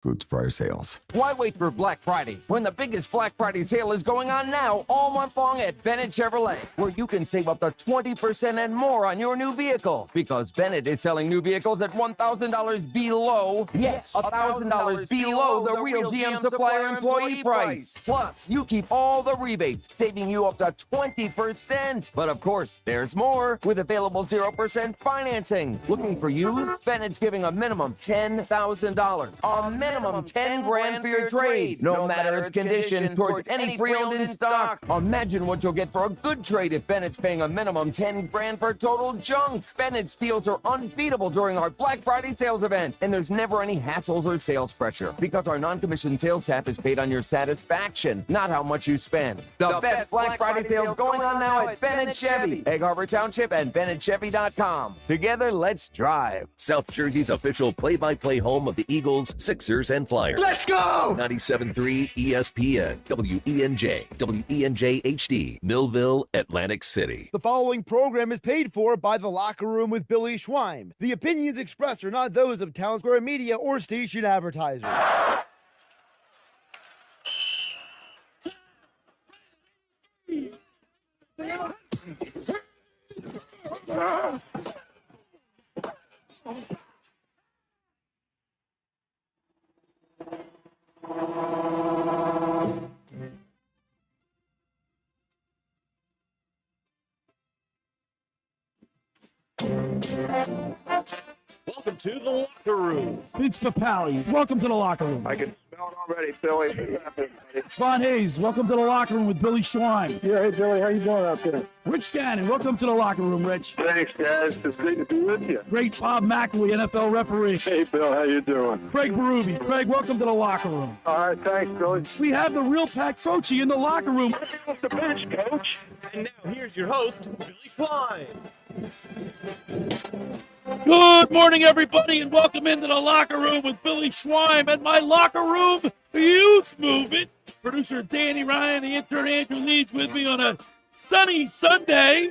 Excludes prior sales. Why wait for Black Friday when the biggest Black Friday sale is going on now all month long at Bennett Chevrolet, where you can save up to 20% and more on your new vehicle, because Bennett is selling new vehicles at $1,000 below, yes, $1,000 below the real GM supplier employee price. Plus, you keep all the rebates, saving you up to 20%. But of course, there's more with available 0% financing. Looking for used? Bennett's giving a minimum $10,000. A minimum 10 grand for your trade, no matter its condition, towards any pre-owned in stock. Imagine what you'll get for a good trade if Bennett's paying a minimum 10 grand for total junk. Bennett's deals are unbeatable during our Black Friday sales event, and there's never any hassles or sales pressure, because our non-commissioned sales staff is paid on your satisfaction, not how much you spend. The best Black Friday sales going on now at Bennett Chevy, Egg Harbor Township, and BennettChevy.com. Together, let's drive. South Jersey's official play-by-play home of the Eagles, Sixers, and Flyers. Let's go! 97.3 ESPN, WENJ, WENJ HD, Millville, Atlantic City. The following program is paid for by The Locker Room with Billy Schweim. The opinions expressed are not those of Town Square Media or station advertisers. Welcome to the locker room. Vince Papali, welcome to the locker room. I can smell it already, Billy. Von Hayes, welcome to the locker room with Billy Schweim. Yeah, hey, Billy, how you doing out there? Rich Gannon, welcome to the locker room, Rich. Thanks, guys. It's great to be with you. Great Bob McElwee, NFL referee. Hey, Bill, how you doing? Craig Berube. Craig, welcome to the locker room. All right, thanks, Billy. We have the real Pat Croce in the locker room. Off the bench, Coach. And now here's your host, Billy Schwein. Good morning, everybody, and welcome into the locker room with Billy Schweim and my locker room youth movement. Producer Danny Ryan, the intern Andrew Leeds with me on a sunny Sunday.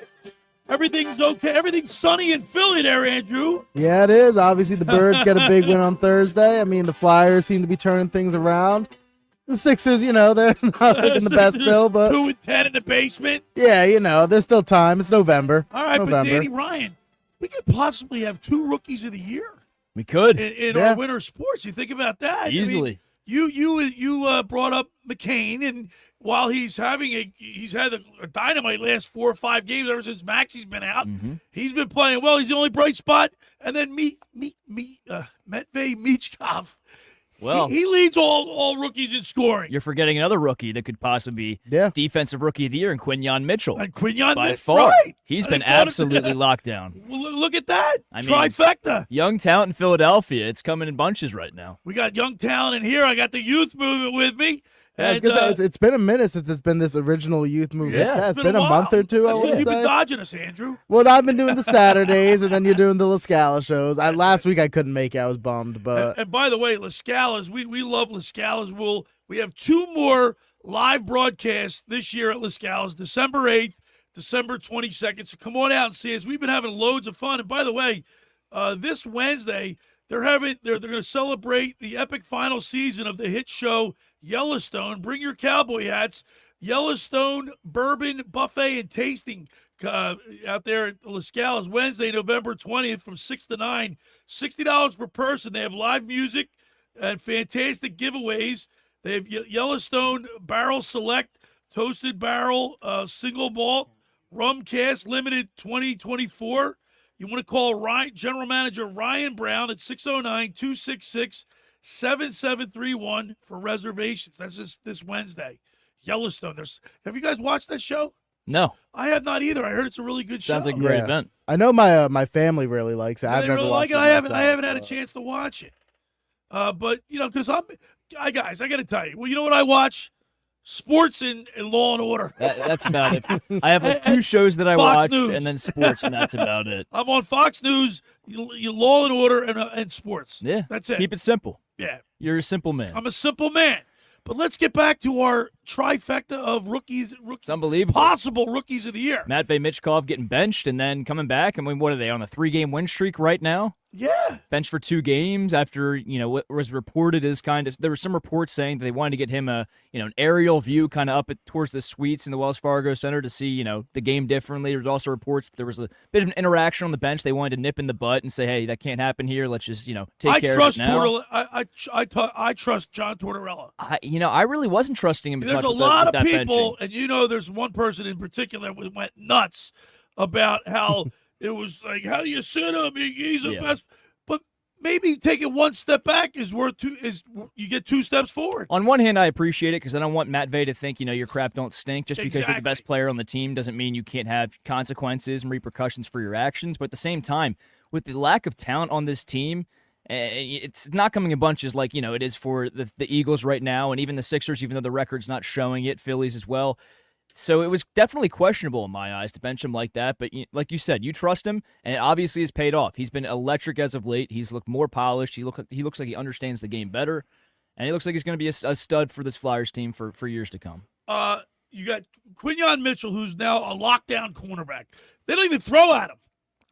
Everything's okay. Everything's sunny in Philly there, Andrew. Yeah, it is. Obviously, the Birds get a big win on Thursday. I mean, the Flyers seem to be turning things around. The Sixers, they're not looking the best still, but 2-10 in the basement. Yeah, there's still time. It's November. All right, November. But Danny Ryan, we could possibly have 2 rookies of the year. We could in our winter sports. You think about that easily. I mean, you brought up McCain, and while he's had a dynamite last 4 or 5 games ever since Maxi's been out. Mm-hmm. He's been playing well. He's the only bright spot. And then Matvei Michkov. Well, he leads all rookies in scoring. You're forgetting another rookie that could possibly be defensive rookie of the year, and Quinyon Mitchell. And Quinyon by far, right. He's been absolutely locked down. Well, look at that. I mean, trifecta. Young talent in Philadelphia. It's coming in bunches right now. We got young talent in here. I got the youth movement with me. Yeah, it's been a minute since it's been this original youth movement. Yeah, it's been a month or two, I would say. You've been dodging us, Andrew. Well, I've been doing the Saturdays, and then you're doing the La Scala shows. Last week I couldn't make it. I was bummed. But And by the way, La Scala's, we love La Scala's. We have 2 more live broadcasts this year at La Scala's, December 8th, December 22nd. So come on out and see us. We've been having loads of fun. And by the way, this Wednesday, they're going to celebrate the epic final season of the hit show Yellowstone. Bring your cowboy hats. Yellowstone Bourbon Buffet and Tasting out there at La Scala's Wednesday, November 20th from 6 to 9. $60 per person. They have live music and fantastic giveaways. They have Yellowstone Barrel Select, Toasted Barrel, Single Malt, Rum Cask Limited 2024. You want to call General Manager Ryan Brown at 609-266-7731 for reservations. That's this Wednesday. Yellowstone. Have you guys watched that show? No. I have not either. I heard it's a really good show. Sounds like a great event. I know my family really likes it. I've never watched it. I haven't had a chance to watch it. But, because I got to tell you. Well, you know what I watch? Sports and Law and Order. That's about it. I have 2 shows that I watch, and then sports, and that's about it. I'm on Fox News, Law and Order, and sports. Yeah. That's it. Keep it simple. Yeah. You're a simple man. I'm a simple man. But let's get back to our trifecta of rookies. It's unbelievable. Possible rookies of the year. Matvei Michkov getting benched and then coming back. I mean, what are they, on a 3-game win streak right now? Yeah. Benched for 2 games after, what was reported as there were some reports saying that they wanted to get him an aerial view kind of up towards the suites in the Wells Fargo Center to see, the game differently. There was also reports that there was a bit of an interaction on the bench. They wanted to nip in the butt and say, hey, that can't happen here. Let's just, take care of it now. I trust John Tortorella. I really wasn't trusting him as much There's a with lot with of that people, benching. and there's one person in particular that went nuts about how it was like, how do you sit him? He's the best. But maybe taking one step back is you get 2 steps forward. On one hand, I appreciate it because I don't want Matvei to think, your crap don't stink. Just because you're the best player on the team doesn't mean you can't have consequences and repercussions for your actions. But at the same time, with the lack of talent on this team, it's not coming in bunches like, it is for the Eagles right now, and even the Sixers, even though the record's not showing it, Phillies as well. So it was definitely questionable in my eyes to bench him like that. But like you said, you trust him, and it obviously has paid off. He's been electric as of late. He's looked more polished. He looks like he understands the game better, and he looks like he's going to be a stud for this Flyers team for years to come. You got Quinyon Mitchell, who's now a lockdown cornerback. They don't even throw at him.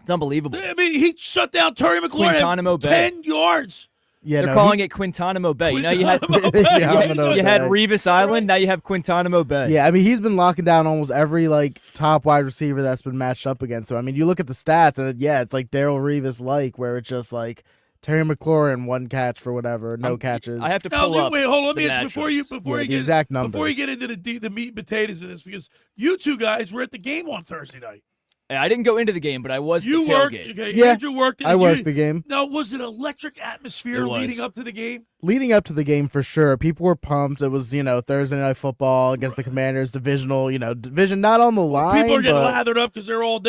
It's unbelievable. I mean, he shut down Terry McLaurin Quintanamo Bay. 10 yards. Yeah, They're calling it Quintanamo Bay. You had Revis Island. Now you have Quintanamo Bay. Yeah, I mean, he's been locking down almost every top wide receiver that's been matched up against. So I mean, you look at the stats, and it's like Darrell Revis where it's just like Terry McLaurin 1 catch for whatever, no catches. I have to pull up. Wait, hold on. Let me ask before you get exact numbers. Before you get into the meat and potatoes of this, because you 2 guys were at the game on Thursday night. I didn't go into the game, but I was You the worked. tailgate. Okay, Yeah, Andrew worked. I worked the game. Now, was it electric atmosphere It was. leading up to the game? Leading up to the game, for sure, people were pumped. It was, Thursday Night Football against the Commanders, divisional, division not on the line. People are getting but, lathered up because they're all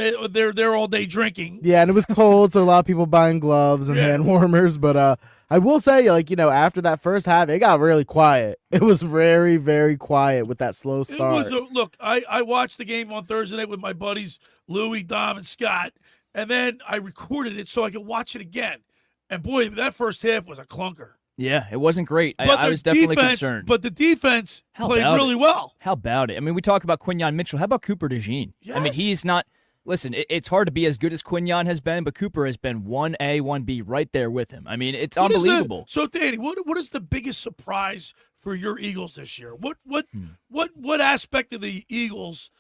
day drinking. yeah, and it was cold, so a lot of people buying gloves and hand warmers. But I will say, after that first half, it got really quiet. It was very, very quiet with that slow start. Look, I watched the game on Thursday night with my buddies Louie, Dom, and Scott, and then I recorded it so I could watch it again. And boy, that first half was a clunker. Yeah, it wasn't great. I was definitely concerned. But the defense played really well. How about it? I mean, we talk about Quinyon Mitchell. How about Cooper DeJean? Yes. I mean, he's not – listen, it's hard to be as good as Quinyon has been, but Cooper has been 1A, 1B right there with him. I mean, it's unbelievable. So, Danny, what is the biggest surprise for your Eagles this year? What aspect of the Eagles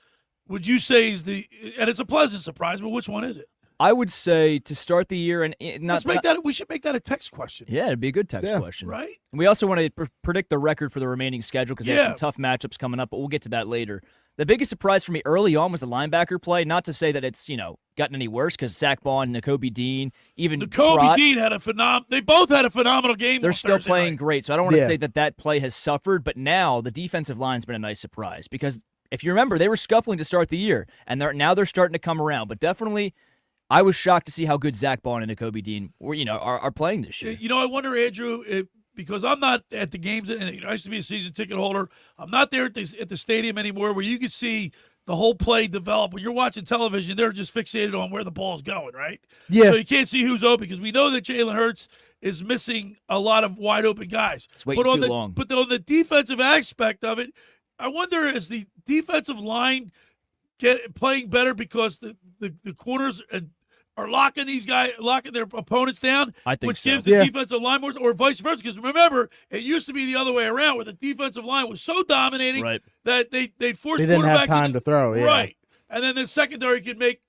would you say is and it's a pleasant surprise, but which one is it? I would say to start the year and we should make that a text question. Yeah, it'd be a good text question. Right? And we also want to predict the record for the remaining schedule because they have some tough matchups coming up, but we'll get to that later. The biggest surprise for me early on was the linebacker play. Not to say that it's, gotten any worse because Zach Bond, Nakobe Dean, even Nakobe Dean had they both had a phenomenal game. They're still playing great, so I don't want to say that play has suffered, but now the defensive line's been a nice surprise because if you remember, they were scuffling to start the year, and now they're starting to come around. But definitely, I was shocked to see how good Zach Bond and Nakobe Dean are playing this year. I wonder, Andrew, because I'm not at the games, and I used to be a season ticket holder. I'm not there at the stadium anymore where you can see the whole play develop. When you're watching television, they're just fixated on where the ball's going, right? Yeah. So you can't see who's open because we know that Jalen Hurts is missing a lot of wide open guys. It's waiting too long. But on the defensive aspect of it, I wonder, is the defensive line playing better because the corners are locking their opponents down, I think which so. gives the defensive line more, or vice versa? Because remember, it used to be the other way around, where the defensive line was so dominating that they'd force they didn't quarterback have time to throw. Yeah. Right, and then the secondary could make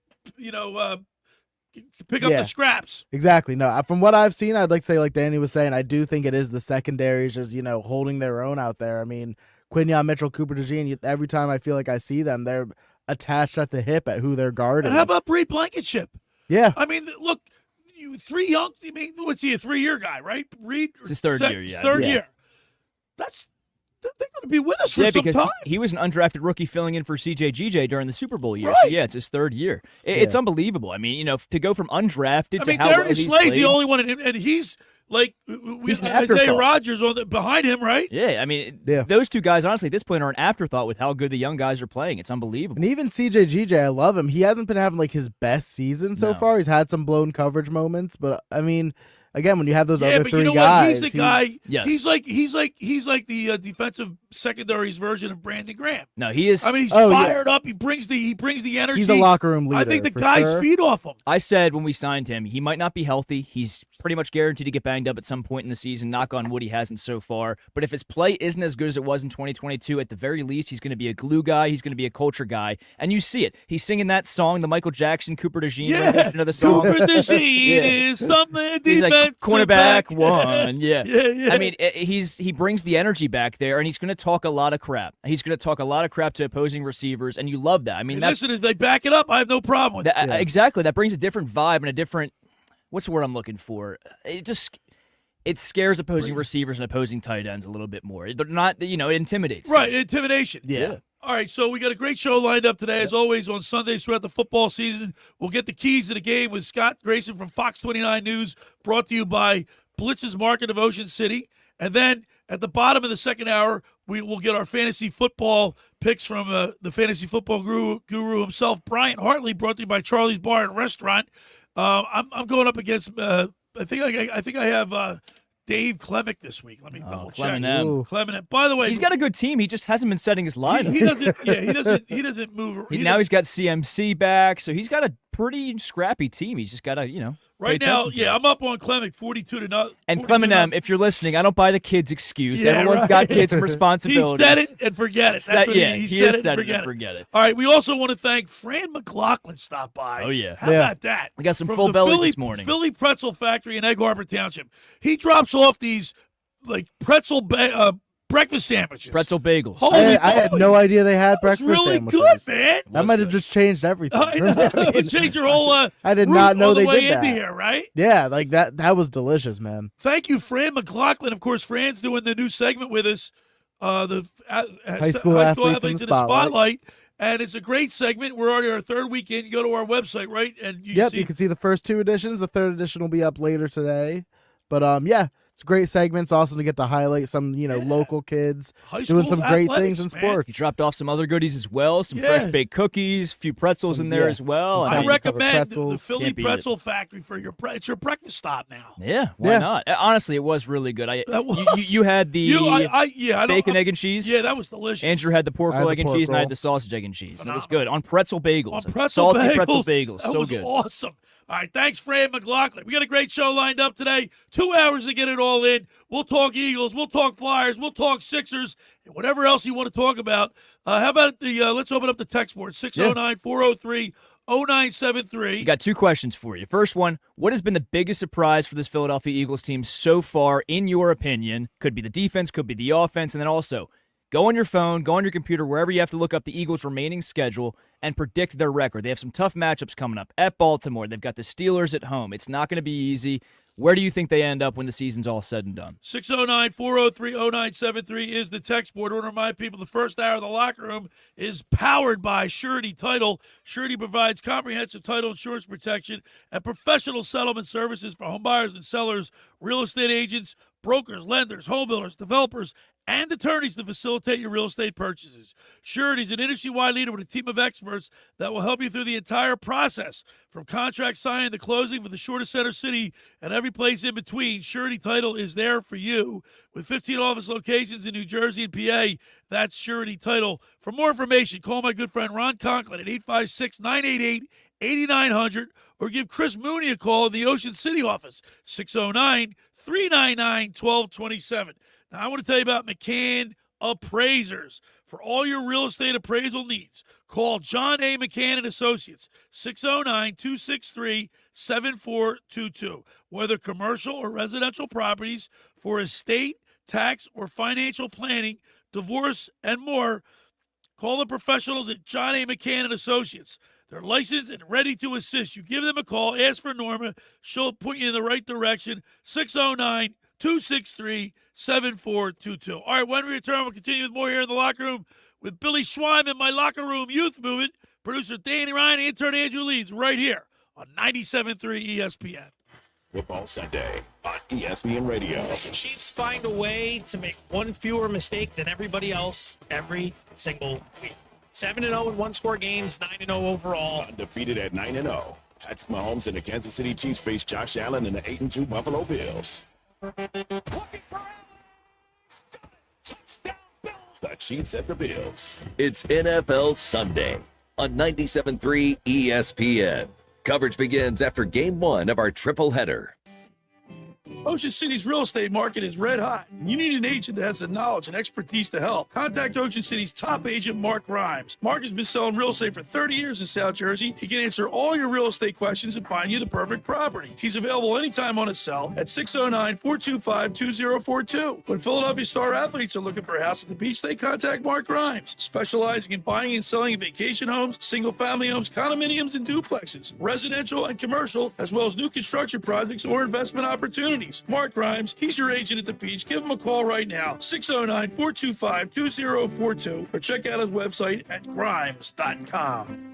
pick up the scraps. Exactly. No, from what I've seen, I'd like to say, like Danny was saying, I do think it is the secondaries just holding their own out there. I mean, Quinyon Mitchell, Cooper DeJean, every time I feel like I see them, they're attached at the hip at who they're guarding. And how about Reed Blankenship? Yeah. I mean, look, three young. I mean, what's he, a 3-year guy, right? Reed. It's his third year. Yeah. Third year. They're going to be with us for some because time. He was an undrafted rookie filling in for CJ GJ during the Super Bowl year. Right. So, it's his third year. It's unbelievable. I mean, to go from undrafted to how Darius Slay's the only one, and he's like he's an Isaiah afterthought. Rodgers behind him, right? Yeah, I mean, those two guys, honestly, at this point are an afterthought with how good the young guys are playing. It's unbelievable. And even CJ GJ, I love him. He hasn't been having his best season so far. He's had some blown coverage moments, but I mean, again, when you have those Yeah, other but three you know guys, what? He's the guy. Yes. He's like the defensive secondary's version of Brandon Graham. No, he is. I mean, he's Oh, yeah. fired up. He brings the energy. he's a locker room leader. I think the for guys sure. feed off him. I said when we signed him, he might not be healthy. He's pretty much guaranteed to get banged up at some point in the season. Knock on wood, he hasn't so far. But if his play isn't as good as it was in 2022, at the very least, he's going to be a glue guy. He's going to be a culture guy. And you see it. He's singing that song, the Michael Jackson, Cooper DeJean rendition of the song. Cooper DeJean Yeah. is something He's like defensive cornerback back. one. Yeah. Yeah. I mean, he brings the energy back there, and he's going to talk a lot of crap. He's going to talk a lot of crap to opposing receivers, and you love that. I mean, Hey, that's listen, if they back it up, I have no problem with it. exactly. That brings a different vibe and a different. What's the word I'm looking for? It scares opposing receivers and opposing tight ends a little bit more. They're not, it intimidates. Right, them. intimidation. Yeah. All right, so we got a great show lined up today. As always, on Sundays throughout the football season, we'll get the keys to the game with Scott Grayson from Fox 29 News, brought to you by Blitz's Market of Ocean City. And then at the bottom of the second hour, we will get our fantasy football picks from the fantasy football guru himself, Bryant Hartley, brought to you by Charlie's Bar and Restaurant. I'm going up against. I think I have Dave Clemick this week. Let me double check. Clement. By the way, He's got a good team. He just hasn't been setting his lineup. he doesn't. Yeah, he doesn't move. Now he's got CMC back, so he's got a pretty scrappy team. He's just got to, Right pay now, attention to it. I'm up on Clemick 42-0. And Clement M, if you're listening, I don't buy the kids' excuse. Yeah, Everyone's right. got kids and responsibilities. He said it and forget it. That's what he said it and forget it. All right, we also want to thank Fran McLaughlin stopped by. Oh, yeah. How about that? We got some From full the bellies this morning. Philly Pretzel Factory in Egg Harbor Township. He drops off these breakfast sandwiches. Pretzel bagels. Holy I had moly. no idea they had That's breakfast really sandwiches. good, man. That might have just changed everything. I know. It changed your whole I did route not know all the they way did into that. here, right? Yeah, like that was delicious, man. Thank you, Fran McLaughlin. Of course, Fran's doing the new segment with us, the High school athletes in the spotlight. And it's a great segment. We're already our third weekend. You go to our website, right? And you Yep, see you can see the first two editions. The third edition will be up later today. But yeah, it's a great segment. It's awesome to get to highlight some, local kids high doing school some great athletics, things in man. sports. He dropped off some other goodies as well, some Yeah. fresh baked cookies, a few pretzels Some- in there yeah, as well. some I Covered recommend the pretzels. Philly Can't beat Pretzel Factory for it's your breakfast stop now. Yeah, why Yeah. not? Honestly, it was really good. That was. You had the I don't- bacon, egg, and cheese. Yeah, that was delicious. Andrew had the pork I had roll, the egg, and pork cheese, and I roll. had the sausage, egg, and cheese. And it was Phenomenal. good. On pretzel bagels. On pretzel Salty bagels. pretzel bagels. That So was good. awesome. All right, thanks, Fran McLaughlin. We got a great show lined up today. 2 hours to get it all in. We'll talk Eagles, we'll talk Flyers, we'll talk Sixers, and whatever else you want to talk about. How about let's open up the text board, 609-403-0973. We got two questions for you. First one, what has been the biggest surprise for this Philadelphia Eagles team so far, in your opinion? Could be the defense, could be the offense, and then also go on your phone, go on your computer, wherever you have to look up the Eagles' remaining schedule and predict their record. They have some tough matchups coming up at Baltimore. They've got the Steelers at home. It's not going to be easy. Where do you think they end up when the season's all said and done? 609-403-0973 is the text board. I want to remind people the first hour of the locker room is powered by Surety Title. Surety provides comprehensive title insurance protection and professional settlement services for home buyers and sellers, real estate agents, brokers, lenders, home builders, developers, and attorneys to facilitate your real estate purchases. Surety is an industry-wide leader with a team of experts that will help you through the entire process, from contract signing to closing for the shortest center city and every place in between. Surety Title is there for you. With 15 office locations in New Jersey and PA, that's Surety Title. For more information, call my good friend Ron Conklin at 856-988-8900 or give Chris Mooney a call in the Ocean City office, 609-399-1227. Now, I want to tell you about McCann Appraisers. For all your real estate appraisal needs, call John A. McCann and Associates, 609-263-7422. Whether commercial or residential properties, for estate, tax, or financial planning, divorce, and more, call the professionals at John A. McCann and Associates. They're licensed and ready to assist you. Give them a call. Ask for Norma. She'll put you in the right direction. 609-263-7422. All right, when we return, we'll continue with more here in the locker room with Billy Schweim and my locker room youth movement. Producer Danny Ryan, intern Andrew Leeds, right here on 97.3 ESPN. Football Sunday on ESPN Radio. The Chiefs find a way to make one fewer mistake than everybody else every single week. 7-0 in one-score games, 9-0 overall. Undefeated at 9-0. Patrick Mahomes and the Kansas City Chiefs face Josh Allen and the 8-2 Buffalo Bills. The Chiefs at the Bills. It's NFL Sunday on 97.3 ESPN. Coverage begins after Game 1 of our triple header. Ocean City's real estate market is red hot. You need an agent that has the knowledge and expertise to help. Contact Ocean City's top agent, Mark Grimes. Mark has been selling real estate for 30 years in South Jersey. He can answer all your real estate questions and find you the perfect property. He's available anytime on his cell at 609-425-2042. When Philadelphia star athletes are looking for a house at the beach, they contact Mark Grimes, specializing in buying and selling vacation homes, single-family homes, condominiums, and duplexes, residential and commercial, as well as new construction projects or investment opportunities. Mark Grimes, he's your agent at the beach. Give him a call right now, 609-425-2042, or check out his website at grimes.com.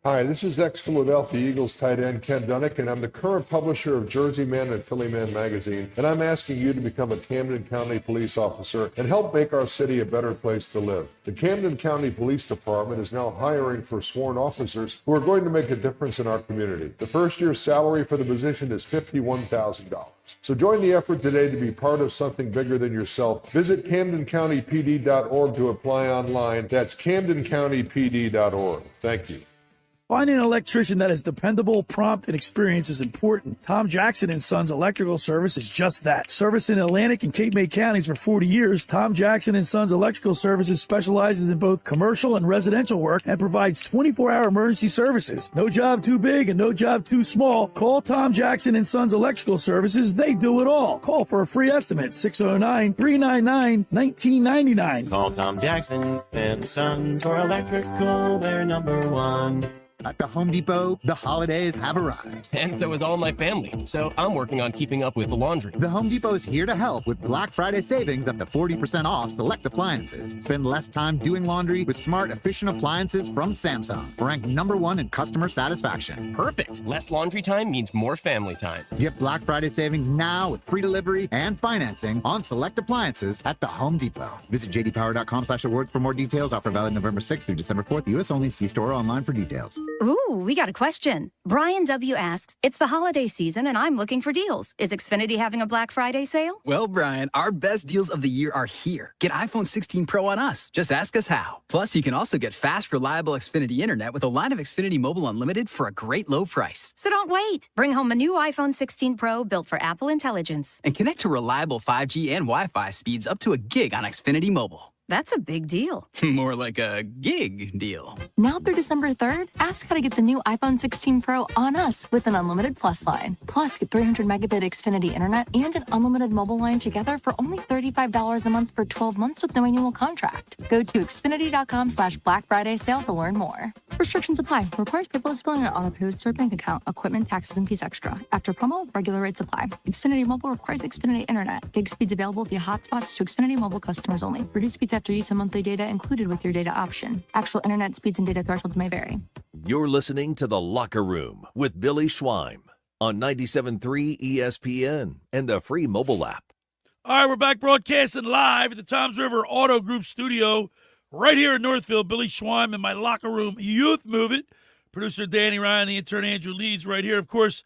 Hi, this is ex-Philadelphia Eagles tight end Ken Dunnick, and I'm the current publisher of Jersey Man and Philly Man magazine, and I'm asking you to become a Camden County police officer and help make our city a better place to live. The Camden County Police Department is now hiring for sworn officers who are going to make a difference in our community. The first year's salary for the position is $51,000. So join the effort today to be part of something bigger than yourself. Visit CamdenCountyPD.org to apply online. That's CamdenCountyPD.org. Thank you. Finding an electrician that is dependable, prompt, and experienced is important. Tom Jackson & Sons Electrical Service is just that. Servicing Atlantic and Cape May counties for 40 years, Tom Jackson & Sons Electrical Services specializes in both commercial and residential work and provides 24-hour emergency services. No job too big and no job too small. Call Tom Jackson & Sons Electrical Services. They do it all. Call for a free estimate, 609-399-1999. Call Tom Jackson and Sons for electrical, they're number one. At the Home Depot, the holidays have arrived. And so is all my family. So I'm working on keeping up with the laundry. The Home Depot is here to help with Black Friday savings up to 40% off select appliances. Spend less time doing laundry with smart, efficient appliances from Samsung, ranked #1 in customer satisfaction. Perfect. Less laundry time means more family time. Get Black Friday savings now with free delivery and financing on select appliances at the Home Depot. Visit jdpower.com/awards for more details. Offer valid November 6th through December 4th. U.S. only. See store or online for details. Ooh, we got a question. Brian W. asks, it's the holiday season and I'm looking for deals. Is Xfinity having a Black Friday sale? Well, Brian, our best deals of the year are here. Get iPhone 16 Pro on us. Just ask us how. Plus, you can also get fast, reliable Xfinity Internet with a line of Xfinity Mobile Unlimited for a great low price. So don't wait. Bring home a new iPhone 16 Pro built for Apple Intelligence. And connect to reliable 5G and Wi-Fi speeds up to a gig on Xfinity Mobile. That's a big deal. More like a gig deal. Now through December 3rd, ask how to get the new iPhone 16 Pro on us with an unlimited Plus line. Plus, get 300 megabit Xfinity Internet and an unlimited mobile line together for only $35 a month for 12 months with no annual contract. Go to Xfinity.com/Black Friday sale to learn more. Restrictions apply. Requires paperless billing and auto-pay with your bank account, equipment, taxes, and fees extra. After promo, regular rates apply. Xfinity Mobile requires Xfinity Internet. Gig speeds available via hotspots to Xfinity Mobile customers only. Reduced speeds after use of monthly data included with your data option. Actual internet speeds and data thresholds may vary. You're listening to The Locker Room with Billy Schweim on 97.3 ESPN and the free mobile app. All right, we're back broadcasting live at the Toms River Auto Group studio right here in Northfield. Billy Schweim and my Locker Room Youth Movement. Producer Danny Ryan, the intern Andrew Leeds right here. Of course,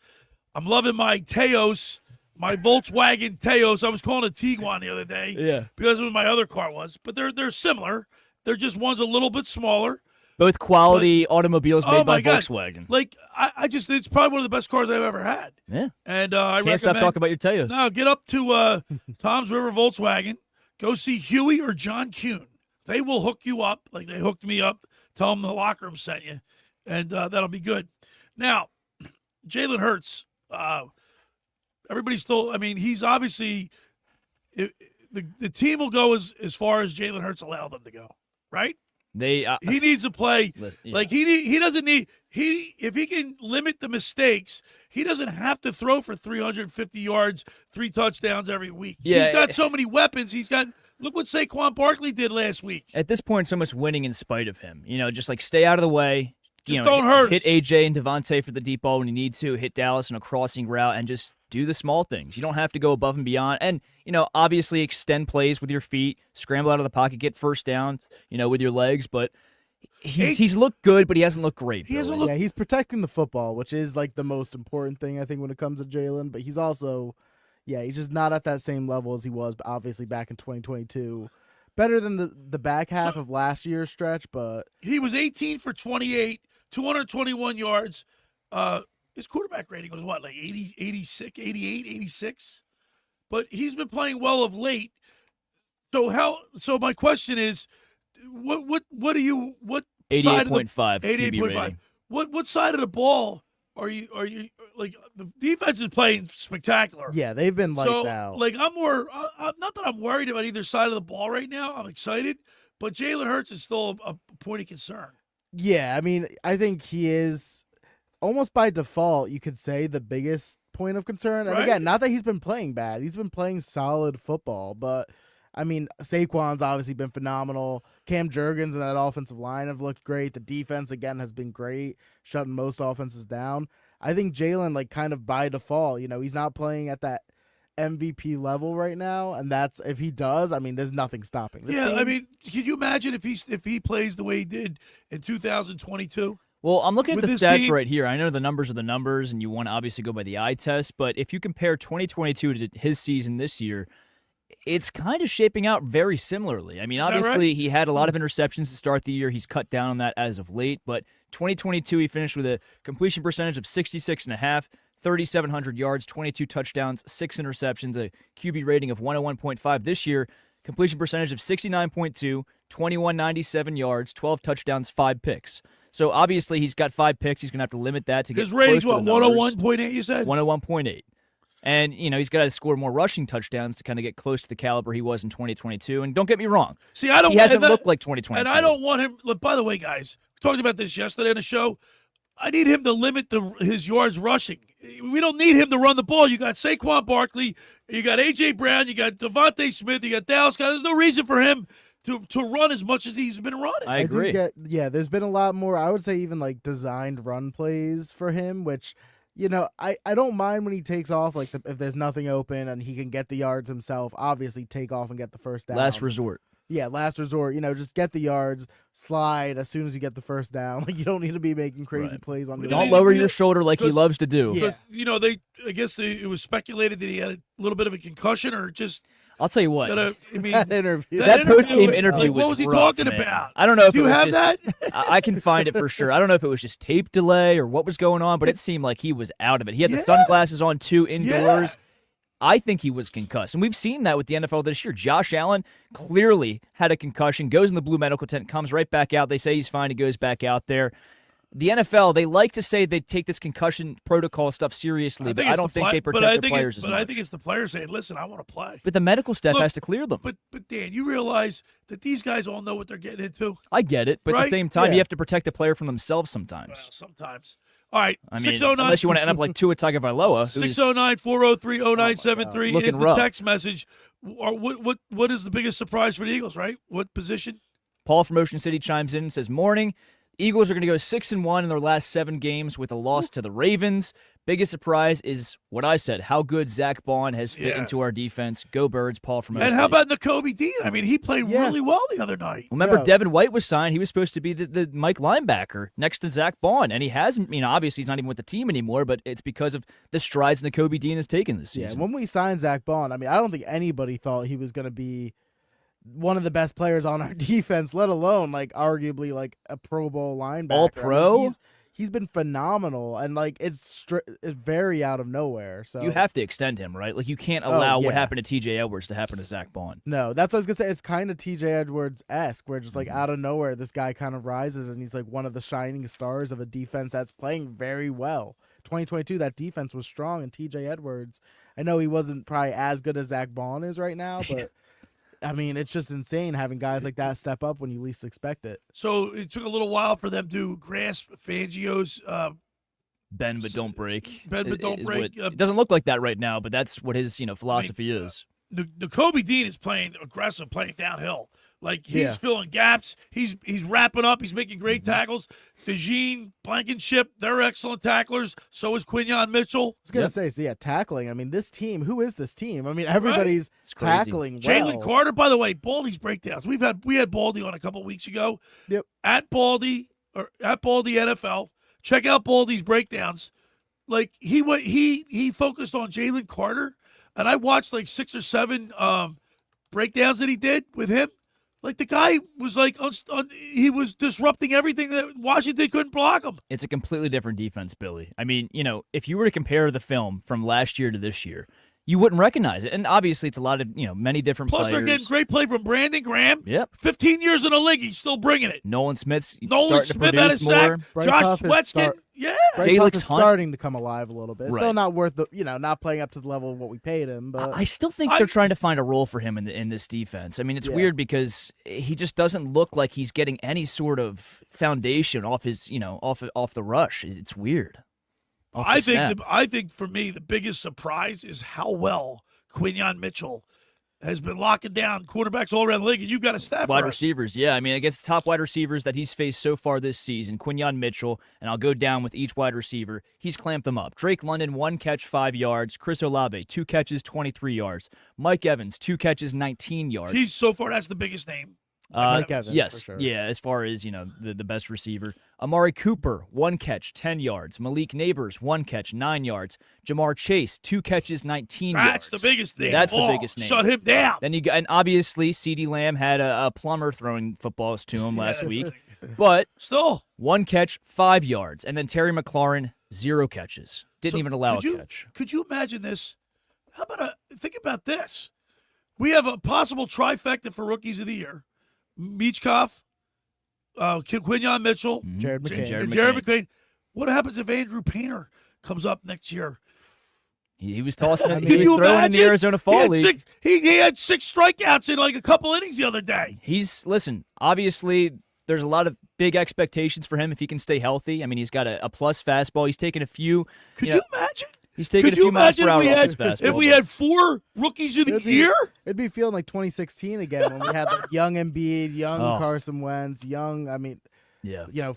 I'm loving my Teos. My Volkswagen Teos. I was calling it Tiguan the other day. Yeah. Because of what my other car was. But they're similar. They're just one's a little bit smaller. Both quality automobiles made by God. Volkswagen. Like, I just, it's probably one of the best cars I've ever had. Yeah. And I Can't stop talking about your Teos. No, get up to Toms River Volkswagen. Go see Huey or John Kuhn. They will hook you up like they hooked me up. Tell them the Locker Room sent you. And that'll be good. Now, Jalen Hurts, everybody's still, I mean, he's obviously, the team will go as far as Jalen Hurts allow them to go, right? He needs to play, yeah. like he doesn't need, if he can limit the mistakes, he doesn't have to throw for 350 yards, 3 touchdowns every week. Yeah. He's got so many weapons. Look what Saquon Barkley did last week. At this point, so much winning in spite of him. You know, just like stay out of the way. Just don't hurt Hit us. AJ and Devontae for the deep ball when you need to. Hit Dallas on a crossing route and just do the small things. You don't have to go above and beyond. And, obviously extend plays with your feet, scramble out of the pocket, get first downs, with your legs. But He's looked good, but he hasn't looked great. Yeah, he's protecting the football, which is like the most important thing, I think, when it comes to Jalen. But he's also, he's just not at that same level as he was, obviously, back in 2022. Better than the back half of last year's stretch, but he was 18 for 28, 221 yards. His quarterback rating was what, like 80, 86, 88, 86? But he's been playing well of late. So my question is, what 88.5 QB rating. What side of the ball are you like? The defense is playing spectacular. Yeah, they've been lights out. Like I'm not that I'm worried about either side of the ball right now. I'm excited, but Jalen Hurts is still a point of concern. Yeah, I mean, I think he is almost by default, you could say, the biggest point of concern. And again, not that he's been playing bad. He's been playing solid football, but I mean, Saquon's obviously been phenomenal. Cam Jurgens and that offensive line have looked great. The defense, again, has been great, shutting most offenses down. I think Jalen, like, kind of by default, he's not playing at that MVP level right now, and that's, if he does, I mean, there's nothing stopping this team. I mean, can you imagine if he plays the way he did in 2022? Well, I'm looking at With the this stats team? right here. I know the numbers are the numbers, and you want to obviously go by the eye test, but if you compare 2022 to his season this year, it's kind of shaping out very similarly. I mean, obviously, he had a lot of interceptions to start the year. He's cut down on that as of late, but 2022, he finished with a completion percentage of 66.5%, 3,700 yards, 22 touchdowns, 6 interceptions, a QB rating of 101.5. This year, completion percentage of 69.2, 2,197 yards, 12 touchdowns, 5 picks. So obviously, he's got 5 picks. He's going to have to limit that to get His rating's close to what, the numbers. 101.8, you said? 101.8. And, he's got to score more rushing touchdowns to kind of get close to the caliber he was in 2022. And don't get me wrong. See, I don't. He hasn't looked like 2022. And I don't want him. Look, by the way, guys, we talked about this yesterday on the show. I need him to limit his yards rushing. We don't need him to run the ball. You got Saquon Barkley, you got A.J. Brown, you got Devontae Smith, you got Dallas Scott. There's no reason for him to run as much as he's been running. I agree. There's been a lot more, I would say, even like designed run plays for him, which, I don't mind when he takes off, like if there's nothing open and he can get the yards himself, obviously take off and get the first down. Last resort. Yeah, last resort. Just get the yards, slide as soon as you get the first down. Like, you don't need to be making crazy plays on. Don't lower your shoulder like he loves to do. Yeah. It was speculated that he had a little bit of a concussion or just. I'll tell you what. That interview. That post-game interview was what was he rough, talking man. about? I don't know if Do you have that? I can find it for sure. I don't know if it was just tape delay or what was going on, but it seemed like he was out of it. He had the sunglasses on too indoors. I think he was concussed. And we've seen that with the NFL this year. Josh Allen clearly had a concussion, goes in the blue medical tent, comes right back out. They say he's fine. He goes back out there. The NFL, they like to say they take this concussion protocol stuff seriously, but I don't think they protect their players as much. But I think it's the players saying, listen, I want to play. But the medical staff has to clear them. But Dan, you realize that these guys all know what they're getting into? I get it, but at the same time, you have to protect the player from themselves sometimes. Well, sometimes. All right, I mean, unless you want to end up like Tua Tagovailoa. 609-403-0973 is the rough. text message. What is the biggest surprise for the Eagles, right? What position? Paul from Ocean City chimes in and says, morning. Eagles are going to go 6-1 in their last 7 games with a loss to the Ravens. Biggest surprise is what I said, how good Zach Bond has fit into our defense. Go Birds, Paul from Ocean And City. how about Nakobe Dean? I mean, he played really well the other night. Remember, Devin White was signed. He was supposed to be the Mike linebacker next to Zach Bond, and he hasn't. Obviously he's not even with the team anymore, but it's because of the strides Nakobe Dean has taken this season. Yeah, when we signed Zach Bond, I don't think anybody thought he was going to be one of the best players on our defense, let alone like arguably like a Pro Bowl linebacker. All pro? He's been phenomenal, and like it's very out of nowhere. So you have to extend him, right? Like you can't allow what happened to T.J. Edwards to happen to Zach Bond. No, that's what I was gonna say. It's kind of T.J. Edwards-esque, where just like out of nowhere, this guy kind of rises, and he's like one of the shining stars of a defense that's playing very well. 2022, that defense was strong, and T.J. Edwards, I know he wasn't probably as good as Zach Bond is right now, but. It's just insane having guys like that step up when you least expect it. So it took a little while for them to grasp Fangio's bend but don't break. Bend but don't break. It doesn't look like that right now, but that's what his philosophy is. N'Kobe Dean is playing aggressive, playing downhill. Like, he's filling gaps. He's wrapping up. He's making great tackles. DeJean, Blankenship, they're excellent tacklers. So is Quinyon Mitchell. I was going to say, so tackling. I mean, this team, who is this team? I mean, everybody's tackling well. Jalen Carter, by the way, Baldy's breakdowns. We had Baldy on a couple weeks ago. Yep. At Baldy NFL. Check out Baldy's breakdowns. Like, he focused on Jalen Carter, and I watched like 6 or 7 breakdowns that he did with him. Like, the guy was like, he was disrupting everything that Washington couldn't block him. It's a completely different defense, Billy. I mean, if you were to compare the film from last year to this year, you wouldn't recognize it. And obviously, it's a lot of, many different Plus, players. They're getting great play from Brandon Graham. Yep. 15 years in the league, he's still bringing it. Nolan Smith's Nolan starting Smith to had a produce more. sack. Josh Sweat's getting, Bryce Huff is starting to come alive a little bit. Right. Still not worth the, not playing up to the level of what we paid him. But I still think they're trying to find a role for him in this defense. I mean, it's weird because he just doesn't look like he's getting any sort of foundation off his, off the rush. It's weird. I think for me, the biggest surprise is how well Quinyon Mitchell has been locking down quarterbacks all around the league, and you've got a staff. Wide receivers, yeah. I mean, against the top wide receivers that he's faced so far this season, Quinyon Mitchell, and I'll go down with each wide receiver, he's clamped them up. Drake London, 1 catch, 5 yards. Chris Olave, 2 catches, 23 yards. Mike Evans, 2 catches, 19 yards. He's so far, that's the biggest name. Mike Evans, yes, for sure. Yeah, as far as, the best receiver. Amari Cooper, 1 catch, 10 yards. Malik Neighbors, 1 catch, 9 yards. Jamar Chase, 2 catches, 19 yards. That's the biggest name. That's the biggest name. Shut him down. Then and obviously, CeeDee Lamb had a plumber throwing footballs to him last week. But still, 1 catch, 5 yards. And then Terry McLaurin, 0 catches. Didn't even allow a catch. Could you imagine this? How about think about this? We have a possible trifecta for Rookies of the Year. Michkov, Quinyon Mitchell, Jared McCain. Jared McCain. What happens if Andrew Painter comes up next year? He was tossing it. He was throwing in the Arizona Fall League. He had 6 strikeouts in like a couple innings the other day. Listen, obviously, there's a lot of big expectations for him if he can stay healthy. I mean, he's got a plus fastball. He's taken a few. Could you imagine? He's taking a few miles per hour off his fastball. If we had 4 Rookies of the Year? It'd be feeling like 2016 again when we had like young Embiid, young Carson Wentz,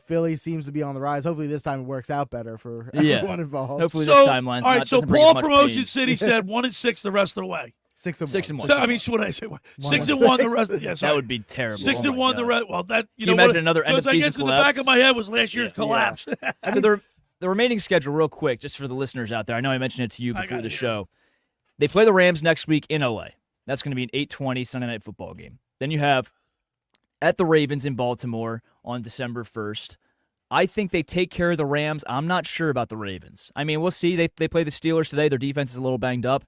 Philly seems to be on the rise. Hopefully this time it works out better for everyone involved. Hopefully this timeline's all right, not so doesn't bring Paul as much Promotion pain. City said 1-6 the rest of the way. 6-1. So, I mean, what did I say? 6-1 the rest. Yeah, that would be terrible. 6-1 the rest. Well, that Can you imagine another end of season I guess collapse? in the back of my head was last year's collapse. So the remaining schedule, real quick, just for the listeners out there. I know I mentioned it to you before the show. They play the Rams next week in LA. That's going to be an 8:20 Sunday night football game. Then you have at the Ravens in Baltimore on December 1st. I think they take care of the Rams. I'm not sure about the Ravens. I mean, we'll see. They play the Steelers today. Their defense is a little banged up.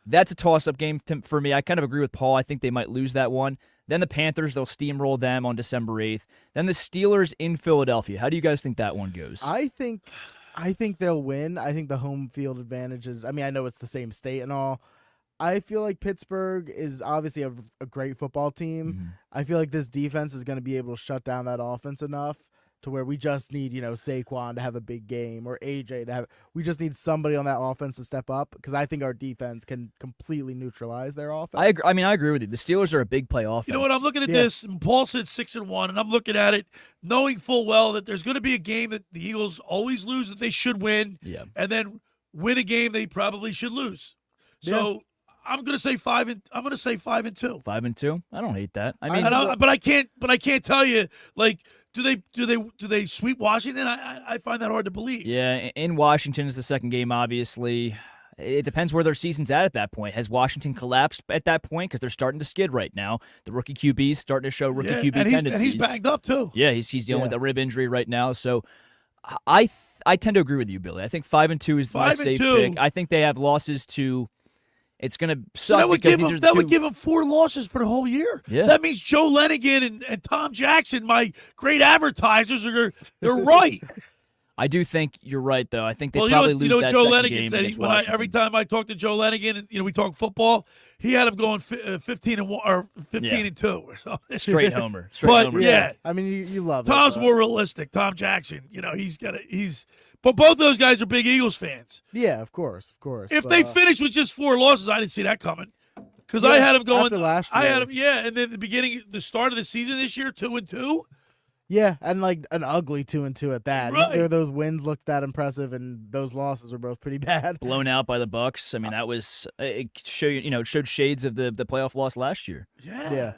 That's a toss-up game for me. I kind of agree with Paul. I think they might lose that one. Then the Panthers, they'll steamroll them on December 8th. Then the Steelers in Philadelphia. How do you guys think that one goes? I think they'll win. I think the home field advantage is, I mean, I know it's the same state and all. I feel like Pittsburgh is obviously a great football team. Mm-hmm. I feel like this defense is going to be able to shut down that offense enough to where we just need, Saquon to have a big game or AJ to have. We just need somebody on that offense to step up because I think our defense can completely neutralize their offense. I agree with you. The Steelers are a big play offense. You know what? I'm looking at this, and Paul said 6-1, and I'm looking at it knowing full well that there's going to be a game that the Eagles always lose that they should win, and then win a game they probably should lose. So I'm going to say 5-2. 5-2. I don't hate that. I mean, but I can't tell you like. Do they sweep Washington? I find that hard to believe. Yeah, in Washington is the second game, obviously. It depends where their season's at that point. Has Washington collapsed at that point? Because they're starting to skid right now. The rookie QB's starting to show rookie QB tendencies. And he's banged up, too. Yeah, he's dealing with a rib injury right now. So I tend to agree with you, Billy. I think 5-2 is my safe pick. I think they have losses to... It's going to suck that would because would give him 4 losses for the whole year. Yeah. That means Joe Lenigan and Tom Jackson, my great advertisers, they're right. I do think you're right, though. I think they probably lose that Joe second Lenigan game said against Washington. every time I talk to Joe Lenigan, and we talk football, he had him going 15-1 or 15-2 or something. Straight homer. Yeah, I mean, you love Tom's it. more realistic. Tom Jackson, but both those guys are big Eagles fans. Yeah, of course. If they finish with just 4 losses, I didn't see that coming. Because I had him going. After last year. I had him, yeah, and then the start of the season this year, 2-2. Yeah, and like an ugly 2-2 at that. Right. Those wins looked that impressive, and those losses were both pretty bad. Blown out by the Bucks. I mean, that was it showed shades of the playoff loss last year. Yeah.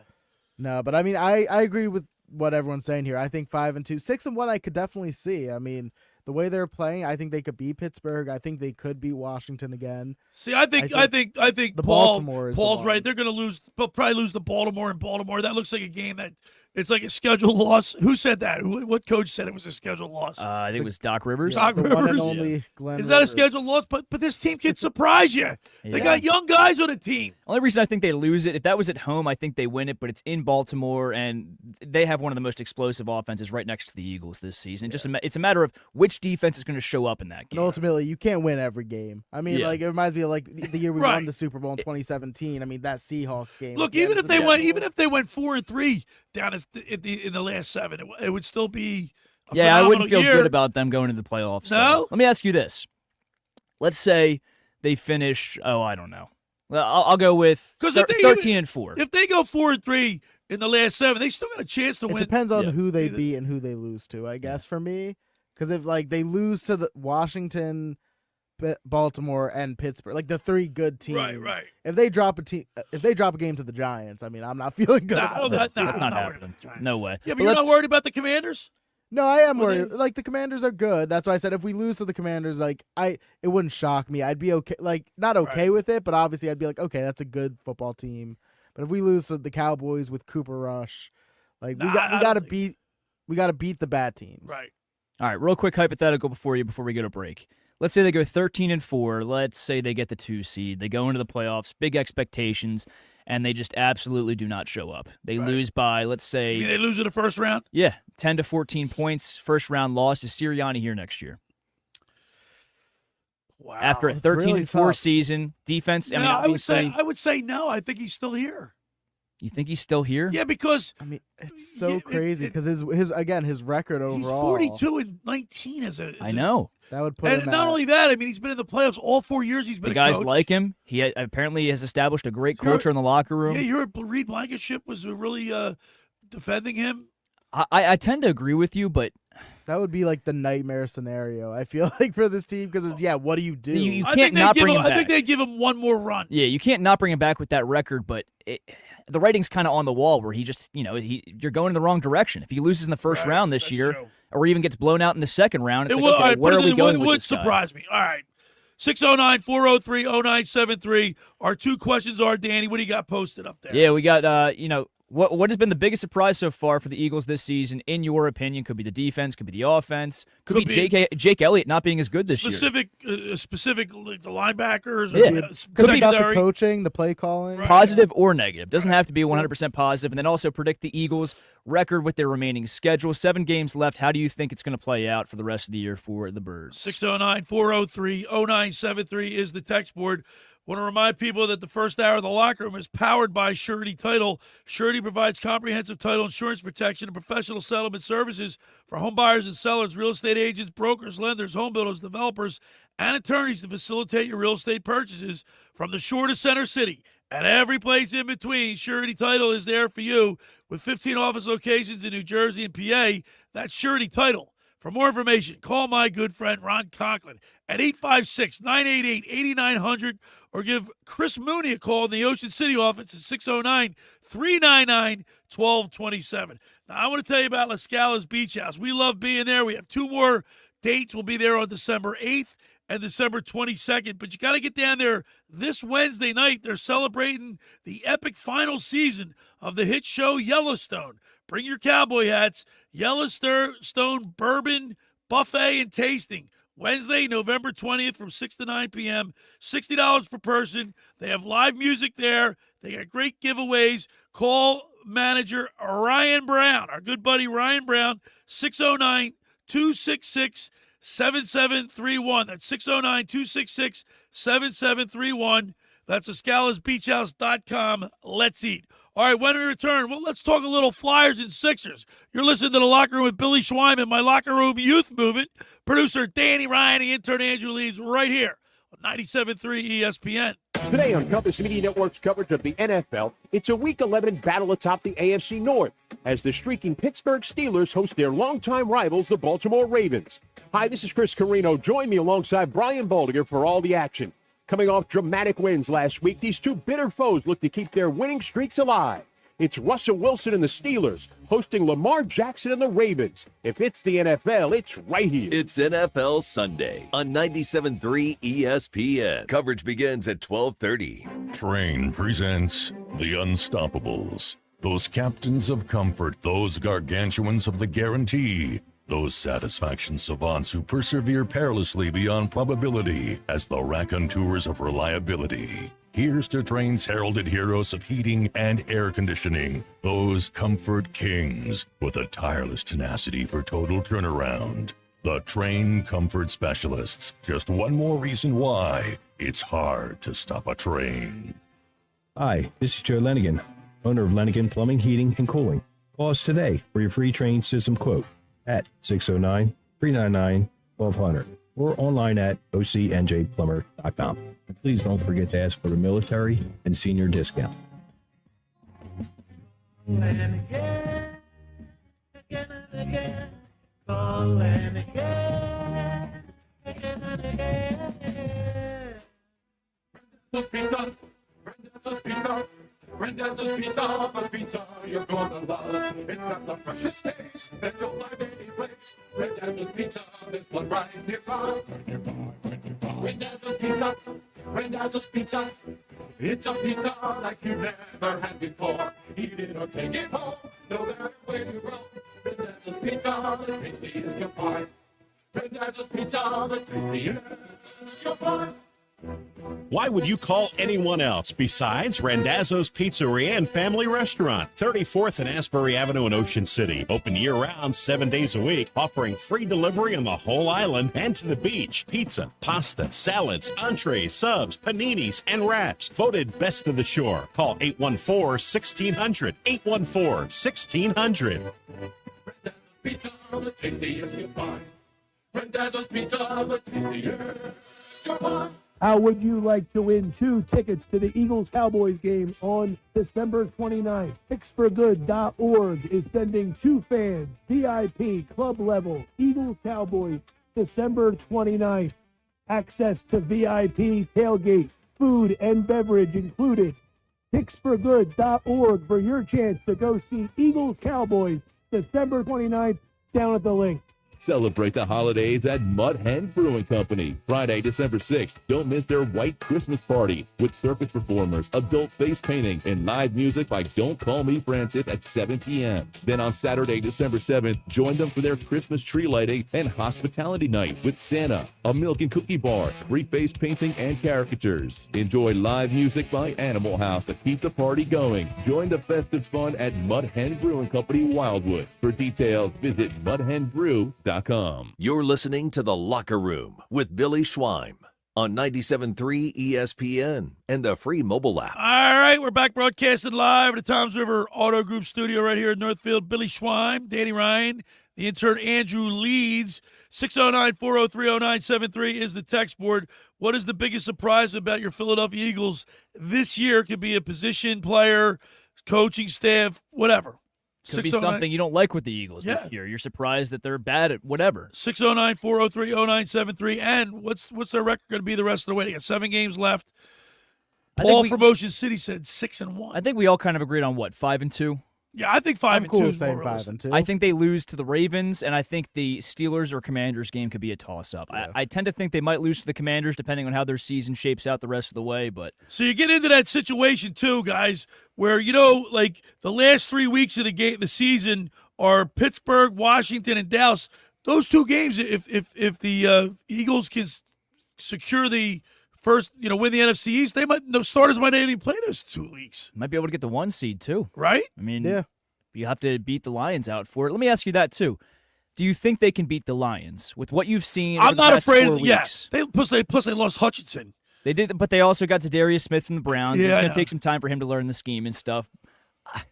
No, but I mean, I agree with what everyone's saying here. I think 5-2, 6-1, I could definitely see. I mean, the way they're playing, I think they could beat Pittsburgh. I think they could beat Washington again. See, I think the Baltimore is Paul's the right. They're going to lose. They'll probably lose to Baltimore in Baltimore. That looks like a game that it's like a scheduled loss. Who said that? What coach said it was a scheduled loss? I think it was Doc Rivers. Doc Rivers. One and only Glenn Is that a Rivers. scheduled loss? But this team can surprise you. They got young guys on the team. Only reason I think they lose it, if that was at home, I think they win it, but it's in Baltimore, and they have one of the most explosive offenses right next to the Eagles this season. Just it's a matter of which defense is going to show up in that game. And ultimately, you can't win every game. I mean, like it reminds me of like the year we won the Super Bowl in 2017. I mean, that Seahawks game. Look, even if they went 4-3 down in the last 7, it would still be a I wouldn't feel year. good about them going to the playoffs. No? though. Let me ask you this. Let's say they finish, I don't know. Well, I'll go with 13-4. If they go 4-3 in the last 7, they still got a chance to It win. depends on who they beat and who they lose to, I guess, for me. Because if like they lose to the Washington, Baltimore, and Pittsburgh, like the 3 good teams, right. If they drop a game to the Giants, I mean, I'm not feeling good. That's not happening. No way. Yeah, but you're not worried about the Commanders? No, I am worried. Like the Commanders are good. That's why I said if we lose to the Commanders, like it wouldn't shock me. I'd be okay, like not okay with it, but obviously I'd be like, okay, that's a good football team. But if we lose to the Cowboys with Cooper Rush, like we got to beat the bad teams. Right. All right, real quick hypothetical before we go to break. Let's say they go 13-4. Let's say they get the 2 seed. They go into the playoffs, big expectations, and they just absolutely do not show up. They lose by, let's say... You mean they lose in the first round? Yeah, 10 to 14 points. First round loss. Is Sirianni here next year? Wow. After a 13-4 season, defense... No, I would say no. I think he's still here. You think he's still here? Yeah, because... I mean, it's so crazy because his record overall... He's 42-19 as a... I know. That would put and him not at, only that, I mean, he's been in the playoffs all 4 years he's been the a guys coach. like him. He apparently has established a great culture in the locker room. Yeah, you heard Reed Blankenship was really defending him. I tend to agree with you, but that would be like the nightmare scenario, I feel like, for this team because what do you do? You can't not bring him back. I think they'd give him one more run. Yeah, you can't not bring him back with that record, but the writing's kind of on the wall where he just, you're going in the wrong direction. If he loses in the first round this year, or even gets blown out in the second round, it's okay, where are we going with this guy? It would surprise me. All right. 609-403-0973. Our 2 questions are, Danny, what do you got posted up there? Yeah, we got, what has been the biggest surprise so far for the Eagles this season, in your opinion? Could be the defense, could be the offense, could be Jake Elliott not being as good this year. Specific, like the linebackers. Yeah. Could be about the coaching, the play calling. Right. Positive or negative. Doesn't have to be 100% positive. And then also predict the Eagles' record with their remaining schedule. 7 games left. How do you think it's going to play out for the rest of the year for the Birds? 609-403-0973 is the text board. Want to remind people that the first hour of the locker room is powered by Surety Title. Surety provides comprehensive title insurance protection and professional settlement services for home buyers and sellers, real estate agents, brokers, lenders, home builders, developers, and attorneys to facilitate your real estate purchases from the shore to Center City and every place in between. Surety Title is there for you with 15 office locations in New Jersey and PA. That's Surety Title. For more information, call my good friend Ron Conklin at 856-988-8900 or give Chris Mooney a call in the Ocean City office at 609-399-1227. Now, I want to tell you about La Scala's Beach House. We love being there. We have 2 more dates. We'll be there on December 8th and December 22nd. But you got to get down there this Wednesday night. They're celebrating the epic final season of the hit show Yellowstone. Bring your cowboy hats. Yellowstone Bourbon Buffet and Tasting. Wednesday, November 20th from 6 to 9 p.m. $60 per person. They have live music there. They got great giveaways. Call manager Ryan Brown, our good buddy Ryan Brown, 609-266-7731. That's 609-266-7731. That's escalasbeachhouse.com. Let's eat. All right, when we return, well, let's talk a little Flyers and Sixers. You're listening to The Locker Room with Billy Schweim and my Locker Room Youth Movement. Producer Danny Ryan, the intern Andrew Leeds, right here on 97.3 ESPN. Today on Compass Media Network's coverage of the NFL, it's a Week 11 battle atop the AFC North as the streaking Pittsburgh Steelers host their longtime rivals, the Baltimore Ravens. Hi, this is Chris Carino. Join me alongside Brian Baldinger for all the action. Coming off dramatic wins last week, these two bitter foes look to keep their winning streaks alive. It's Russell Wilson and the Steelers hosting Lamar Jackson and the Ravens. If it's the NFL, it's right here. It's NFL Sunday on 97.3 ESPN. Coverage begins at 12:30. Train presents The Unstoppables. Those captains of comfort, those gargantuans of the guarantee, those satisfaction savants who persevere perilously beyond probability as the raconteurs of reliability. Here's to Train's heralded heroes of heating and air conditioning, those comfort kings with a tireless tenacity for total turnaround. The Train Comfort Specialists. Just one more reason why it's hard to stop a train. Hi, this is Joe Lenigan, owner of Lenigan Plumbing, Heating, and Cooling. Call us today for your free Train system quote at 609-399-1200 or online at ocnjplumber.com. And please don't forget to ask for the military and senior discount. Randazzo's Pizza, the pizza you're gonna love. It's got the freshest taste that you'll find any place. Randazzo's Pizza, there's one right nearby. Randazzo's Pizza, Randazzo's Pizza. It's a pizza like you never had before. Eat it or take it home, no matter where you roam. Randazzo's Pizza, the tastiest you'll find. Randazzo's Pizza, the tastiest you'll find. Why would you call anyone else besides Randazzo's Pizzeria and Family Restaurant, 34th and Asbury Avenue in Ocean City. Open year-round, 7 days a week, offering free delivery on the whole island and to the beach. Pizza, pasta, salads, entrees, subs, paninis, and wraps. Voted best of the shore. Call 814-1600. 814-1600. Pizza, the tastiest you'll find. Randazzo's Pizza, the tastiest you'll find. How would you like to win 2 tickets to the Eagles-Cowboys game on December 29th? PicksForGood.org is sending 2 fans, VIP, club level, Eagles-Cowboys, December 29th. Access to VIP, tailgate, food and beverage included. PicksForGood.org for your chance to go see Eagles-Cowboys, December 29th, down at the link. Celebrate the holidays at Mud Hen Brewing Company. Friday, December 6th. Don't miss their White Christmas Party with circus performers, adult face painting, and live music by Don't Call Me Francis at 7 p.m. Then on Saturday, December 7th, join them for their Christmas tree lighting and hospitality night with Santa, a milk and cookie bar, free face painting, and caricatures. Enjoy live music by Animal House to keep the party going. Join the festive fun at Mud Hen Brewing Company, Wildwood. For details, visit mudhenbrew.com. You're listening to The Locker Room with Billy Schweim on 97.3 ESPN and the free mobile app. All right, we're back broadcasting live at the Toms River Auto Group studio right here in Northfield. Billy Schweim, Danny Ryan, the intern Andrew Leeds. 609-403-0973 is the text board. What is the biggest surprise about your Philadelphia Eagles this year? Could be a position, player, coaching staff, whatever. Could be something you don't like with the Eagles this year. You're surprised that they're bad at whatever. 609-403-0973. And what's their record going to be the rest of the way? They got 7 games left. Paul from Ocean City said 6-1. I think we all kind of agreed on 5-2. Yeah, I think 5-2 cool is more saying 5-2. I think they lose to the Ravens, and I think the Steelers or Commanders game could be a toss-up. Yeah. I tend to think they might lose to the Commanders depending on how their season shapes out the rest of the way. But so you get into that situation too, guys, where like the last 3 weeks of the season are Pittsburgh, Washington, and Dallas. Those 2 games, if the Eagles can secure the first, win the NFC East, the starters might not even play those 2 weeks. Might be able to get the 1 seed too, right? I mean, you have to beat the Lions out for it. Let me ask you that too. Do you think they can beat the Lions with what you've seen? I'm not afraid. 4 weeks? Yes, plus they lost Hutchinson. They did, but they also got to Darius Smith from the Browns. Yeah, it's going to take some time for him to learn the scheme and stuff.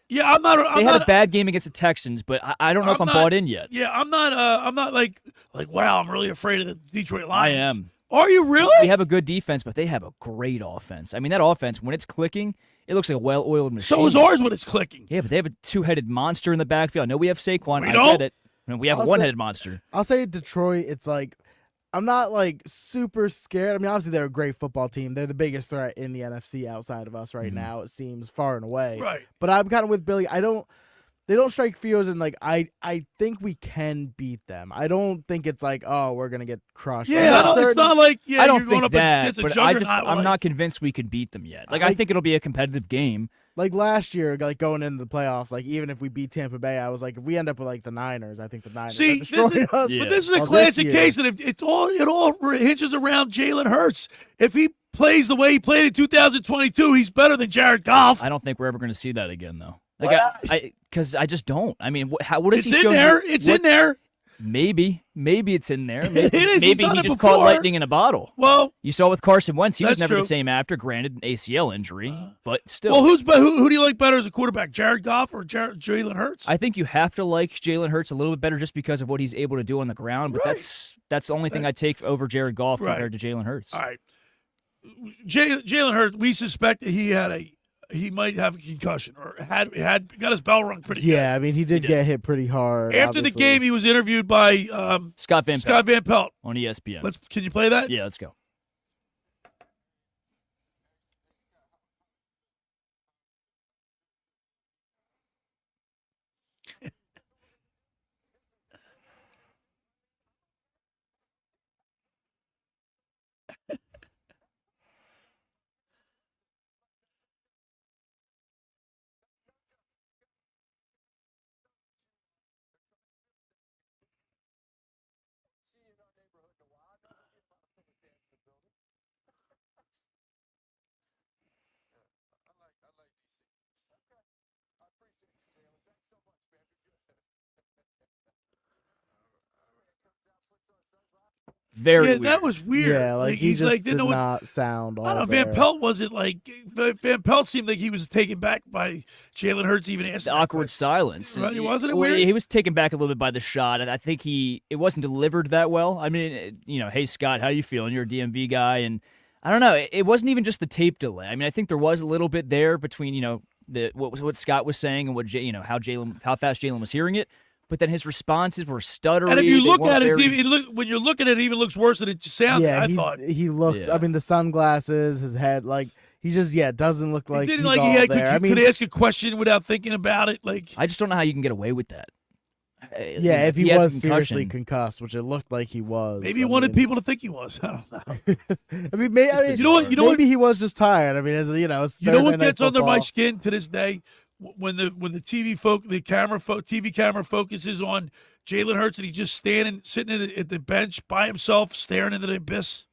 Yeah, They had a bad game against the Texans, but I don't know if I'm bought in yet. Yeah, I'm not like wow, I'm really afraid of the Detroit Lions. I am. Are you really? We have a good defense, but they have a great offense. I mean, that offense, when it's clicking, it looks like a well-oiled machine. So is ours when it's clicking. Yeah, but they have a two-headed monster in the backfield. I know we have Saquon. I don't? get it. I mean, we have a one-headed monster. I'll say Detroit, it's like, I'm not like super scared. I mean, obviously they're a great football team. They're the biggest threat in the NFC outside of us right now. It seems far and away. Right. But I'm kind of with Billy. They don't strike fears, and like I think we can beat them. I don't think it's like, oh, we're gonna get crushed. Yeah, it's not like I don't you're going think up that, against a but juggernaut. I'm not convinced we could beat them yet. Like, I think it'll be a competitive game. Like last year, like going into the playoffs, like even if we beat Tampa Bay, I was like, if we end up with like the Niners, I think the Niners See, destroyed us. but this is a classic case that it all hinges around Jalen Hurts. If he plays the way he played in 2022, he's better than Jared Goff. I don't think we're ever going to see that again, though. Like, because I just don't. I mean, what is it's he showing? It's in there. Maybe it's in there. Maybe, It is. He's maybe done he it just caught before. lightning in a bottle. Well, you saw with Carson Wentz, he was that's never true. the same after. Granted, an ACL injury, but still. Well, who do you like better as a quarterback, Jared Goff or Jalen Hurts? I think you have to like Jalen Hurts a little bit better just because of what he's able to do on the ground. But that's the only thing I take over Jared Goff compared to Jalen Hurts. All right, Jalen Hurts. We suspect that he might have a concussion or had got his bell rung pretty good. Yeah, I mean, he did get hit pretty hard. After the game, he was interviewed by Scott Van Pelt on ESPN. Can you play that? Yeah, let's go. Very yeah, weird. that was weird. Yeah, like he he's just like, did didn't know what, not sound all I don't know. there. Van Pelt wasn't like Van Pelt seemed like he was taken back by Jalen Hurts even asking The awkward silence. Right, wasn't it Well, weird? He was taken back a little bit by the shot, and I think it wasn't delivered that well. I mean, hey Scott, how you feeling? You're a DMV guy, and I don't know. It wasn't even just the tape delay. I mean, I think there was a little bit there between what Scott was saying and what how fast Jalen was hearing it. But then his responses were stuttering. And if you look at it, when you're looking at it, it even looks worse than it sounded. Yeah, I thought he looks. Yeah. I mean, the sunglasses, his head, like he just doesn't look like he didn't he's like all he had, there. I mean, could ask a question without thinking about it. Like I just don't know how you can get away with that. yeah, if he has a was seriously concussion. concussed, which it looked like he was. maybe he wanted people to think he was. I don't know. I mean, maybe You know what? maybe he was just tired. I mean, it's You know what Thursday Night gets under my Football. skin to this day? When the TV camera focuses on Jalen Hurts and he's just sitting at the bench by himself, staring into the abyss.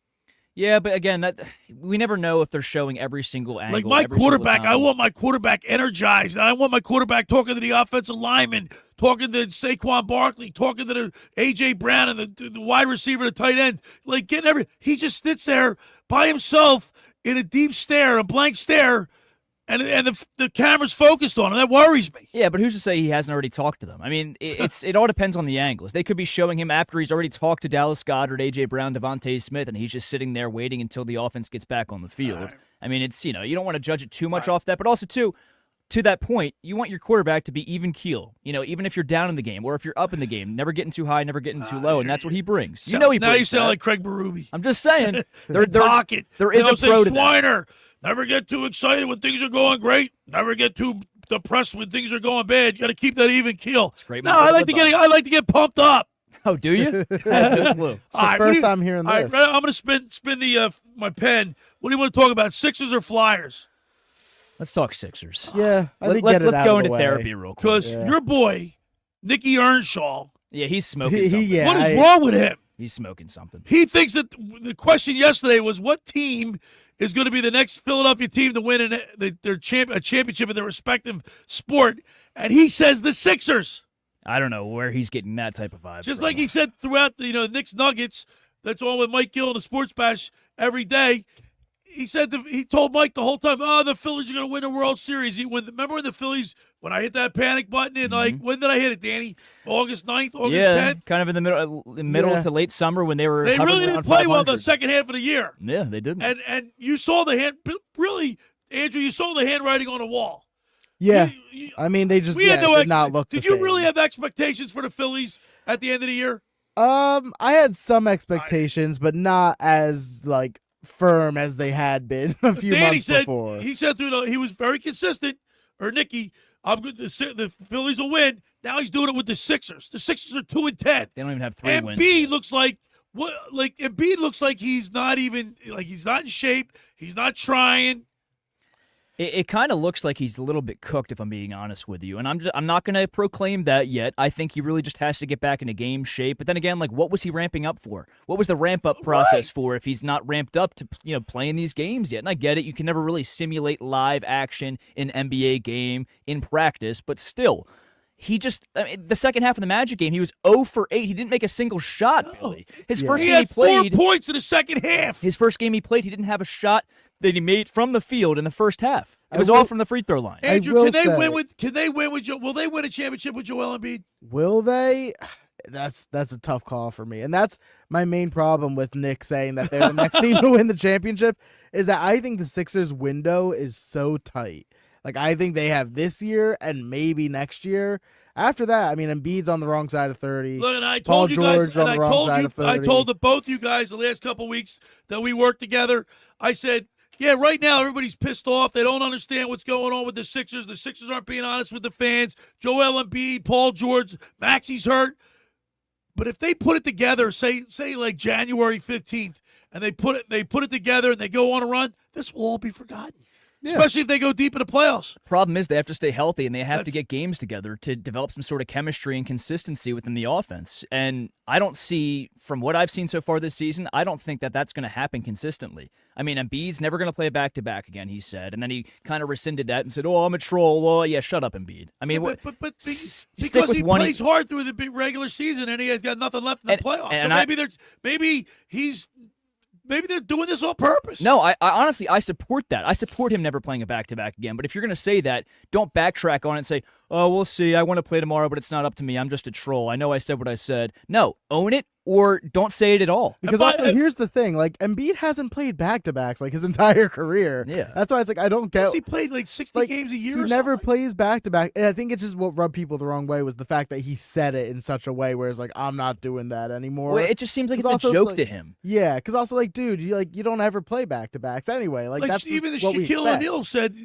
Yeah, but again, that we never know if they're showing every single angle. Like my every single quarterback, I time. want my quarterback energized. And I want my quarterback talking to the offensive lineman, talking to Saquon Barkley, talking to the A.J. Brown and the wide receiver, the tight end. Like getting he just sits there by himself in a deep stare, a blank stare, and the camera's focused on him. That worries me. Yeah, but who's to say he hasn't already talked to them? I mean, it all depends on the angles. They could be showing him after he's already talked to Dallas Goedert, A.J. Brown, Devontae Smith, and he's just sitting there waiting until the offense gets back on the field. Right. I mean, it's you don't want to judge it too much off that, but also too, to that point, you want your quarterback to be even keel. Even if you're down in the game or if you're up in the game, never getting too high, never getting too low, and that's what he brings. He now brings you sound that. like Craig Berube. I'm just saying, there is a pro to that. Swiner. Never get too excited when things are going great. Never get too depressed when things are going bad. You got to keep that even keel. Great no, I like to get pumped up. Oh, do you? I have no clue. It's the first time hearing this. All right, I'm going to spin the my pen. What do you want to talk about? Sixers or Flyers? Let's talk Sixers. Yeah, let's go into therapy real quick. Because your boy, Nicky Earnshaw. Yeah, he's smoking something. What is wrong with him? He's smoking something. He thinks that the question yesterday was what team is going to be the next Philadelphia team to win a championship in their respective sport, and he says the Sixers. I don't know where he's getting that type of vibe. Just like he said throughout the Knicks Nuggets, that's all with Mike Gill and the Sports Bash every day. he said he told Mike the whole time, "Oh, the Phillies are going to win the World Series." Remember when the Phillies, when I hit that panic button and when did I hit it, Danny? August 9th, August 10th? Kind of in the middle to late summer when they were. They really didn't play well the second half of the year. Yeah, they didn't. And you saw Andrew, you saw the handwriting on the wall. Yeah, I mean they just did not look. Did the you same. really have expectations for the Phillies at the end of the year? I had some expectations, but not as firm as they had been a few months before. He said he was very consistent. Or Nicky, the Phillies will win. Now he's doing it with the Sixers. The Sixers are 2-10. They don't even have 3 wins. Embiid looks like he's not even he's not in shape. He's not trying. It kind of looks like he's a little bit cooked, if I'm being honest with you. And I'm not going to proclaim that yet. I think he really just has to get back into game shape. But then again, what was he ramping up for? What was the ramp-up process for if he's not ramped up to playing these games yet? And I get it. You can never really simulate live action in an NBA game in practice. But still, the second half of the Magic game, he was 0 for 8. He didn't make a single shot, Billy. His first game he played, 4 points in the second half. His first game he played, he didn't have a shot that he made from the field in the first half. It was all from the free throw line. Andrew, will they win a championship with Joel Embiid? Will they? That's a tough call for me. And that's my main problem with Nick saying that they're the next team to win the championship, is that I think the Sixers window is so tight. I think they have this year and maybe next year. After that, I mean, Embiid's on the wrong side of 30. Look, and I Paul told you George guys, on the wrong side of 30. I told both you guys the last couple weeks that we worked together. I said, yeah, right now everybody's pissed off. They don't understand what's going on with the Sixers. The Sixers aren't being honest with the fans. Joel Embiid, Paul George, Maxi's hurt. But if they put it together, say January 15th, and they put it together and they go on a run, this will all be forgotten. Yeah. Especially if they go deep in the playoffs. Problem is they have to stay healthy and they have to get games together to develop some sort of chemistry and consistency within the offense. And I don't see, from what I've seen so far this season, I don't think that that's going to happen consistently. I mean, Embiid's never going to play a back-to-back again, he said. And then he kind of rescinded that and said, "Oh, I'm a troll." Well, yeah, shut up, Embiid. I mean, because he plays hard through the big regular season and he has got nothing left in the playoffs. Maybe they're doing this on purpose. No, I honestly, I support that. I support him never playing a back-to-back again. But if you're going to say that, don't backtrack on it and say, "Oh, we'll see. I want to play tomorrow, but it's not up to me. I'm just a troll. I know I said what I said." No, own it or don't say it at all. Because here's the thing. Embiid hasn't played back-to-backs his entire career. Yeah. That's why it's I don't get. He played 60 games a year He never plays back-to-back. And I think it's just what rubbed people the wrong way was the fact that he said it in such a way where it's I'm not doing that anymore. Well, it just seems like it's a joke to him. Yeah, because also dude, you don't ever play back-to-backs anyway. That's even what Shaquille O'Neal said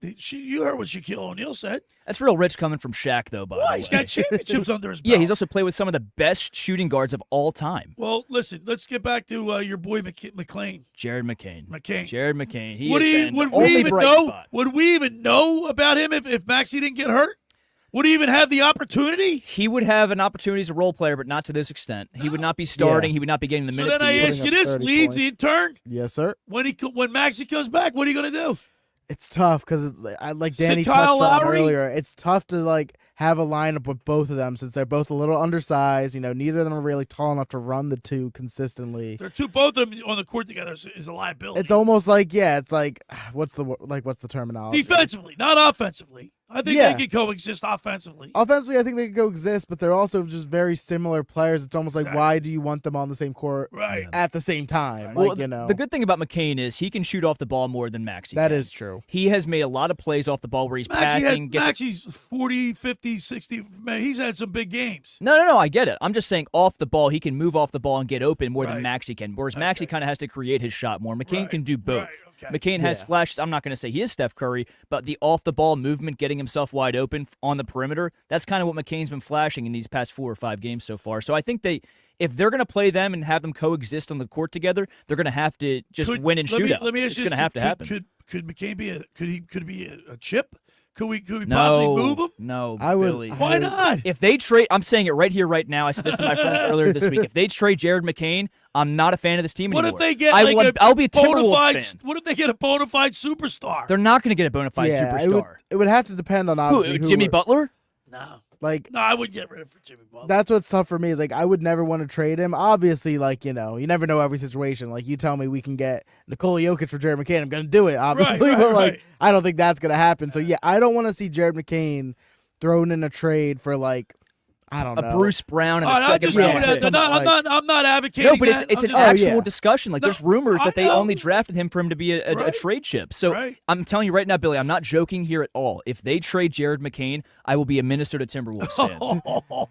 you heard what Shaquille O'Neal said. That's real rich coming from Shaq, though, by the way. He's got championships under his belt. Yeah, he's also played with some of the best shooting guards of all time. Well, listen, let's get back to your boy McClain. Jared McCain. Jared McCain. He would we even know about him if Maxey didn't get hurt? Would he even have the opportunity? He would have an opportunity as a role player, but not to this extent. He would not be starting. Yeah. He would not be getting the minutes. So then I ask you this, Leeds intern. Yes, sir. When Maxey comes back, what are you going to do? It's tough because, like Danny touched on earlier, it's tough to have a lineup with both of them since they're both a little undersized. Neither of them are really tall enough to run the two consistently. Both of them on the court together is a liability. It's almost it's what's the terminology? Defensively, not offensively. I think they can coexist offensively. Offensively, I think they can coexist, but they're also just very similar players. It's almost why do you want them on the same court at the same time? Well, the good thing about McCain is he can shoot off the ball more than Maxey That can. is true. He has made a lot of plays off the ball where he's passing. Maxey's 40, 50, 60. Man, he's had some big games. No, I get it. I'm just saying off the ball, he can move off the ball and get open more than Maxey can, whereas Maxey kind of has to create his shot more. McCain can do both. McCain has flashes. I'm not going to say he is Steph Curry, but the off-the-ball movement, getting himself wide open on the perimeter, that's kind of what McCain's been flashing in these past 4 or 5 games so far. So I think if they're going to play them and have them coexist on the court together, they're going to have to just win in shootouts. Let me ask it's going to have to happen. Could McCain be a chip? Could we possibly move him? No, I would. Billy. Why not? If they trade, I'm saying it right here, right now. I said this to my friends earlier this week. If they trade Jared McCain, I'm not a fan of this team anymore. What if they get I'll be a Timberwolves fan. What if they get a bona fide superstar? They're not going to get a bona fide superstar. It would have to depend on obviously Jimmy Butler? No. Like, No, I wouldn't get rid of for Jimmy Butler. that's what's tough for me is like I would never want to trade him. Obviously, like, you never know every situation. Like, you tell me we can get Nikola Jokic for Jared McCain, I'm gonna do it, obviously. But like I don't think that's gonna happen. So yeah, I don't want to see Jared McCain thrown in a trade for like I don't know. A Bruce Brown and a second round pick. I'm not advocating No, but that. it's an actual discussion. Like, there's rumors that they only drafted him for him to be a trade chip. So I'm telling you right now, Billy, I'm not joking here at all. If they trade Jared McCain, I will be a Minnesota Timberwolves fan.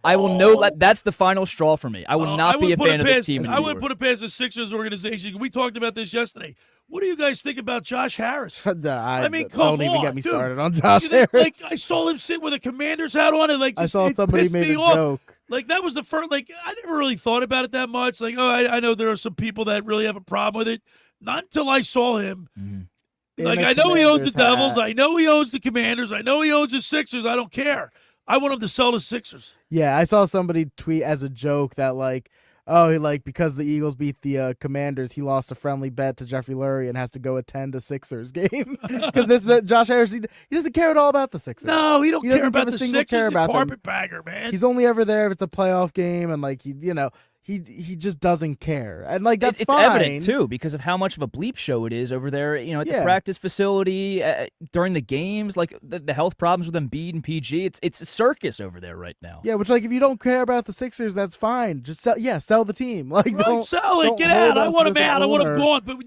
I will know that that's the final straw for me. I will not be a fan of this team anymore. I wouldn't put it past the Sixers organization. We talked about this yesterday. What do you guys think about Josh Harris? I mean, don't even get me started on Josh Harris. Like, I saw him sit with a Commander's hat on, and like I saw somebody made a joke. Like, that was the first. Like, I never really thought about it that much. Like, I know there are some people that really have a problem with it. Not until I saw him. Mm-hmm. Like, I know he owns the Devils. I know he owns the Commanders. I know he owns the Sixers. I don't care. I want him to sell the Sixers. Yeah, I saw somebody tweet as a joke that like, oh, like because the Eagles beat the Commanders, he lost a friendly bet to Jeffrey Lurie and has to go attend a Sixers game because Josh Harris he doesn't care at all about the Sixers. No, he don't care about the Sixers. Sixers. He's a carpetbagger, man. He's only ever there if it's a playoff game, and like he just doesn't care, and like that's it's fine. evident too because of how much of a bleep show it is over there. At the practice facility during the games, like the health problems with Embiid and PG. It's a circus over there right now. Yeah, which like if you don't care about the Sixers, that's fine. Just sell the team. Like don't sell it. Don't Get out. I hold want us him with out. the I want him owner. gone. But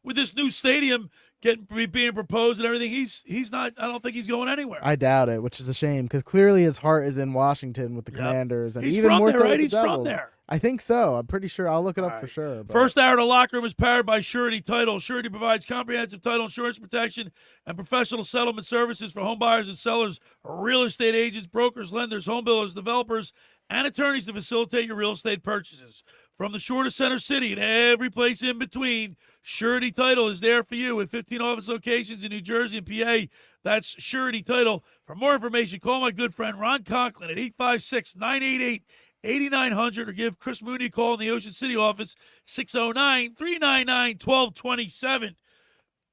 with this new stadium being proposed and everything, he's not. I don't think he's going anywhere. I doubt it, which is a shame because clearly his heart is in Washington with the Commanders, and He's even from more there, so right? with the He's from Devils. there. I think so. I'm pretty sure. I'll look it up for sure. But. First hour of the locker room is powered by Surety Title. Surety provides comprehensive title insurance protection and professional settlement services for home buyers and sellers, real estate agents, brokers, lenders, home builders, developers, and attorneys to facilitate your real estate purchases. From the shore to Center City and every place in between, Surety Title is there for you with 15 office locations in New Jersey and PA. That's Surety Title. For more information, call my good friend Ron Conklin at 856-988-8900 or give Chris Mooney a call in the Ocean City office, 609-399-1227.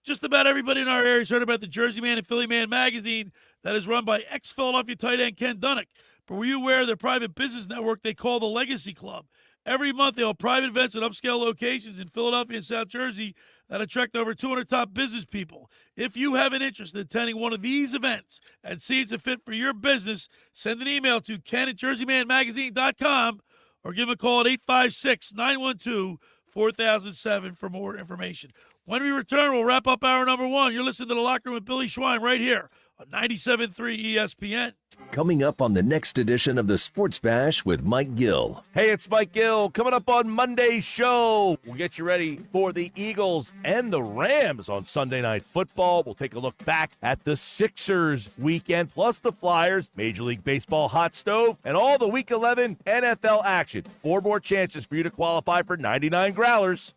Just about everybody in our area has heard about the Jersey Man and Philly Man magazine that is run by ex-Philadelphia tight end Ken Dunnick. But were you aware of their private business network they call the Legacy Club? Every month, they hold private events at upscale locations in Philadelphia and South Jersey that attract over 200 top business people. If you have an interest in attending one of these events and see it's a fit for your business, send an email to ken@jerseymanmagazine.com or give them a call at 856-912-4007 for more information. When we return, we'll wrap up hour number one. You're listening to The Locker Room with Billy Schwein right here on 97.3 ESPN. Coming up on the next edition of the Sports Bash with Mike Gill. Hey, it's Mike Gill. Coming up on Monday's show, we'll get you ready for the Eagles and the Rams on Sunday Night Football. We'll take a look back at the Sixers weekend, plus the Flyers, Major League Baseball hot stove, and all the Week 11 NFL action. 4 more chances for you to qualify for 99 Growlers.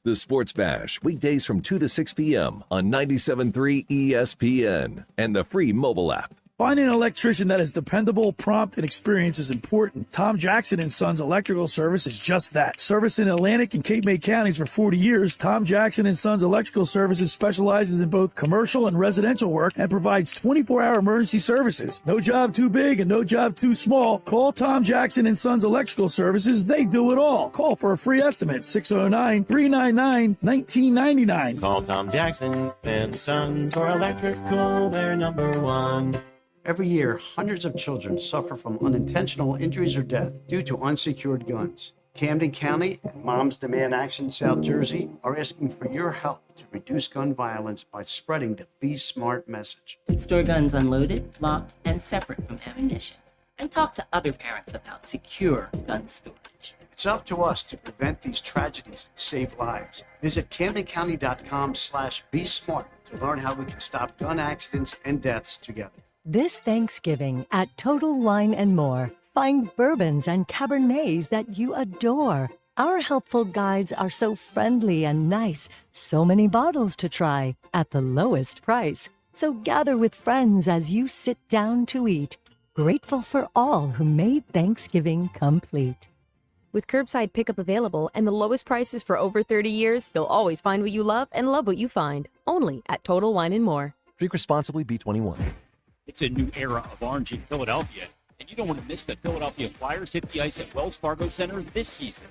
The Sports Bash, weekdays from 2 to 6 p.m. on 97.3 ESPN and the free mobile app. Finding an electrician that is dependable, prompt, and experienced is important. Tom Jackson & Sons Electrical Service is just that. Service in Atlantic and Cape May counties for 40 years, Tom Jackson & Sons Electrical Services specializes in both commercial and residential work and provides 24-hour emergency services. No job too big and no job too small. Call Tom Jackson & Sons Electrical Services. They do it all. Call for a free estimate, 609-399-1999. Call Tom Jackson and Sons for electrical, they're number one. Every year, hundreds of children suffer from unintentional injuries or death due to unsecured guns. Camden County and Moms Demand Action South Jersey are asking for your help to reduce gun violence by spreading the Be Smart message. Store guns unloaded, locked, and separate from ammunition. And talk to other parents about secure gun storage. It's up to us to prevent these tragedies and save lives. Visit CamdenCounty.com/BeSmart to learn how we can stop gun accidents and deaths together. This Thanksgiving at Total Wine & More, find bourbons and Cabernets that you adore. Our helpful guides are so friendly and nice, so many bottles to try at the lowest price. So gather with friends as you sit down to eat. Grateful for all who made Thanksgiving complete. With curbside pickup available and the lowest prices for over 30 years, you'll always find what you love and love what you find. Only at Total Wine & More. Drink responsibly, B21. It's a new era of orange in Philadelphia. And you don't want to miss the Philadelphia Flyers hit the ice at Wells Fargo Center this season.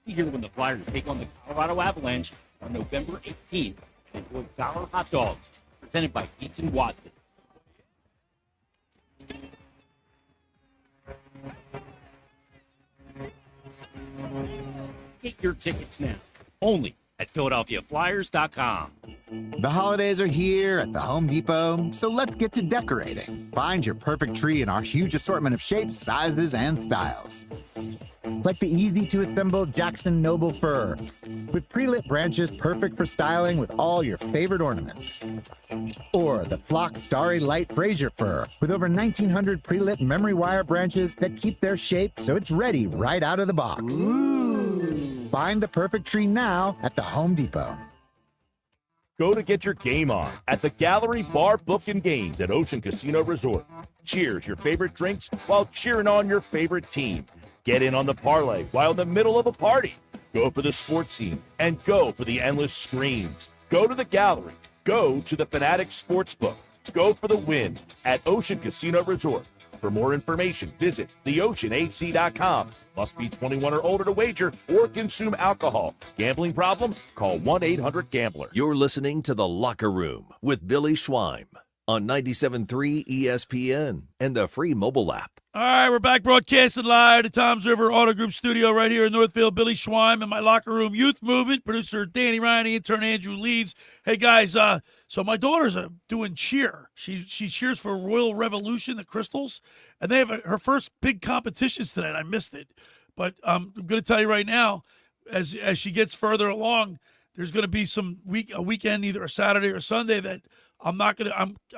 Be here when the Flyers take on the Colorado Avalanche on November 18th and enjoy dollar hot dogs presented by Eats and Watson. Get your tickets now, only at PhiladelphiaFlyers.com. The holidays are here at the Home Depot, so let's get to decorating. Find your perfect tree in our huge assortment of shapes, sizes, and styles. Like the easy-to-assemble Jackson Noble Fir, with pre-lit branches perfect for styling with all your favorite ornaments. Or the Flock Starry Light Fraser Fir, with over 1,900 pre-lit memory wire branches that keep their shape so it's ready right out of the box. Find the perfect tree now at the Home Depot. Go to get your game on at the Gallery Bar Book and Games at Ocean Casino Resort. Cheers your favorite drinks while cheering on your favorite team. Get in on the parlay while in the middle of a party. Go for the sports scene and go for the endless screams. Go to the Gallery. Go to the Fanatic Sportsbook. Go for the win at Ocean Casino Resort. For more information, visit theoceanac.com. Must be 21 or older to wager or consume alcohol. Gambling problem? Call 1-800-GAMBLER. You're listening to The Locker Room with Billy Schweim on 97.3 ESPN and the free mobile app. All right, we're back broadcasting live at Tom's River Auto Group studio right here in Northfield. Billy Schweim and my Locker Room Youth Movement, producer Danny Ryan, intern Andrew Leeds. Hey, guys, so my daughter's doing cheer. She cheers for Royal Revolution, the Crystals, and they have her first big competitions tonight. I missed it. But I'm going to tell you right now, as she gets further along, there's going to be a weekend, either a Saturday or a Sunday, that I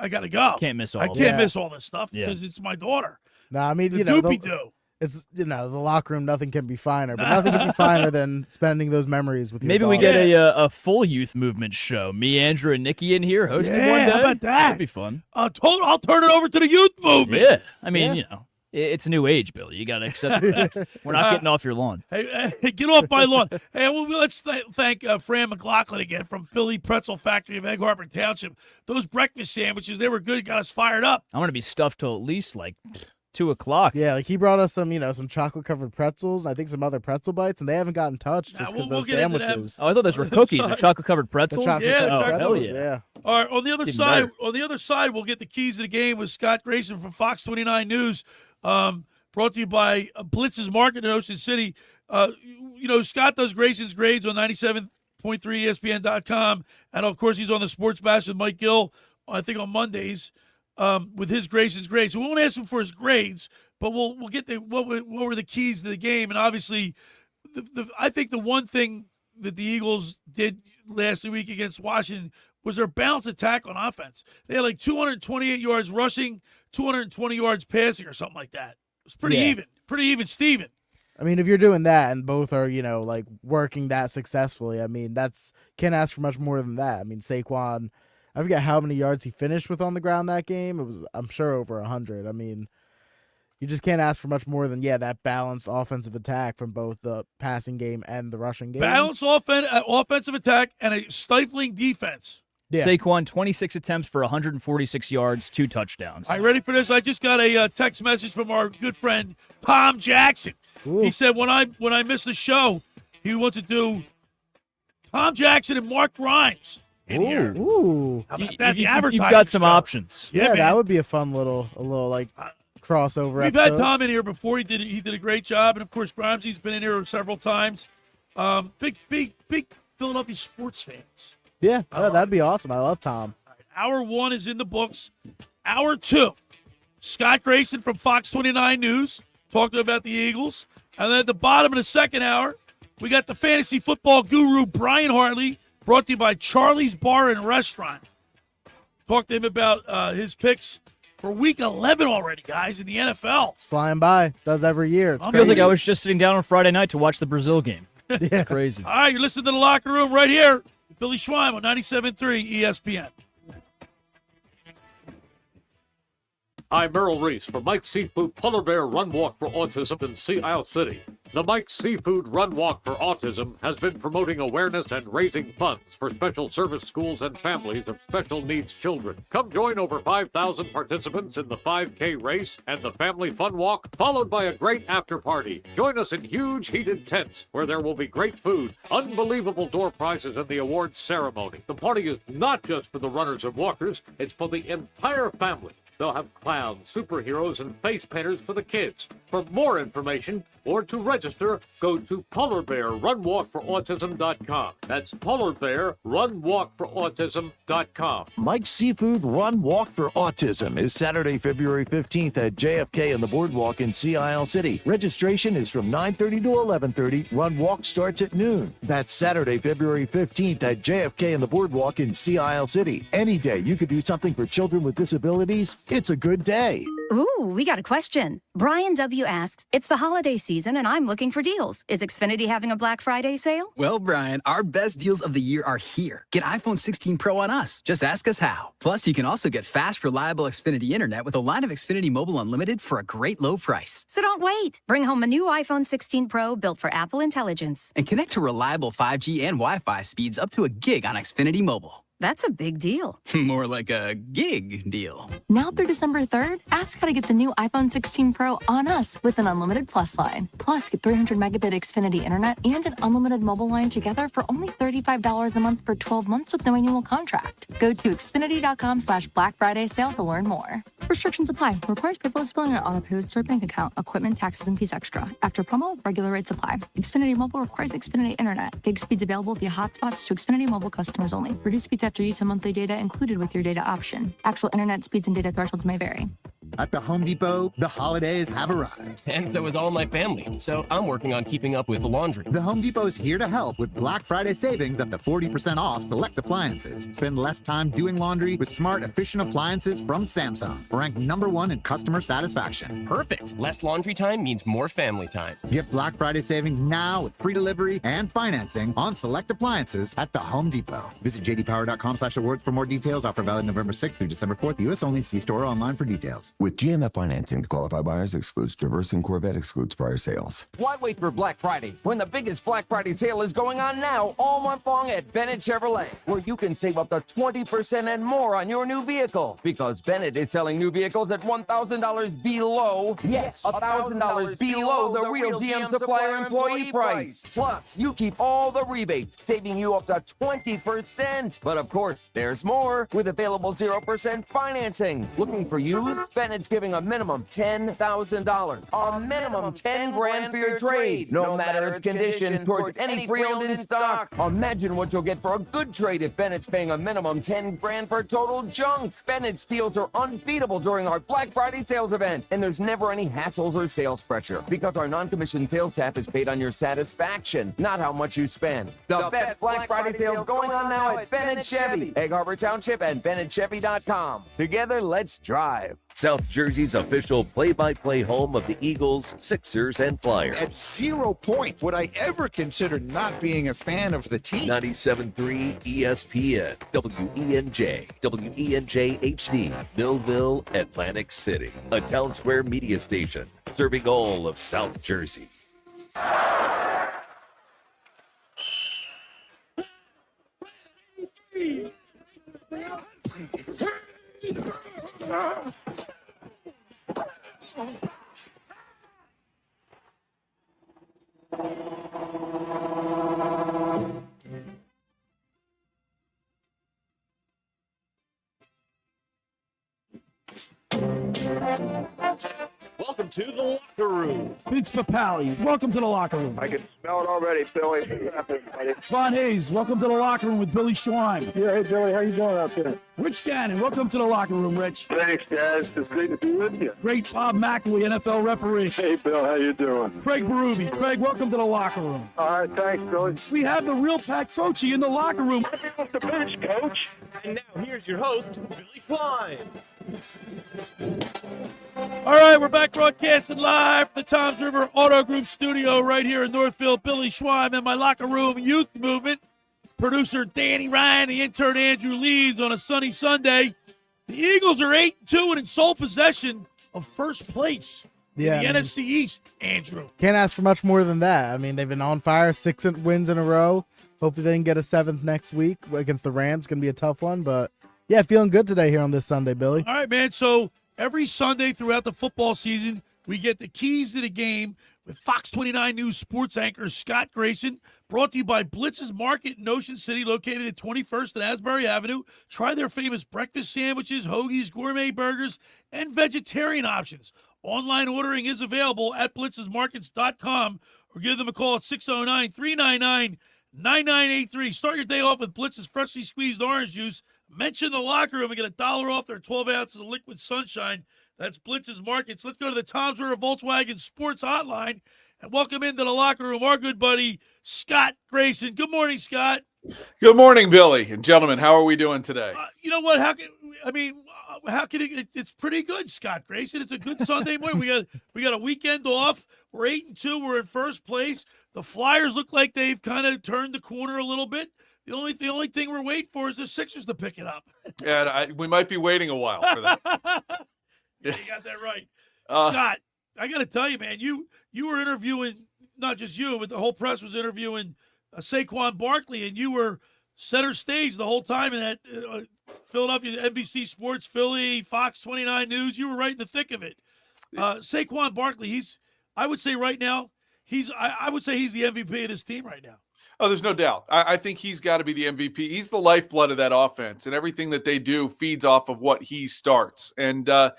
got to go. Can't miss all I can't miss all this stuff because it's my daughter. No, I mean, it's the locker room. Nothing can be finer, but nothing can be finer than spending those memories with your Maybe daughter. we get a full youth movement show. Me, Andrew, and Nikki in here hosting one day. How about that? That'd be fun. I'll turn it over to the youth movement. Yeah, I mean, it's a new age, Billy. You got to accept that. We're not getting off your lawn. Hey, get off my lawn. Hey, well, let's thank Fran McLaughlin again from Philly Pretzel Factory of Egg Harbor Township. Those breakfast sandwiches, they were good. Got us fired up. I'm going to be stuffed till at least 2:00. Yeah, he brought us some chocolate covered pretzels and I think some other pretzel bites, and they haven't gotten touched just because those sandwiches. Oh, I thought those were cookies. The chocolate covered pretzels. Hell yeah. All right, on the other side, we'll get the keys to the game with Scott Grayson from Fox 29 News. Brought to you by Blitz's Market in Ocean City. Scott does Grayson's grades on 97.3 ESPN.com, and of course he's on the Sports Bash with Mike Gill, I think on Mondays. With his Grayson's grades. So we won't ask him for his grades, but we'll get what were the keys to the game. And obviously, I think the one thing that the Eagles did last week against Washington was their balanced attack on offense. They had 228 yards rushing, 220 yards passing or something like that. It was pretty even. Pretty even, Steven. I mean, if you're doing that and both are, working that successfully, I mean, can't ask for much more than that. I mean, Saquon, I forget how many yards he finished with on the ground that game. It was, I'm sure, over 100. I mean, you just can't ask for much more than, that balanced offensive attack from both the passing game and the rushing game. Balanced offensive attack and a stifling defense. Yeah. Saquon, 26 attempts for 146 yards, 2 touchdowns. All right, ready for this? I just got a text message from our good friend Tom Jackson. Ooh. He said when I miss the show, he wants to do Tom Jackson and Mark Grimes. Ooh. How about that? You've got some options. Yeah, that would be a fun little crossover. We've had Tom in here before. He did a great job, and of course Grimesy's been in here several times. Big Philadelphia sports fans. Yeah, that'd be awesome. I love Tom. Right, hour 1 is in the books. Hour 2, Scott Grayson from Fox 29 News talked about the Eagles, and then at the bottom of the second hour, we got the fantasy football guru Brian Hartley. Brought to you by Charlie's Bar and Restaurant. Talked to him about his picks for Week 11 already, guys, in the NFL. It's flying by. Does every year. It feels like I was just sitting down on Friday night to watch the Brazil game. Yeah. Crazy. All right, you're listening to The Locker Room right here. Billy Schweim on 97.3 ESPN. I'm Merrill Reese for Mike's Seafood Polar Bear Run Walk for Autism in Sea Isle City. The Mike's Seafood Run Walk for Autism has been promoting awareness and raising funds for special service schools and families of special needs children. Come join over 5,000 participants in the 5K race and the Family Fun Walk, followed by a great after party. Join us in huge heated tents where there will be great food, unbelievable door prizes, and the awards ceremony. The party is not just for the runners and walkers, it's for the entire family. They'll have clowns, superheroes, and face painters for the kids. For more information or to register, go to polarbearrunwalkforautism.com. That's polarbearrunwalkforautism.com. Mike's Seafood Run Walk for Autism is Saturday, February 15th at JFK on the Boardwalk in Sea Isle City. Registration is from 9:30 to 11:30. Run Walk starts at noon. That's Saturday, February 15th at JFK on the Boardwalk in Sea Isle City. Any day you could do something for children with disabilities, it's a good day. Ooh, we got a question. Brian W. asks, it's the holiday season and I'm looking for deals. Is Xfinity having a Black Friday sale? Well, Brian, our best deals of the year are here. Get iPhone 16 Pro on us. Just ask us how. Plus, you can also get fast, reliable Xfinity Internet with a line of Xfinity Mobile Unlimited for a great low price. So don't wait. Bring home a new iPhone 16 Pro built for Apple Intelligence. And connect to reliable 5G and Wi-Fi speeds up to a gig on Xfinity Mobile. That's a big deal. More like a gig deal. Now through December 3rd, ask how to get the new iPhone 16 Pro on us with an unlimited Plus line. Plus, get 300 megabit Xfinity Internet and an unlimited mobile line together for only $35 a month for 12 months with no annual contract. Go to Xfinity.com/Black Friday sale to learn more. Restrictions apply. Requires paperless billing or auto-pay with your bank account, equipment, taxes, and fees extra. After promo, regular rates apply. Xfinity Mobile requires Xfinity Internet. Gig speeds available via hotspots to Xfinity Mobile customers only. Reduced speeds after use of monthly data included with your data option. Actual internet speeds and data thresholds may vary. At the Home Depot, the holidays have arrived. And so is all my family, so I'm working on keeping up with the laundry. The Home Depot's here to help with Black Friday savings up to 40% off select appliances. Spend less time doing laundry with smart, efficient appliances from Samsung, ranked #1 in customer satisfaction. Perfect. Less laundry time means more family time. Get Black Friday savings now with free delivery and financing on select appliances at the Home Depot. Visit jdpower.com/awards for more details. Offer valid November 6th through December 4th. U.S. only. See store or online for details. With GMF financing to qualify buyers, excludes Traverse and Corvette, excludes prior sales. Why wait for Black Friday when the biggest Black Friday sale is going on now all month long at Bennett Chevrolet, where you can save up to 20% and more on your new vehicle? Because Bennett is selling new vehicles at $1,000 below, yes, $1,000 below the real GM supplier employee price. Plus, you keep all the rebates, saving you up to 20%. But of course, there's more with available 0% financing. Looking for used? Bennett's giving a minimum $10,000, a minimum 10 grand for your trade, no matter its condition, towards any pre-owned in stock. Imagine what you'll get for a good trade if Bennett's paying a minimum 10 grand for total junk. Bennett's deals are unbeatable during our Black Friday sales event, and there's never any hassles or sales pressure because our non-commissioned sales staff is paid on your satisfaction, not how much you spend. The best Black Friday sales going on now at Bennett Chevy, Egg Harbor Township, and BennettChevy.com. Together, let's drive. South Jersey's official play-by-play home of the Eagles, Sixers, and Flyers. At 0 point would I ever consider not being a fan of the team. 97.3 ESPN, WENJ, WENJ HD, Millville, Atlantic City. A Town Square media station serving all of South Jersey. Welcome to the locker room. Vince Papali, welcome to the locker room. I can smell it already, Billy. Von Hayes, welcome to the locker room with Billy Schwein. Yeah, hey, Billy, how you doing out there? Rich Gannon, welcome to the locker room, Rich. Thanks, guys. It's great to be with you. Great Bob McElwee, NFL referee. Hey, Bill, how you doing? Craig Berube. Craig, welcome to the locker room. All right, thanks, Billy. We have the real Pat Croce in the locker room. What's the bench, Coach? And now here's your host, Billy Schwein. All right, we're back broadcasting live from the Toms River Auto Group studio right here in Northfield. Billy Schwein and my locker room youth movement. Producer Danny Ryan, the intern Andrew Leeds on a sunny Sunday. The Eagles are 8-2 and in sole possession of first place Yeah, in I the mean, NFC East, Andrew. Can't ask for much more than that. I mean, they've been on fire, 6 wins in a row. Hopefully they can get a 7th next week against the Rams. Going to be a tough one, but yeah, feeling good today here on this Sunday, Billy. All right, man. So every Sunday throughout the football season, we get the keys to the game with Fox 29 News sports anchor Scott Grayson, brought to you by Blitz's Market in Ocean City, located at 21st and Asbury Avenue. Try their famous breakfast sandwiches, hoagies, gourmet burgers, and vegetarian options. Online ordering is available at blitzesmarkets.com or give them a call at 609-399-9983. Start your day off with Blitz's freshly squeezed orange juice. Mention the locker room and get $1 off their 12 ounces of liquid sunshine. That's Blitz's Markets. Let's go to the Tom's River Volkswagen Sports Hotline and welcome into the locker room our good buddy, Scott Grayson. Good morning, Scott. Good morning, Billy. And gentlemen, how are we doing today? You know what? How can it's pretty good, Scott Grayson. It's a good Sunday morning. We got a weekend off. We're 8-2. We're in first place. The Flyers look like they've kind of turned the corner a little bit. The only thing we're waiting for is the Sixers to pick it up. Yeah, we might be waiting a while for that. Yeah, you got that right. Scott, I got to tell you, man, you were interviewing, not just you, but the whole press was interviewing Saquon Barkley, and you were center stage the whole time in that Philadelphia NBC Sports Philly, Fox 29 News. You were right in the thick of it. Saquon Barkley, I would say right now, I would say he's the MVP of this team right now. Oh, there's no doubt. I think he's got to be the MVP. He's the lifeblood of that offense, and everything that they do feeds off of what he starts. And, I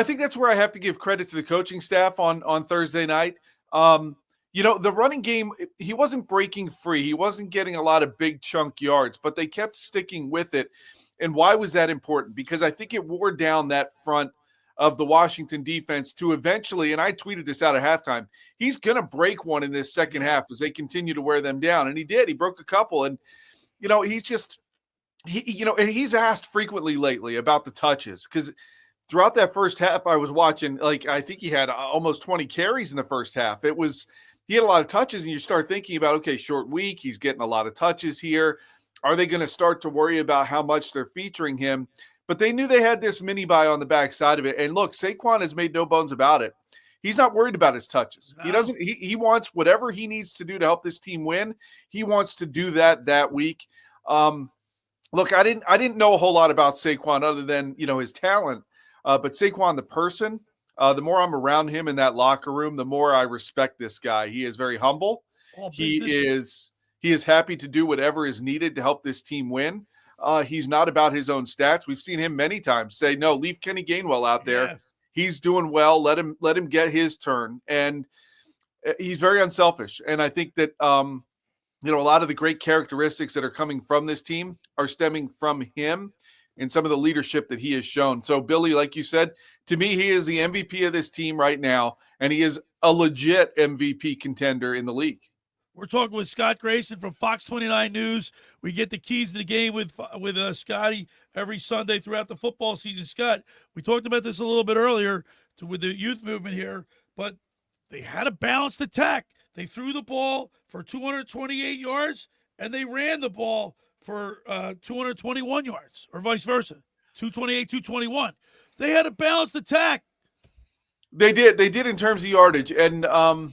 think that's where I have to give credit to the coaching staff on Thursday night. The running game, he wasn't breaking free. He wasn't getting a lot of big chunk yards, but they kept sticking with it. And why was that important? Because I think it wore down that front of the Washington defense to eventually, and I tweeted this out at halftime, he's going to break one in this second half as they continue to wear them down. And he did. He broke a couple. And, he's asked frequently lately about the touches because throughout that first half I was watching, I think he had almost 20 carries in the first half. He had a lot of touches, and you start thinking about, okay, short week, he's getting a lot of touches here. Are they going to start to worry about how much they're featuring him? But they knew they had this mini buy on the backside of it. And look, Saquon has made no bones about it. He's not worried about his touches. No. He wants whatever he needs to do to help this team win. He wants to do that week. Look, I didn't know a whole lot about Saquon other than, his talent. But Saquon, the person, the more I'm around him in that locker room, the more I respect this guy. He is very humble. He is happy to do whatever is needed to help this team win. He's not about his own stats. We've seen him many times say, no, leave Kenny Gainwell out there. Yeah. He's doing well. Let him get his turn. And he's very unselfish. And I think that, a lot of the great characteristics that are coming from this team are stemming from him and some of the leadership that he has shown. So, Billy, like you said, to me, he is the MVP of this team right now, and he is a legit MVP contender in the league. We're talking with Scott Grayson from Fox 29 News. We get the keys to the game with Scotty every Sunday throughout the football season. Scott, we talked about this a little bit earlier with the youth movement here, but they had a balanced attack. They threw the ball for 228 yards, and they ran the ball for 221 yards, or vice versa, 228, 221. They had a balanced attack. They did in terms of yardage. And, the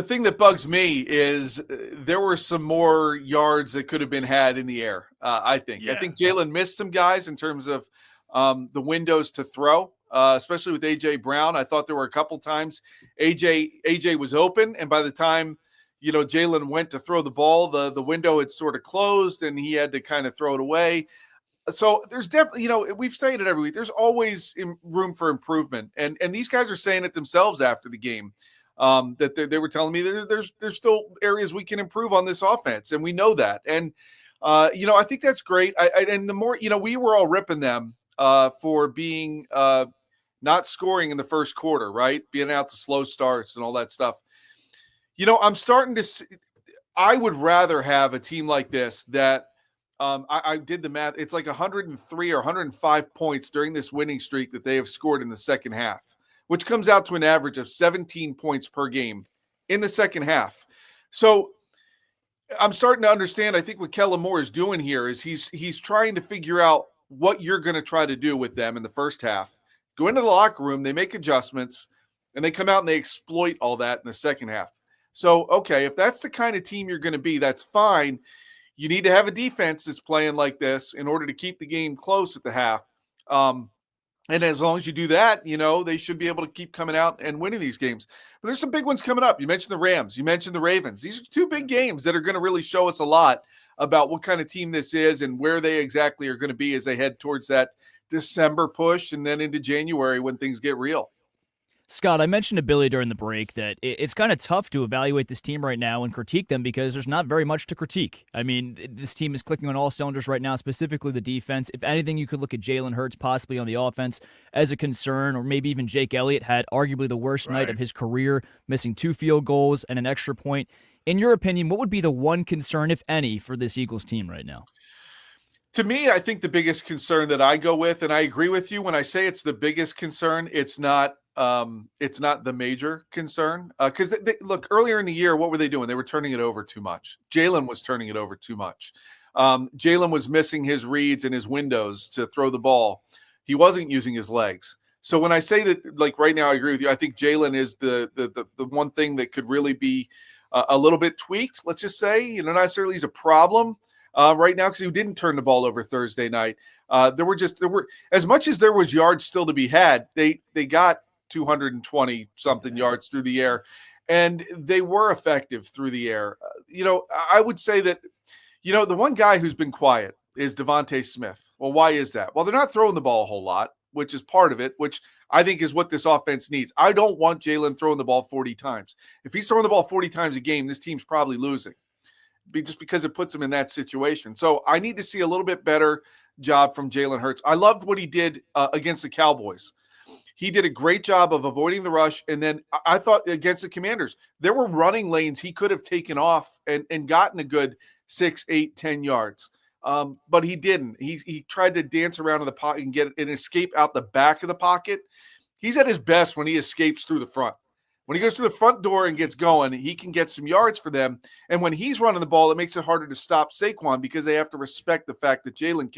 thing that bugs me is there were some more yards that could have been had in the air, I think. Yeah. I think Jalen missed some guys in terms of the windows to throw, especially with A.J. Brown. I thought there were a couple times A.J. was open, and by the time Jalen went to throw the ball, the window had sort of closed, and he had to kind of throw it away. So there's definitely, we've said it every week, there's always room for improvement. And these guys are saying it themselves after the game, that they were telling me there's still areas we can improve on this offense. And we know that. And, I think that's great. And the more, we were all ripping them for being not scoring in the first quarter, right? Being out to slow starts and all that stuff. I'm starting to see, I would rather have a team like this that I did the math. It's like 103 or 105 points during this winning streak that they have scored in the second half, which comes out to an average of 17 points per game in the second half. So I'm starting to understand, I think what Kellen Moore is doing here is he's trying to figure out what you're going to try to do with them in the first half go into the locker room, they make adjustments, and they come out and they exploit all that in the second half. So, okay, if that's the kind of team you're going to be, that's fine. You need to have a defense that's playing like this in order to keep the game close at the half. And as long as you do that, they should be able to keep coming out and winning these games. But there's some big ones coming up. You mentioned the Rams. You mentioned the Ravens. These are two big games that are going to really show us a lot about what kind of team this is and where they exactly are going to be as they head towards that December push and then into January when things get real. Scott, I mentioned to Billy during the break that it's kind of tough to evaluate this team right now and critique them because there's not very much to critique. I mean, this team is clicking on all cylinders right now, specifically the defense. If anything, you could look at Jalen Hurts possibly on the offense as a concern, or maybe even Jake Elliott had arguably the worst night of his career, missing 2 field goals and an extra point. In your opinion, what would be the one concern, if any, for this Eagles team right now? To me, I think the biggest concern that I go with, and I agree with you when I say it's the biggest concern, it's not the major concern. Because look, earlier in the year, what were they doing? They were turning it over too much. Jalen was turning it over too much. Jalen was missing his reads and his windows to throw the ball. He wasn't using his legs. So when I say that, like right now, I agree with you. I think Jalen is the one thing that could really be a little bit tweaked. Let's just say, not necessarily he's a problem right now because he didn't turn the ball over Thursday night. There were as much as there was yards still to be had. They got 220 something yards through the air, and they were effective through the air. I would say that, the one guy who's been quiet is Devontae Smith. Well, why is that? Well, they're not throwing the ball a whole lot, which is part of it, which I think is what this offense needs. I don't want Jalen throwing the ball 40 times. If he's throwing the ball 40 times a game, this team's probably losing just because it puts him in that situation. So I need to see a little bit better job from Jalen Hurts. I loved what he did against the Cowboys. He did a great job of avoiding the rush. And then I thought against the Commanders, there were running lanes he could have taken off and gotten a good 6, 8, 10 yards. But he didn't. He tried to dance around in the pocket and get an escape out the back of the pocket. He's at his best when he escapes through the front. When he goes through the front door and gets going, he can get some yards for them. And when he's running the ball, it makes it harder to stop Saquon because they have to respect the fact that Jalen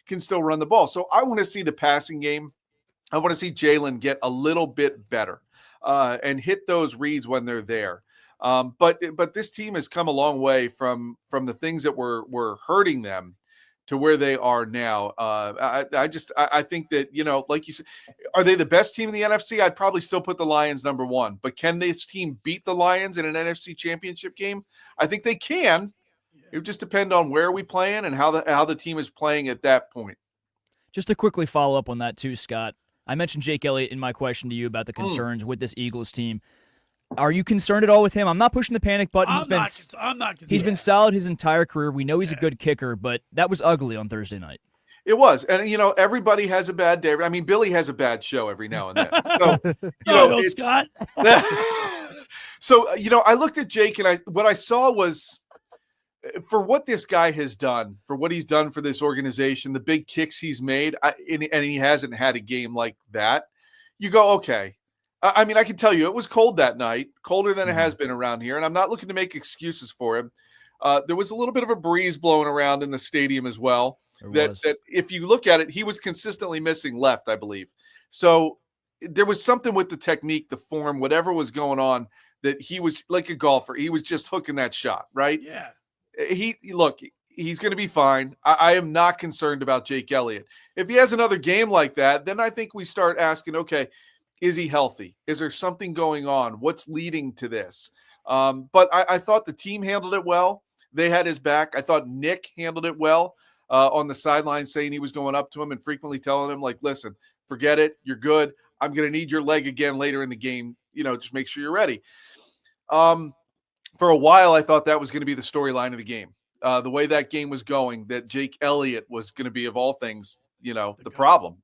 can still run the ball. So I want to see the passing game. I want to see Jalen get a little bit better and hit those reads when they're there. But this team has come a long way from the things that were hurting them to where they are now. I think that, like you said, are they the best team in the NFC? I'd probably still put the Lions number 1. But can this team beat the Lions in an NFC championship game? I think they can. It would just depend on where we playing and how the team is playing at that point. Just to quickly follow up on that too, Scott. I mentioned Jake Elliott in my question to you about the concerns with this Eagles team. Are you concerned at all with him? I'm not pushing the panic button. I'm not. He's been solid his entire career. We know he's a good kicker, but that was ugly on Thursday night. It was. And, everybody has a bad day. I mean, Billy has a bad show every now and then. So, Scott. So, I looked at Jake and what I saw was, for what this guy has done, for what he's done for this organization, the big kicks he's made, and he hasn't had a game like that, you go, okay. I mean, I can tell you it was cold that night, colder than it has been around here, and I'm not looking to make excuses for him. There was a little bit of a breeze blowing around in the stadium as well. That if you look at it, he was consistently missing left, I believe. So there was something with the technique, the form, whatever was going on, that he was like a golfer. He was just hooking that shot, right? Yeah. He's going to be fine. I am not concerned about Jake Elliott. If he has another game like that, then I think we start asking, okay, is he healthy? Is there something going on? What's leading to this? But I thought the team handled it well. They had his back. I thought Nick handled it well on the sideline, saying he was going up to him and frequently telling him, like, listen, forget it. You're good. I'm going to need your leg again later in the game. Just make sure you're ready. For a while, I thought that was going to be the storyline of the game. The way that game was going, that Jake Elliott was going to be, of all things, the problem.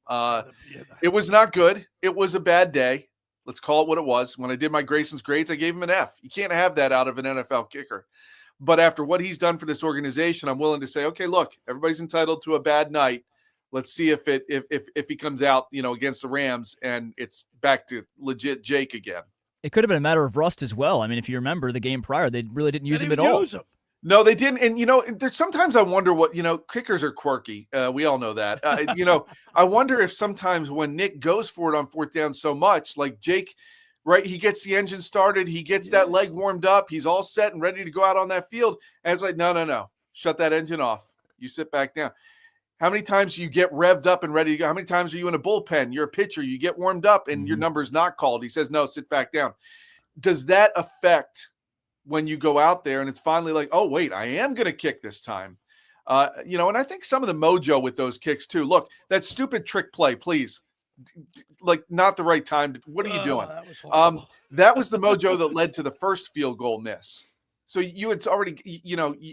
It was not good. It was a bad day. Let's call it what it was. When I did my Grayson's grades, I gave him an F. You can't have that out of an NFL kicker. But after what he's done for this organization, I'm willing to say, okay, look, everybody's entitled to a bad night. Let's see if he comes out, against the Rams and it's back to legit Jake again. It could have been a matter of rust as well. I mean, if you remember the game prior, they really didn't use him at all. No, they didn't. And, there's sometimes I wonder what, kickers are quirky. We all know that. I wonder if sometimes when Nick goes for it on fourth down so much, like Jake, right, he gets the engine started, he gets that leg warmed up, he's all set and ready to go out on that field. And it's like, no, shut that engine off. You sit back down. How many times do you get revved up and ready to go? How many times are you in a bullpen? You're a pitcher, you get warmed up and your number's not called. He says, no, sit back down. Does that affect when you go out there and it's finally like, oh, wait, I am going to kick this time? And I think some of the mojo with those kicks too. Look, that stupid trick play, please. Like, not the right time. What are you doing? That was the mojo that led to the first field goal miss. So it's already,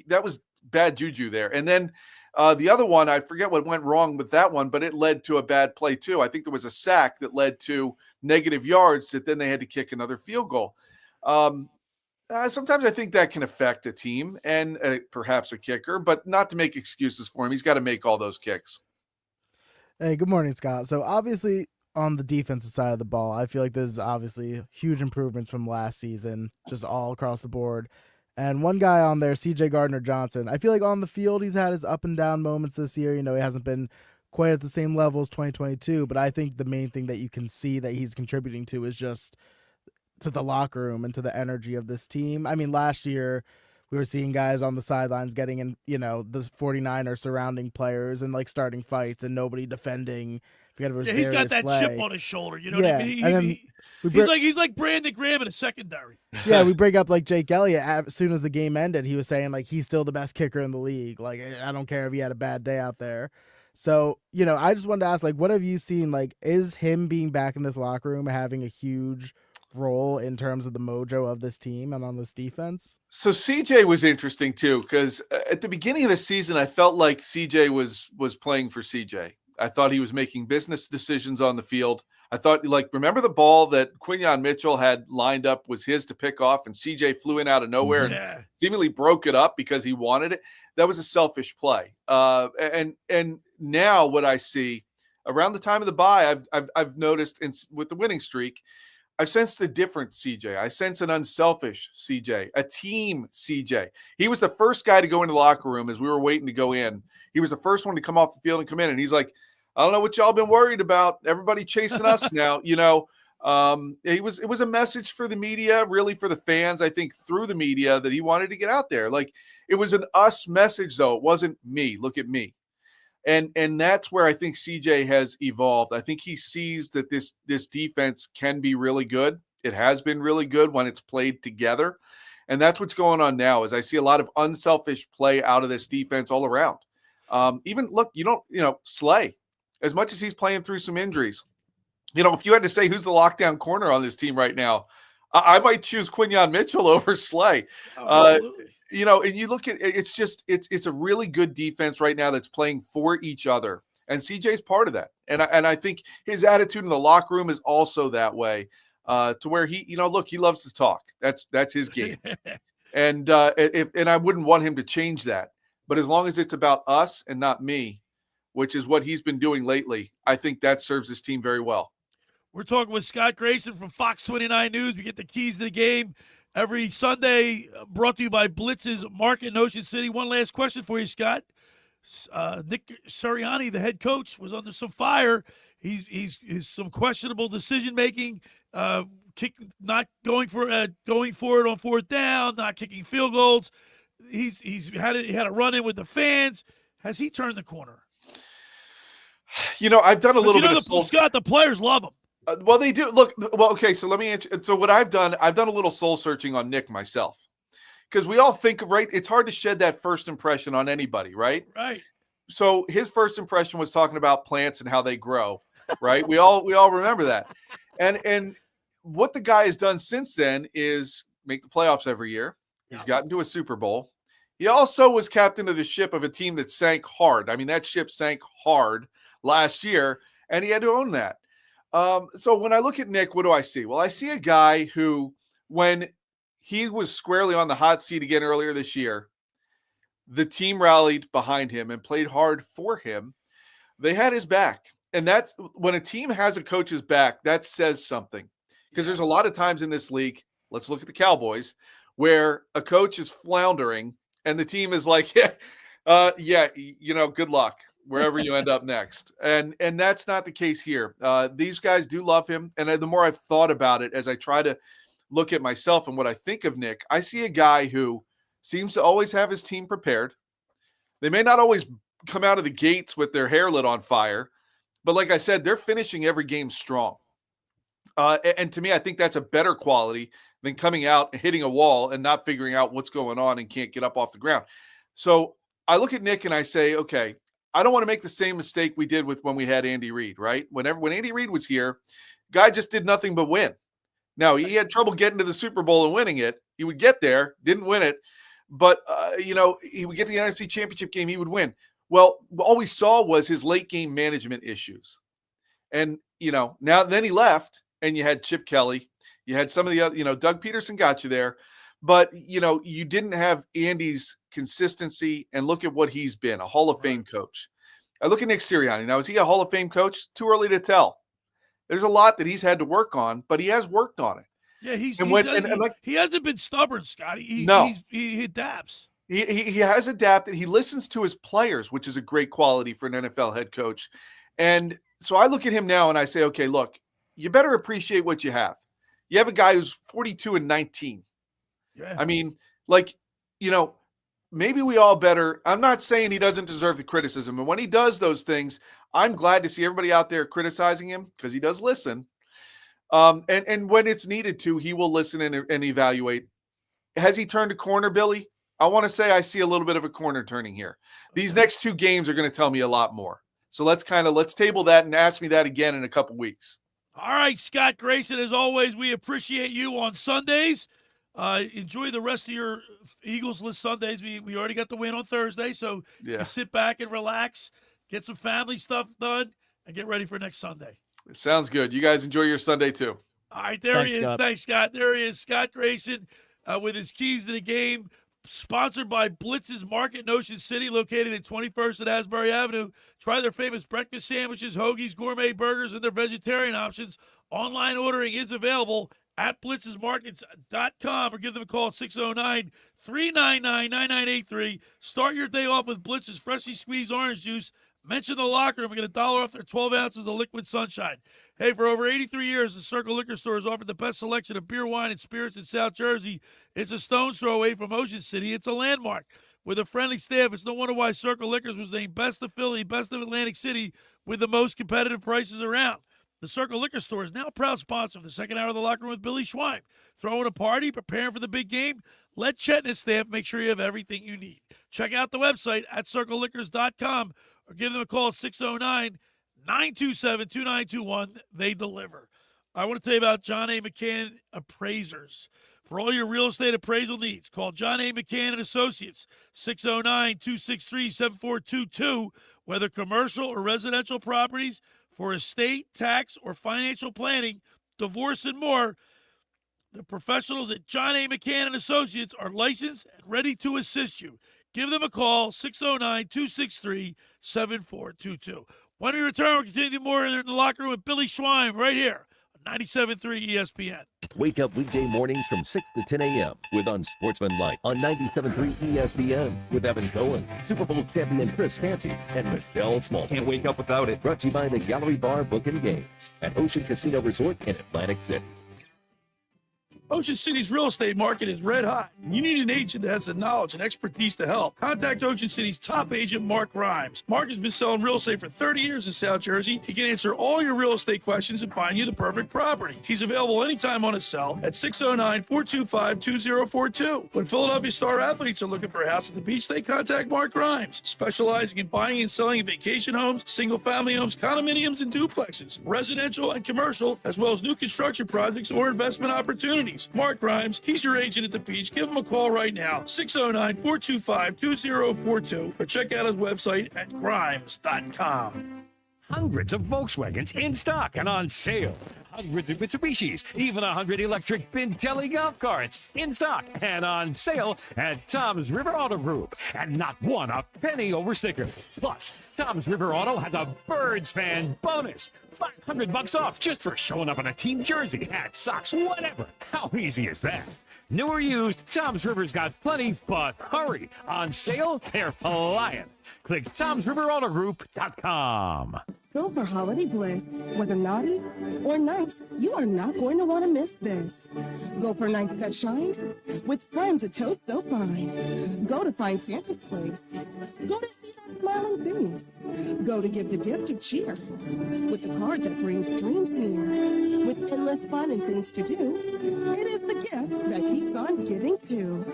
that was bad juju there. And then the other one, I forget what went wrong with that one, but it led to a bad play too. I think there was a sack that led to negative yards that then they had to kick another field goal. Sometimes I think that can affect a team and perhaps a kicker, but not to make excuses for him. He's got to make all those kicks. Hey, good morning, Scott. So obviously on the defensive side of the ball, I feel like there's obviously huge improvements from last season, just all across the board. And one guy on there, CJ Gardner-Johnson, I feel like on the field he's had his up and down moments this year. He hasn't been quite at the same level as 2022, but I think the main thing that you can see that he's contributing to is just to the locker room and to the energy of this team. I mean, last year we were seeing guys on the sidelines getting in, the 49ers surrounding players and like starting fights and nobody defending. He's got that chip on his shoulder. You know what I mean? He's like Brandon Graham in a secondary. Yeah, we bring up like Jake Elliott. As soon as the game ended, he was saying like he's still the best kicker in the league. Like, I don't care if he had a bad day out there. So, I just wanted to ask, like, what have you seen? Like, is him being back in this locker room having a huge role in terms of the mojo of this team and on this defense? So CJ was interesting too, because at the beginning of the season, I felt like CJ was playing for CJ. I thought he was making business decisions on the field. I thought, remember the ball that Quinyon Mitchell had lined up was his to pick off, and CJ flew in out of nowhere and seemingly broke it up because he wanted it. That was a selfish play. And now what I see around the time of the bye, I've noticed with the winning streak, I've sensed a different CJ. I sense an unselfish CJ, a team CJ. He was the first guy to go into the locker room as we were waiting to go in. He was the first one to come off the field and come in, and he's like, I don't know what y'all been worried about. Everybody chasing us now. It was a message for the media, really for the fans, I think, through the media that he wanted to get out there. Like, it was an us message, though. It wasn't me. Look at me. And that's where I think CJ has evolved. I think he sees that this defense can be really good. It has been really good when it's played together. And that's what's going on now is I see a lot of unselfish play out of this defense all around. Even look, Slay, as much as he's playing through some injuries, if you had to say who's the lockdown corner on this team right now, I might choose Quinyon Mitchell over Slay. And you look at it's a really good defense right now that's playing for each other. And CJ's part of that. And I think his attitude in the locker room is also that way, to where he loves to talk. That's his game. And I wouldn't want him to change that. But as long as it's about us and not me, which is what he's been doing lately, I think that serves his team very well. We're talking with Scott Grayson from Fox 29 News. We get the keys to the game every Sunday, brought to you by Blitz's Market in Ocean City. One last question for you, Scott. Nick Sirianni, the head coach, was under some fire. He's some questionable decision making, not going for it on fourth down, not kicking field goals. He had a run in with the fans. Has he turned the corner? I've done a little bit of soul. Scott, the players love him. Well, they do. Look, okay, so let me answer. So what I've done a little soul searching on Nick myself. Because we all think, right, it's hard to shed that first impression on anybody, right? Right. So his first impression was talking about plants and how they grow, right? we all remember that. And what the guy has done since then is make the playoffs every year. He's gotten to a Super Bowl. He also was captain of the ship of a team that sank hard. I mean, that ship sank hard last year, and he had to own that. So when I look at Nick, what do I see? Well, I see a guy who, when he was squarely on the hot seat again earlier this year, the team rallied behind him and played hard for him. They had his back. And that's when a team has a coach's back, that says something. Because there's a lot of times in this league, let's look at the Cowboys, where a coach is floundering and the team is like, good luck wherever you end up next. And that's not the case here. These guys do love him. And the more I've thought about it, as I try to look at myself and what I think of Nick, I see a guy who seems to always have his team prepared. They may not always come out of the gates with their hair lit on fire, but like I said, they're finishing every game strong. And to me, I think that's a better quality than coming out and hitting a wall and not figuring out what's going on and can't get up off the ground. So I look at Nick and I say, okay, I don't want to make the same mistake we did with when we had Andy Reid, right? When Andy Reid was here, guy just did nothing but win. Now, he had trouble getting to the Super Bowl and winning it. He would get there, didn't win it, but, he would get to the NFC Championship game, he would win. Well, all we saw was his late game management issues. And, then he left, and you had Chip Kelly. You had some of the other, Doug Peterson got you there. But, you didn't have Andy's consistency, and look at what he's been, a Hall of Fame coach. I look at Nick Sirianni. Now, is he a Hall of Fame coach? Too early to tell. There's a lot that he's had to work on, but he has worked on it. Yeah, he hasn't been stubborn, Scott. He adapts. He has adapted. He listens to his players, which is a great quality for an NFL head coach. And so I look at him now and I say, okay, look, you better appreciate what you have. You have a guy who's 42-19. Yeah. I mean, maybe we all better. I'm not saying he doesn't deserve the criticism. And when he does those things, I'm glad to see everybody out there criticizing him because he does listen. And when it's needed to, he will listen and evaluate. Has he turned a corner, Billy? I want to say I see a little bit of a corner turning here. These next two games are going to tell me a lot more. So let's table that and ask me that again in a couple weeks. All right, Scott Grayson, as always, we appreciate you on Sundays. Enjoy the rest of your Eagles list Sundays. We already got the win on Thursday, so you sit back and relax, get some family stuff done, and get ready for next Sunday. It sounds good. You guys enjoy your Sunday too. All right, there he is. Scott. Thanks, Scott. There he is, Scott Grayson, with his keys to the game. Sponsored by Blitz's Market in Ocean City, located at 21st and Asbury Avenue. Try their famous breakfast sandwiches, hoagies, gourmet burgers, and their vegetarian options. Online ordering is available at blitzesmarkets.com or give them a call at 609-399-9983. Start your day off with Blitz's freshly squeezed orange juice. Mention the locker room and get $1 off their 12 ounces of liquid sunshine. Hey, for over 83 years, the Circle Liquor Store has offered the best selection of beer, wine, and spirits in South Jersey. It's a stone's throw away from Ocean City. It's a landmark. With a friendly staff, it's no wonder why Circle Liquors was named Best of Philly, Best of Atlantic City, with the most competitive prices around. The Circle Liquor Store is now a proud sponsor of the second hour of the Locker Room with Billy Schwein. Throwing a party, preparing for the big game? Let Chet and his staff make sure you have everything you need. Check out the website at circleliquors.com or give them a call at 609-927-2921. They deliver. I want to tell you about John A. McCann Appraisers. For all your real estate appraisal needs, call John A. McCann & Associates, 609-263-7422. Whether commercial or residential properties, for estate, tax, or financial planning, divorce, and more, the professionals at John A. McCann & Associates are licensed and ready to assist you. Give them a call, 609-263-7422. When we return, we'll continue more in the locker room with Billy Schwein right here on 97.3 ESPN. Wake up weekday mornings from 6 to 10 a.m. with Unsportsmanlike on 97.3 ESPN with Evan Cohen, Super Bowl champion Chris Canty, and Michelle Small. Can't wake up without it. Brought to you by the Gallery Bar Book and Games at Ocean Casino Resort in Atlantic City. Ocean City's real estate market is red hot, and you need an agent that has the knowledge and expertise to help. Contact Ocean City's top agent, Mark Grimes. Mark has been selling real estate for 30 years in South Jersey. He can answer all your real estate questions and find you the perfect property. He's available anytime on his cell at 609-425-2042. When Philadelphia star athletes are looking for a house at the beach, they contact Mark Grimes, specializing in buying and selling vacation homes, single-family homes, condominiums, and duplexes, residential and commercial, as well as new construction projects or investment opportunities. Mark Grimes, he's your agent at the beach. Give him a call right now, 609-425-2042, or check out his website at grimes.com. Hundreds of Volkswagens in stock and on sale. Hundreds of Mitsubishis, even 100 electric Bintelli golf carts in stock and on sale at Tom's River Auto Group. And not one a penny over sticker. Plus, Tom's River Auto has a Birds fan bonus. $500 off just for showing up in a team jersey, hat, socks, whatever. How easy is that? New or used, Tom's River's got plenty, but hurry. On sale, they're flying. Click Tom'sRiverAutoGroup.com. Go for holiday bliss. Whether naughty or nice, you are not going to want to miss this. Go for nights that shine with friends a toast so fine. Go to find Santa's place. Go to see that smiling face. Go to give the gift of cheer with the card that brings dreams near. With endless fun and things to do, it is the gift that keeps on giving too.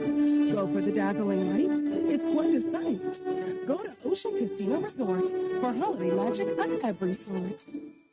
Go for the dazzling lights. It's quite a sight. Go to Ocean Casino Resort for holiday magic of every sort.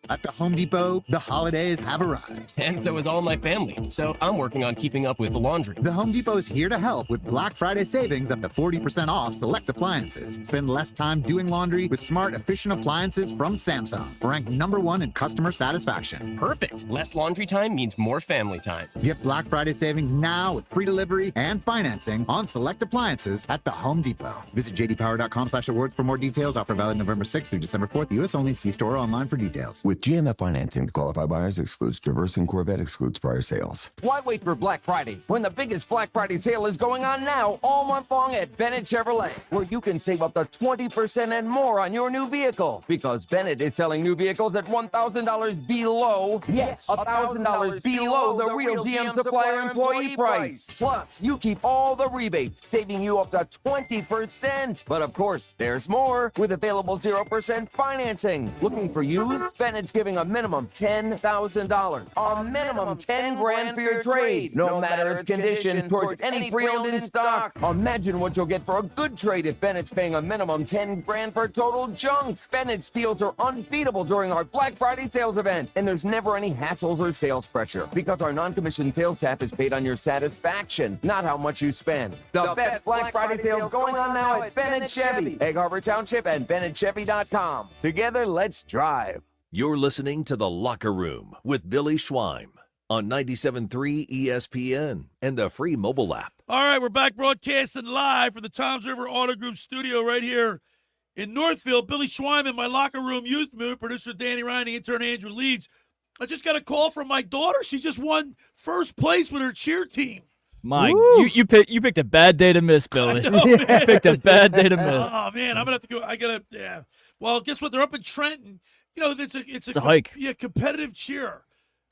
At the Home Depot, the holidays have arrived. And so is all my family. So I'm working on keeping up with the laundry. The Home Depot is here to help with Black Friday savings up to 40% off select appliances. Spend less time doing laundry with smart, efficient appliances from Samsung, ranked #1 in customer satisfaction. Perfect. Less laundry time means more family time. Get Black Friday savings now with free delivery and financing on select appliances at the Home Depot. Visit jdpower.com/awards for more details. Offer valid November 6th through December 4th. U.S. only. See store or online for details. With GMF financing to qualify buyers excludes Traverse and Corvette excludes prior sales. Why wait for Black Friday when the biggest Black Friday sale is going on now all month long at Bennett Chevrolet, where you can save up to 20% and more on your new vehicle, because Bennett is selling new vehicles at $1,000 below, yes, $1,000 below the real GM supplier employee price. Plus, you keep all the rebates, saving you up to 20%. But of course, there's more with available 0% financing. Looking for you? Bennett's giving a minimum $10,000, a minimum 10 grand for your trade, no matter its condition, towards any pre-owned in stock. Imagine what you'll get for a good trade if Bennett's paying a minimum 10 grand for total junk. Bennett's deals are unbeatable during our Black Friday sales event, and there's never any hassles or sales pressure, because our non-commissioned sales staff is paid on your satisfaction, not how much you spend. The best Black Friday sales going on now at Bennett Chevy, Egg Harbor Township, and BennettChevy.com. Together, let's drive. You're listening to The Locker Room with Billy Schweim on 97.3 ESPN and the free mobile app. All right, we're back broadcasting live from the Tom's River Auto Group studio right here in Northfield. Billy Schweim in my Locker Room youth movement, producer Danny Ryan, the intern Andrew Leeds. I just got a call from my daughter. She just won first place with her cheer team. Mike, you picked a bad day to miss, Billy. I know, You picked a bad day to miss. Oh, man, I'm going to have to go. I got to, yeah. Well, guess what? They're up in Trenton. You know, it's a hike. Yeah, competitive cheer.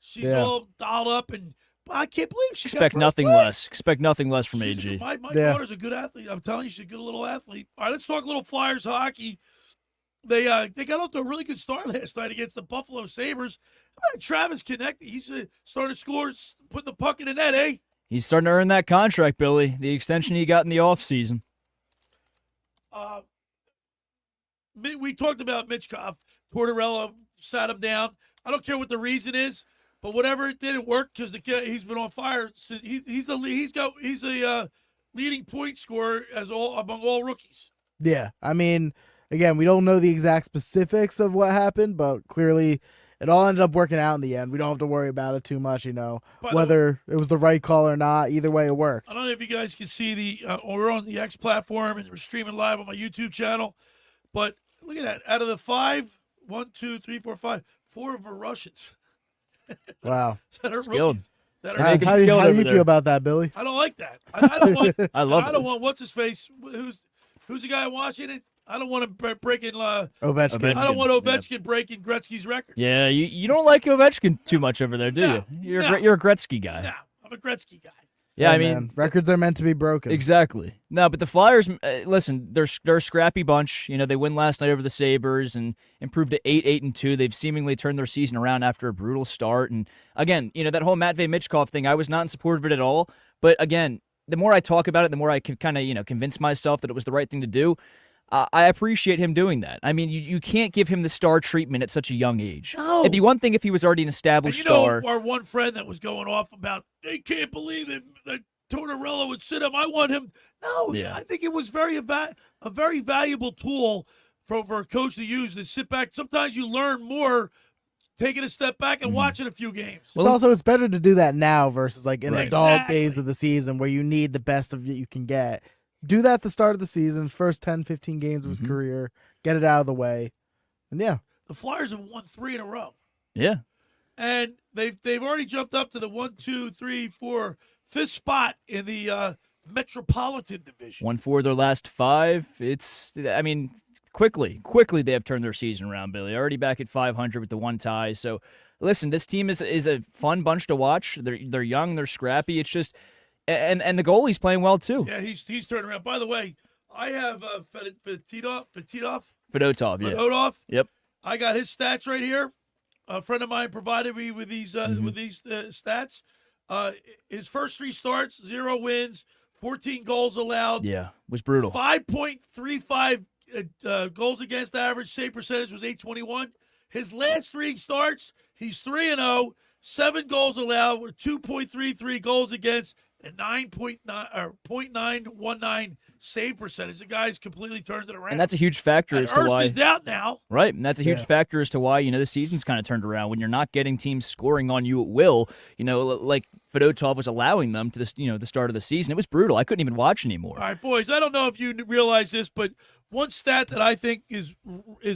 She's all dolled up, and I can't believe she Expect got nothing first place. less. Expect nothing less from AG. My daughter's a good athlete. I'm telling you, she's a good little athlete. All right, let's talk a little Flyers hockey. They got off to a really good start last night against the Buffalo Sabres. How about Travis Konecny? He's starting to score, putting the puck in the net, eh? He's starting to earn that contract, Billy. The extension he got in the offseason. We talked about Mitchkov. Tortorella sat him down. I don't care what the reason is, but whatever it didn't work because he's been on fire. He's a leading point scorer among all rookies. Yeah, I mean, again, we don't know the exact specifics of what happened, but clearly it all ended up working out in the end. We don't have to worry about it too much, whether it was the right call or not. Either way, it worked. I don't know if you guys can see we're on the X platform and we're streaming live on my YouTube channel, but look at that. Out of the 5, 1, 2, 3, 4, 5, 4 of them are Russians. Wow. That are Skilled. rookies. That How do you feel about that, Billy? I don't like that. I don't want. I love I don't want what's his face. Who's the guy in Washington? I don't want to break in Ovechkin. I don't want Ovechkin breaking Gretzky's record. Yeah, you don't like Ovechkin too much over there, do No, you? no. You're a Gretzky guy. No, I'm a Gretzky guy. Yeah, I man. mean, records are meant to be broken. Exactly. No, but the Flyers, listen, they're a scrappy bunch. They win last night over the Sabres and improved to 8-2. They've seemingly turned their season around after a brutal start. And again, that whole Matvei Michkov thing, I was not in support of it at all. But again, the more I talk about it, the more I can kind of, convince myself that it was the right thing to do. I appreciate him doing that. I mean, you can't give him the star treatment at such a young age. No. It'd be one thing if he was already an established star. Our one friend that was going off about, they can't believe it, that Tortorella would sit him. I want him. No, Yeah. I think it was a very valuable tool for a coach to use, to sit back. Sometimes you learn more taking a step back and watching a few games. It's better to do that now versus like in the dog Exactly. days of the season where you need the best of it you can get. Do that at the start of the season, first 10, 15 games of his career, get it out of the way. And yeah. The Flyers have won 3 in a row. Yeah. And they've already jumped up to the 1, 2, 3, 4, fifth spot in the Metropolitan Division. Won 4 of their last 5. Quickly they have turned their season around, Billy. Already back at 500 with the 1 tie. So, listen, this team is a fun bunch to watch. They're young, they're scrappy. It's just, and the goalie's playing well too. Yeah, he's turning around. By the way, I have Fedotov. Fedotov. Yep. I got his stats right here. A friend of mine provided me with these stats. His first 3 starts, 0 wins, 14 goals allowed. Yeah, was brutal. 5.35 goals against average. Save percentage was .821. His last 3 starts, he's 3-0, 7 goals allowed with 2.33 goals against and 0.919 save percentage. The guy's completely turned it around. And that's a huge factor as to why. Earth is out now. Right, and that's a huge factor as to why, the season's kind of turned around. When you're not getting teams scoring on you at will, like Fedotov was allowing them to the start of the season. It was brutal. I couldn't even watch anymore. All right, boys, I don't know if you realize this, but one stat that I think is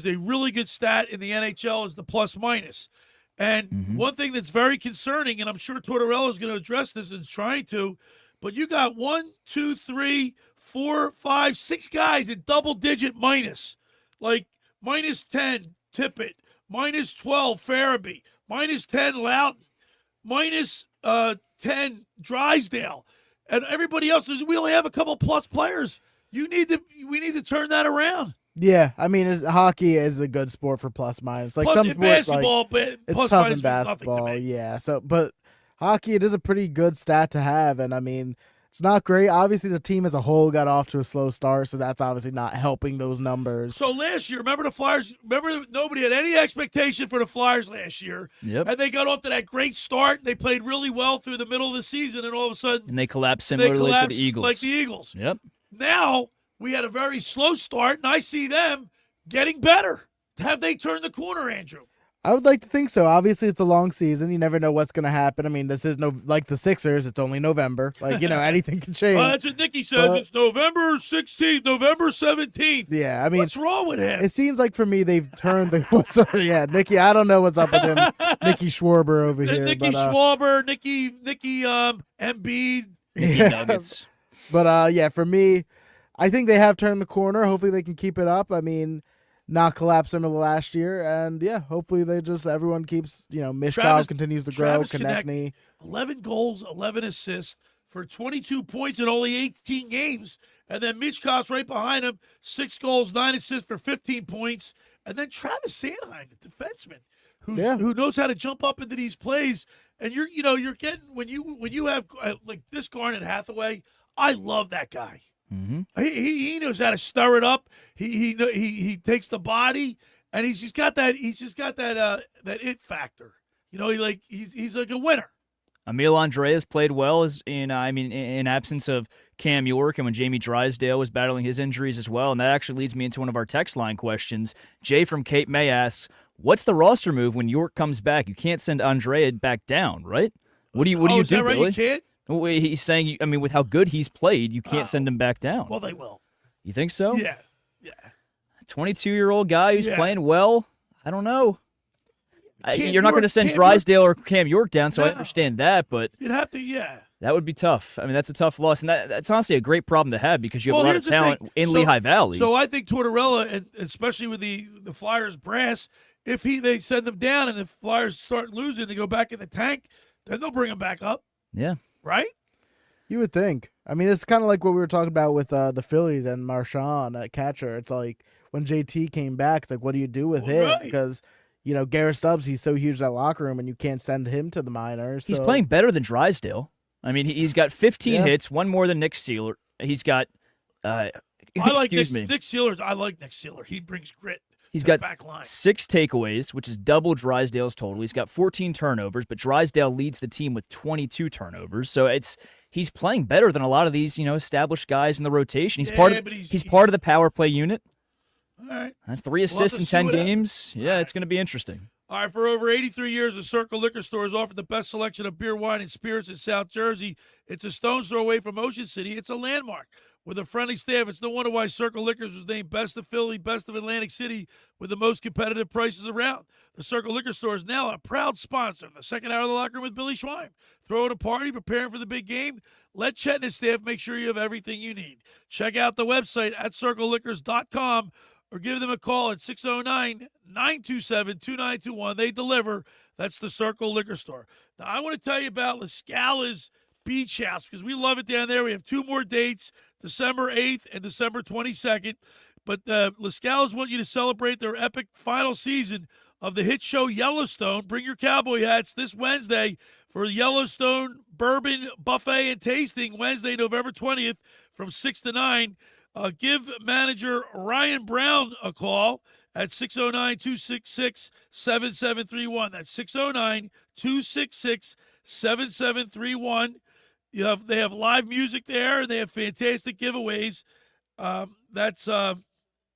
a really good stat in the NHL is the plus-minus. And one thing that's very concerning, and I'm sure Tortorella is going to address this and is trying to, but you got 1, 2, 3, 4, 5, 6 guys in double-digit minus. Like minus 10, Tippett, minus 12, Farabee, minus 10, Loughton, minus 10, Drysdale. And everybody else, we only have a couple plus players. We need to turn that around. Yeah, hockey is a good sport for plus minus. Like plus, some sports, basketball, it's plus tough minus in basketball. Means nothing to me. Yeah, but hockey, it is a pretty good stat to have, and it's not great. Obviously, the team as a whole got off to a slow start, so that's obviously not helping those numbers. So last year, remember the Flyers? Remember nobody had any expectation for the Flyers last year. Yep. And they got off to that great start. They played really well through the middle of the season, and all of a sudden, And they collapsed similarly to the Eagles. like the Eagles. Yep. Now we had a very slow start, and I see them getting better. Have they turned the corner, Andrew? I would like to think so. Obviously, it's a long season. You never know what's going to happen. This is like the Sixers. It's only November. Anything can change. Well, that's what Nicky says. It's November 16th, November 17th. Yeah, what's wrong with him? It seems like for me, they've turned the. Yeah, Nicky, I don't know what's up with him. Nicky Schwarber over here. Nicky Schwarber, Nicky Embiid. Nicky Nuggets. But, for me, I think they have turned the corner. Hopefully they can keep it up. Not collapse similar to last year. And, hopefully everyone keeps, Mishkov continues to grow, Konechny. 11 goals, 11 assists for 22 points in only 18 games. And then Mishkov's right behind him, 6 goals, 9 assists for 15 points. And then Travis Sanheim, the defenseman, who knows how to jump up into these plays. And you're getting when you have like this Garnet Hathaway, I love that guy. Mm-hmm. He knows how to stir it up. He takes the body, and he's just got that it factor. He's like a winner. Emil Andreas played well in absence of Cam York and when Jamie Drysdale was battling his injuries as well. And that actually leads me into one of our text line questions. Jay from Cape May asks, what's the roster move when York comes back? You can't send Andrea back down, right? What do you do, is that right? Billy? You can't? He's saying, with how good he's played, you can't send him back down. Well, they will. You think so? Yeah. 22-year-old guy who's playing well. I don't know. You're not going to send Cam Drysdale or Cam York down, so I understand that, but you'd have to, yeah. That would be tough. That's a tough loss, and that's honestly a great problem to have because you have a lot of here's the talent thing. in Lehigh Valley. So I think Tortorella, and especially with the Flyers brass, if they send them down and the Flyers start losing, they go back in the tank, then they'll bring them back up. Yeah. Right? You would think. it's kind of like what we were talking about with the Phillies and Marchand at catcher. It's like when JT came back, it's like, what do you do with him? Right. Because, Garrett Stubbs, he's so huge in that locker room, and you can't send him to the minors. He's playing better than Drysdale. He's got 15 hits, one more than Nick Seeler. He's got Nick Seeler. I like Nick Seeler. He brings grit. He's got back line. 6 takeaways, which is double Drysdale's total. He's got 14 turnovers, but Drysdale leads the team with 22 turnovers. So he's playing better than a lot of these, established guys in the rotation. He's part of the power play unit. All right. 3 assists in 10 games. Yeah, it's going to be interesting. All right, for over 83 years, the Circle Liquor Store has offered the best selection of beer, wine, and spirits in South Jersey. It's a stone's throw away from Ocean City. It's a landmark. with a friendly staff. It's no wonder why Circle Liquors was named Best of Philly, Best of Atlantic City, with the most competitive prices around. The Circle Liquor Store is now a proud sponsor in the second hour of the locker room with Billy Schwein. Throwing a party, preparing for the big game? Let Chet and his staff make sure you have everything you need. Check out the website at circleliquors.com or give them a call at 609-927-2921. They deliver. That's the Circle Liquor Store. Now, I want to tell you about La Scala's Beach House because we love it down there. We have 2 more dates, December 8th and December 22nd. But La Scala's want you to celebrate their epic final season of the hit show Yellowstone. Bring your cowboy hats this Wednesday for Yellowstone Bourbon Buffet and Tasting, Wednesday, November 20th from 6 to 9. Give manager Ryan Brown a call at 609-266-7731. That's 609-266-7731. They have live music there, and they have fantastic giveaways. That's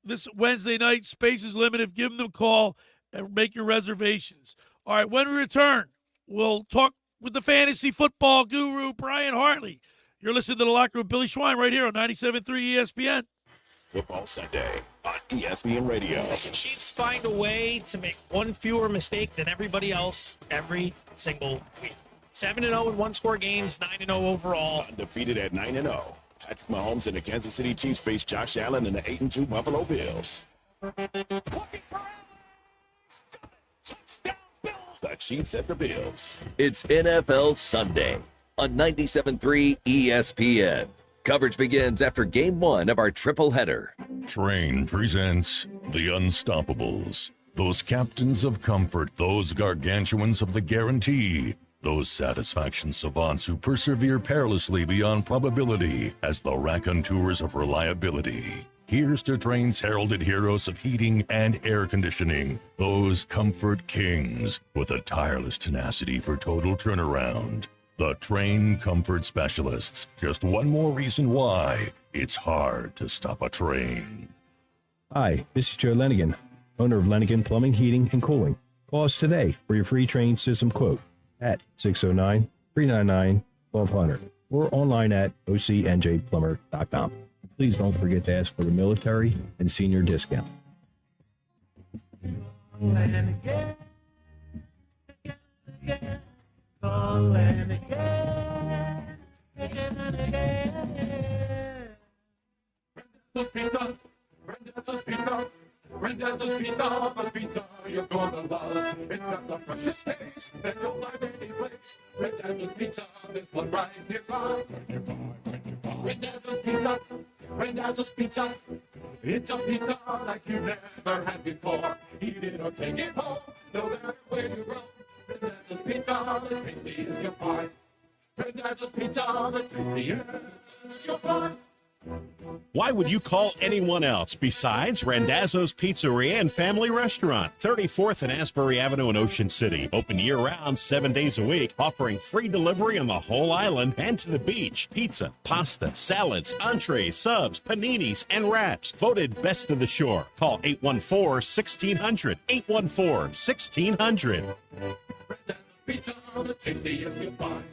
this Wednesday night. Space is limited. Give them a call and make your reservations. All right, when we return, we'll talk with the fantasy football guru, Brian Hartley. You're listening to The Locker Room with Billy Schwein right here on 97.3 ESPN. Football Sunday on ESPN Radio. The Chiefs find a way to make one fewer mistake than everybody else every single week. 7-0 in one-score games, 9-0 overall. Undefeated at 9-0. Patrick Mahomes and the Kansas City Chiefs face Josh Allen and the 8-2 Buffalo Bills. The Chiefs at the Bills. It's NFL Sunday on 97.3 ESPN. Coverage begins after Game 1 of our triple header. Train presents The Unstoppables. Those captains of comfort, those gargantuans of the guarantee, those satisfaction savants who persevere perilously beyond probability as the raconteurs of reliability. Here's to Train's heralded heroes of heating and air conditioning, those comfort kings with a tireless tenacity for total turnaround. The Train Comfort Specialists. Just one more reason why it's hard to stop a train. Hi, this is Joe Lenigan, owner of Lenigan Plumbing, Heating, and Cooling. Call us today for your free Train system quote at 609-399-1200 or online at ocnjplumber.com. Please don't forget to ask for the military and senior discount. Randazzo's Pizza, the pizza you're gonna love. It's got the freshest taste that you'll find any place. Randazzo's Pizza, there's one right nearby. Randazzo's Pizza, Randazzo's Pizza. It's a pizza like you never had before. Eat it or take it home, no matter where you roam. Randazzo's Pizza, the tastiest you'll find. Randazzo's Pizza, the tastiest you'll find. Why would you call anyone else besides Randazzo's Pizzeria and Family Restaurant, 34th and Asbury Avenue in Ocean City. Open year-round, 7 days a week, offering free delivery on the whole island and to the beach. Pizza, pasta, salads, entrees, subs, paninis, and wraps. Voted best of the shore. Call 814-1600. 814-1600. Randazzo's Pizza, the tastiest you'll find.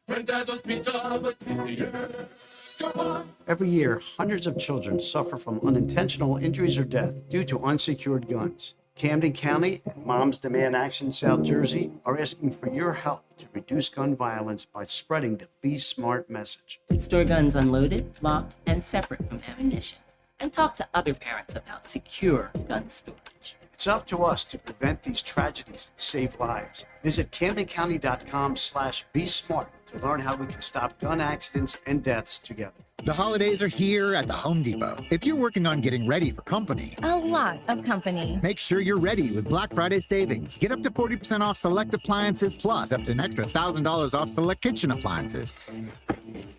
Randazzo's Pizza, the tastiest you'll find. Every year, hundreds of children suffer from unintentional injuries or death due to unsecured guns. Camden County and Moms Demand Action South Jersey are asking for your help to reduce gun violence by spreading the Be Smart message. Store guns unloaded, locked, and separate from ammunition. And talk to other parents about secure gun storage. It's up to us to prevent these tragedies and save lives. Visit CamdenCounty.com/BeSmart to learn how we can stop gun accidents and deaths together. The holidays are here at the Home Depot. If you're working on getting ready for company, a lot of company, make sure you're ready with Black Friday savings. Get up to 40% off select appliances, plus up to an extra $1,000 off select kitchen appliances.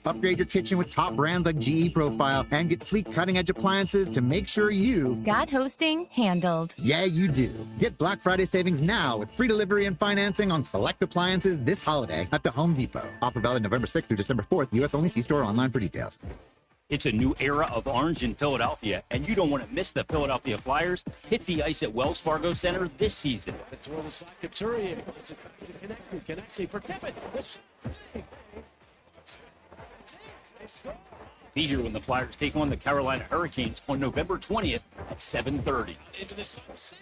Upgrade your kitchen with top brands like GE Profile and get sleek cutting-edge appliances to make sure you got hosting handled. Yeah, you do. Get Black Friday savings now with free delivery and financing on select appliances this holiday at the Home Depot. Offer valid November 6th through December 4th. U.S. only. See store online for details. It's a new era of orange in Philadelphia, and you don't want to miss the Philadelphia Flyers. Hit the ice at Wells Fargo Center this season. It's a little side Couturier. It's a connect. Can actually for Tippett. Be here when the Flyers take on the Carolina Hurricanes on November 20th at 7:30. Into the Suns.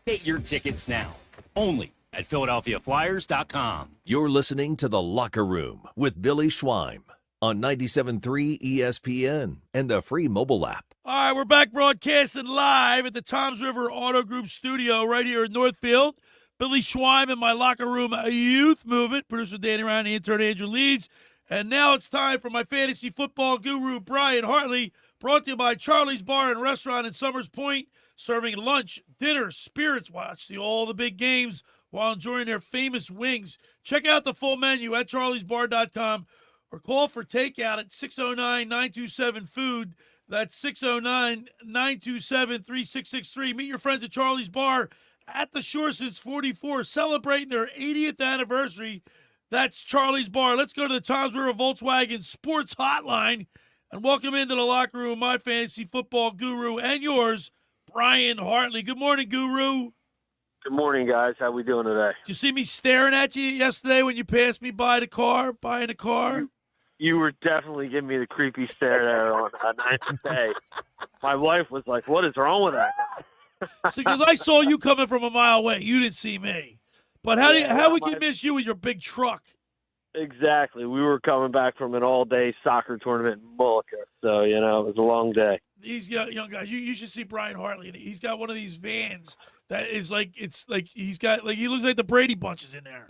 Get your tickets now, only at PhiladelphiaFlyers.com. You're listening to The Locker Room with Billy Schweim on 97.3 ESPN and the free mobile app. All right, we're back broadcasting live at the Toms River Auto Group studio right here in Northfield. Billy Schweim and my Locker Room Youth Movement, producer Danny Ryan, the intern Andrew Leeds. And now it's time for my fantasy football guru, Brian Hartley, brought to you by Charlie's Bar and Restaurant in Summers Point, serving lunch, dinner, spirits, watch all the big games while enjoying their famous wings. Check out the full menu at charliesbar.com or call for takeout at 609-927-FOOD. That's 609-927-3663. Meet your friends at Charlie's Bar at the shore since 44, celebrating their 80th anniversary. That's Charlie's Bar. Let's go to the Toms River Volkswagen Sports Hotline and welcome into the Locker Room my fantasy football guru and yours, Brian Hartley. Good morning, Guru. Good morning, guys. How we doing today? Did you see me staring at you yesterday when you passed me by the car, buying a car? You were definitely giving me the creepy stare there on a nice day. My wife was like, "What is wrong with that guy?" Because I saw you coming from a mile away. You didn't see me. But how we can miss you with your big truck? Exactly. We were coming back from an all-day soccer tournament in Mullica, so, it was a long day. These young guys, you should see Brian Hartley. He's got one of these vans that is like, it's like he looks like the Brady Bunches in there.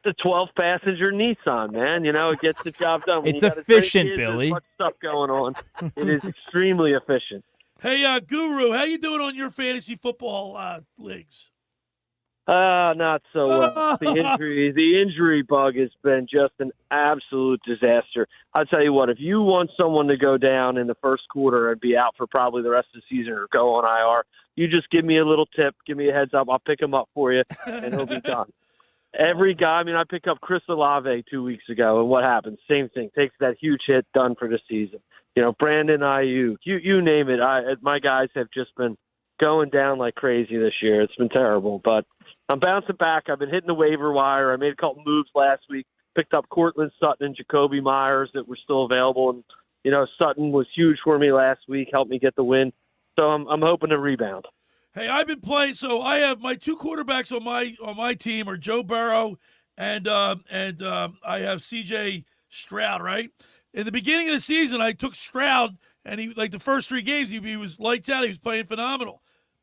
The 12-passenger Nissan, man. It gets the job done. When It's you got efficient, kids, Billy. There's much stuff going on. It is extremely efficient. Hey, Guru, how you doing on your fantasy football leagues? Not so well. The injury bug has been just an absolute disaster. I'll tell you what, if you want someone to go down in the first quarter and be out for probably the rest of the season or go on IR, you just give me a little tip, give me a heads up, I'll pick him up for you, and he'll be done. Every guy, I picked up Chris Olave 2 weeks ago, and what happens? Same thing. Takes that huge hit, done for the season. Brandon Ayuk, you name it. My guys have just been going down like crazy this year. It's been terrible, but I'm bouncing back. I've been hitting the waiver wire. I made a couple moves last week. Picked up Cortland Sutton and Jacoby Myers that were still available, and Sutton was huge for me last week. Helped me get the win, so I'm hoping to rebound. Hey, I've been playing. So I have my two quarterbacks on my team are Joe Burrow and I have C.J. Stroud. Right in the beginning of the season, I took Stroud, and he the first 3 games he was lights out. He was playing phenomenal.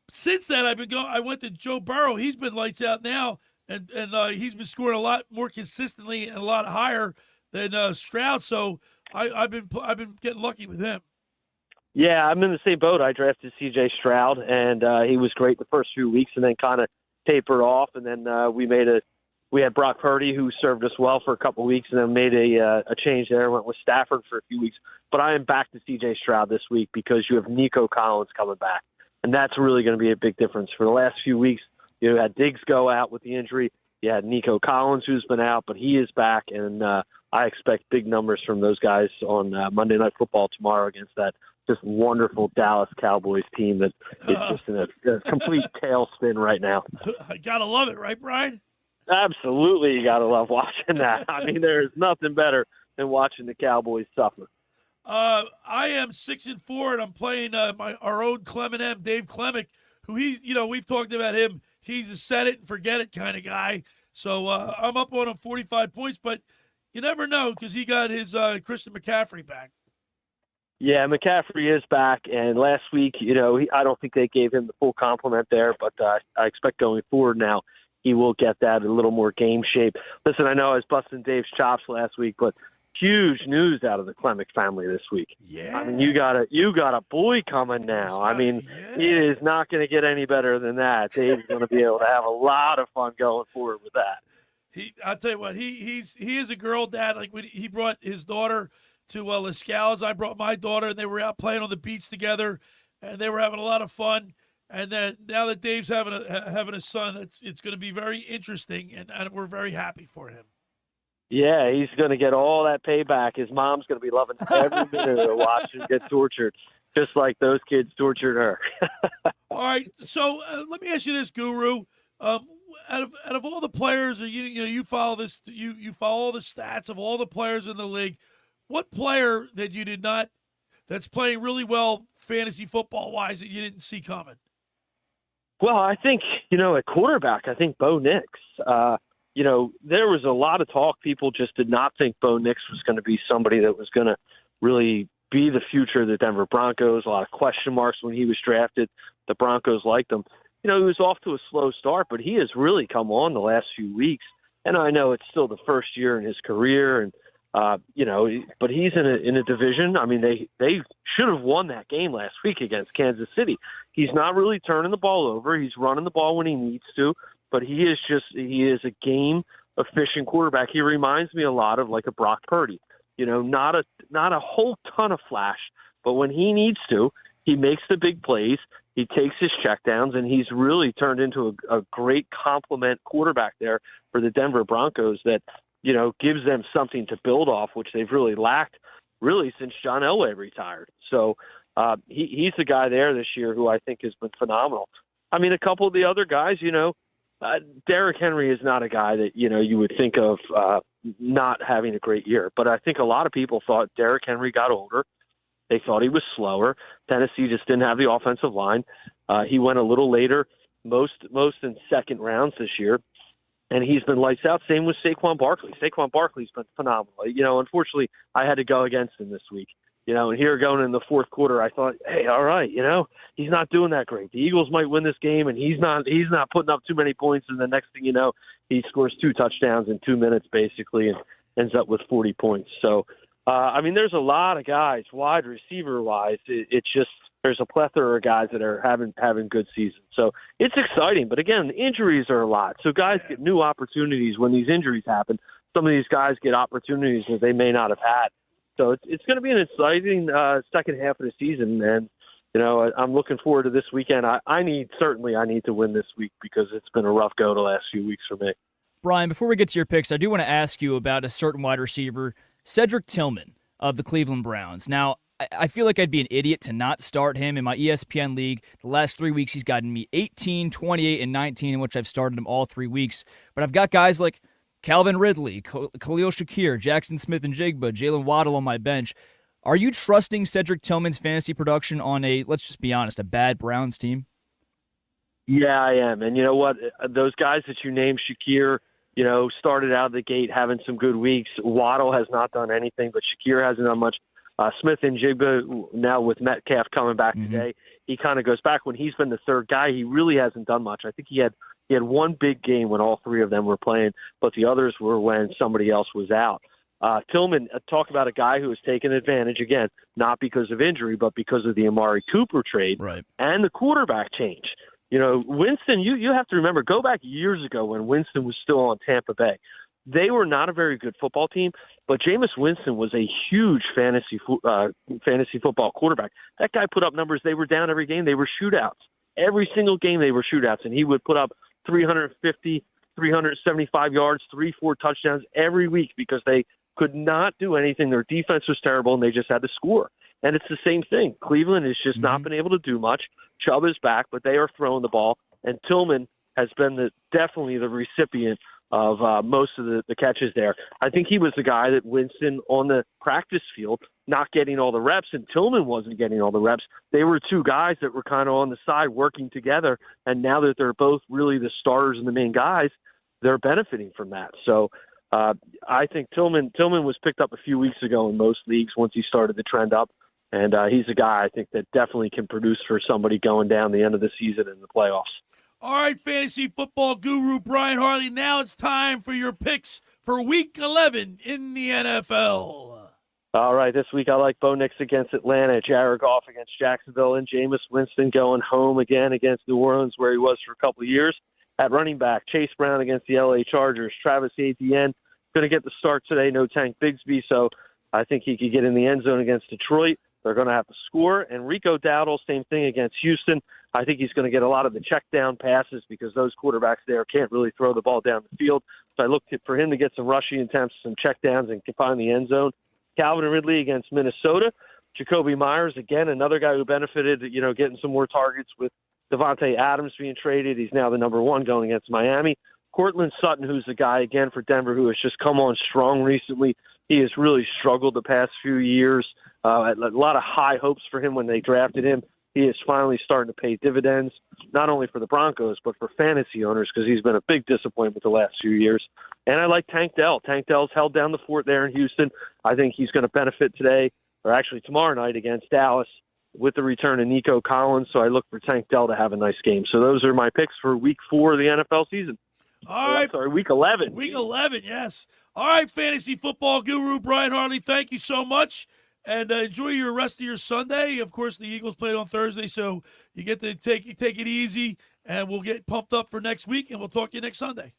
Since then, I went to Joe Burrow. He's been lights out now, and he's been scoring a lot more consistently and a lot higher than Stroud. So I've been getting lucky with him. Yeah, I'm in the same boat. I drafted C.J. Stroud, and he was great the first few weeks, and then kind of tapered off. And then we had Brock Purdy, who served us well for a couple of weeks, and then made a change there. Went with Stafford for a few weeks. But I am back to C.J. Stroud this week because you have Nico Collins coming back, and that's really going to be a big difference. For the last few weeks, you had Diggs go out with the injury. You had Nico Collins, who's been out, but he is back, and I expect big numbers from those guys on Monday Night Football tomorrow against that just wonderful Dallas Cowboys team that is just in a complete tailspin right now. I gotta love it, right, Brian? Absolutely, you gotta love watching that. There's nothing better than watching the Cowboys suffer. I am 6-4, and I'm playing our own Clement M, Dave Clemick, who we've talked about him. He's a set it and forget it kind of guy. So I'm up on him 45 points, but you never know because he got his Christian McCaffrey back. Yeah, McCaffrey is back, and last week, I don't think they gave him the full complement there, but I expect going forward now he will get that in a little more game shape. Listen, I know I was busting Dave's chops last week, but huge news out of the Clemick family this week. Yeah. You got a boy coming now. It is not going to get any better than that. Dave's going to be able to have a lot of fun going forward with that. I'll tell you what, he is a girl dad. Like when he brought his daughter to Les Scales, I brought my daughter, and they were out playing on the beach together, and they were having a lot of fun. And then now that Dave's having a son, it's going to be very interesting, and we're very happy for him. Yeah, he's going to get all that payback. His mom's going to be loving every minute of watching him get tortured, just like those kids tortured her. All right, so let me ask you this, Guru. out of all the players, you follow this, you follow all the stats of all the players in the league. What player that you did not, that's playing really well fantasy football wise, that you didn't see coming? Well, I think, at quarterback, I think Bo Nix. There was a lot of talk. People just did not think Bo Nix was going to be somebody that was going to really be the future of the Denver Broncos. A lot of question marks when he was drafted. The Broncos liked him. He was off to a slow start, but he has really come on the last few weeks. And I know it's still the first year in his career, and but he's in a division. I mean, they should have won that game last week against Kansas City. He's not really turning the ball over. He's running the ball when he needs to, but he is a game efficient quarterback. He reminds me a lot of like a Brock Purdy. Not a whole ton of flash, but when he needs to, he makes the big plays. He takes his checkdowns, and he's really turned into a great complement quarterback there for the Denver Broncos that, gives them something to build off, which they've really lacked really since John Elway retired. So he's the guy there this year who I think has been phenomenal. I mean, a couple of the other guys, Derrick Henry is not a guy that, you would think of not having a great year. But I think a lot of people thought Derrick Henry got older. They thought he was slower. Tennessee just didn't have the offensive line. He went a little later, most in second rounds this year. And he's been lights out. Same with Saquon Barkley. Saquon Barkley's been phenomenal. Unfortunately, I had to go against him this week. And here going in the fourth quarter, I thought, hey, all right, he's not doing that great. The Eagles might win this game, and he's not putting up too many points. And the next thing you know, he scores 2 touchdowns in 2 minutes, basically, and ends up with 40 points. So, there's a lot of guys, wide receiver-wise. It's just there's a plethora of guys that are having good seasons. So it's exciting. But, again, injuries are a lot. So guys get new opportunities when these injuries happen. Some of these guys get opportunities that they may not have had. So it's going to be an exciting second half of the season, and I'm looking forward to this weekend. I need to win this week because it's been a rough go the last few weeks for me. Brian, before we get to your picks, I do want to ask you about a certain wide receiver, Cedric Tillman of the Cleveland Browns. Now, I feel like I'd be an idiot to not start him in my ESPN league. The last 3 weeks, he's gotten me 18, 28, and 19, in which I've started him all 3 weeks. But I've got guys like Calvin Ridley, Khalil Shakir, Jackson Smith and Jigba, Jalen Waddle on my bench. Are you trusting Cedric Tillman's fantasy production on let's just be honest, a bad Browns team? Yeah, I am. And you know what? Those guys that you named, Shakir, started out of the gate having some good weeks. Waddle has not done anything, but Shakir hasn't done much. Smith and Jigba, now with Metcalf coming back today, he kind of goes back. When he's been the third guy, he really hasn't done much. I think he had one big game when all three of them were playing, but the others were when somebody else was out. Tillman, talk about a guy who has taken advantage, again, not because of injury, but because of the Amari Cooper trade and the quarterback change. Winston, you have to remember, go back years ago when Winston was still on Tampa Bay. They were not a very good football team, but Jameis Winston was a huge fantasy football quarterback. That guy put up numbers. They were down every game. They were shootouts. Every single game they were shootouts, and he would put up 350, 375 yards, 3-4 touchdowns every week because they could not do anything. Their defense was terrible, and they just had to score. And it's the same thing. Cleveland has just not been able to do much. Chubb is back, but they are throwing the ball, and Tillman has been definitely the recipient of most of the catches there. I think he was the guy that Winston on the practice field not getting all the reps, and Tillman wasn't getting all the reps. They were two guys that were kind of on the side working together, and now that they're both really the starters and the main guys, they're benefiting from that. So I think Tillman was picked up a few weeks ago in most leagues once he started the trend up, and he's a guy I think that definitely can produce for somebody going down the end of the season in the playoffs. All right, fantasy football guru Brian Hartley, now it's time for your picks for Week 11 in the NFL. All right, this week I like Bo Nix against Atlanta, Jared Goff against Jacksonville, and Jameis Winston going home again against New Orleans, where he was for a couple of years. At running back, Chase Brown against the LA Chargers. Travis Etienne going to get the start today, no Tank Bigsby, so I think he could get in the end zone against Detroit. They're going to have to score. And Rico Dowdle, same thing against Houston. I think he's going to get a lot of the check down passes because those quarterbacks there can't really throw the ball down the field. So I look for him to get some rushing attempts, some check downs, and can find the end zone. Calvin Ridley against Minnesota. Jacoby Myers, again, another guy who benefited, getting some more targets with Devontae Adams being traded. He's now the number one going against Miami. Cortland Sutton, who's the guy, again, for Denver, who has just come on strong recently. He has really struggled the past few years. A lot of high hopes for him when they drafted him. He is finally starting to pay dividends, not only for the Broncos, but for fantasy owners, because he's been a big disappointment the last few years. And I like Tank Dell. Tank Dell's held down the fort there in Houston. I think he's going to benefit today, or actually tomorrow night against Dallas, with the return of Nico Collins. So I look for Tank Dell to have a nice game. So those are my picks for week 4 of the NFL season. All right. Sorry, week 11. Week 11, yes. All right, fantasy football guru Brian Hartley, thank you so much. And enjoy your rest of your Sunday. Of course, the Eagles played on Thursday, so you get to take it easy, and we'll get pumped up for next week, and we'll talk to you next Sunday.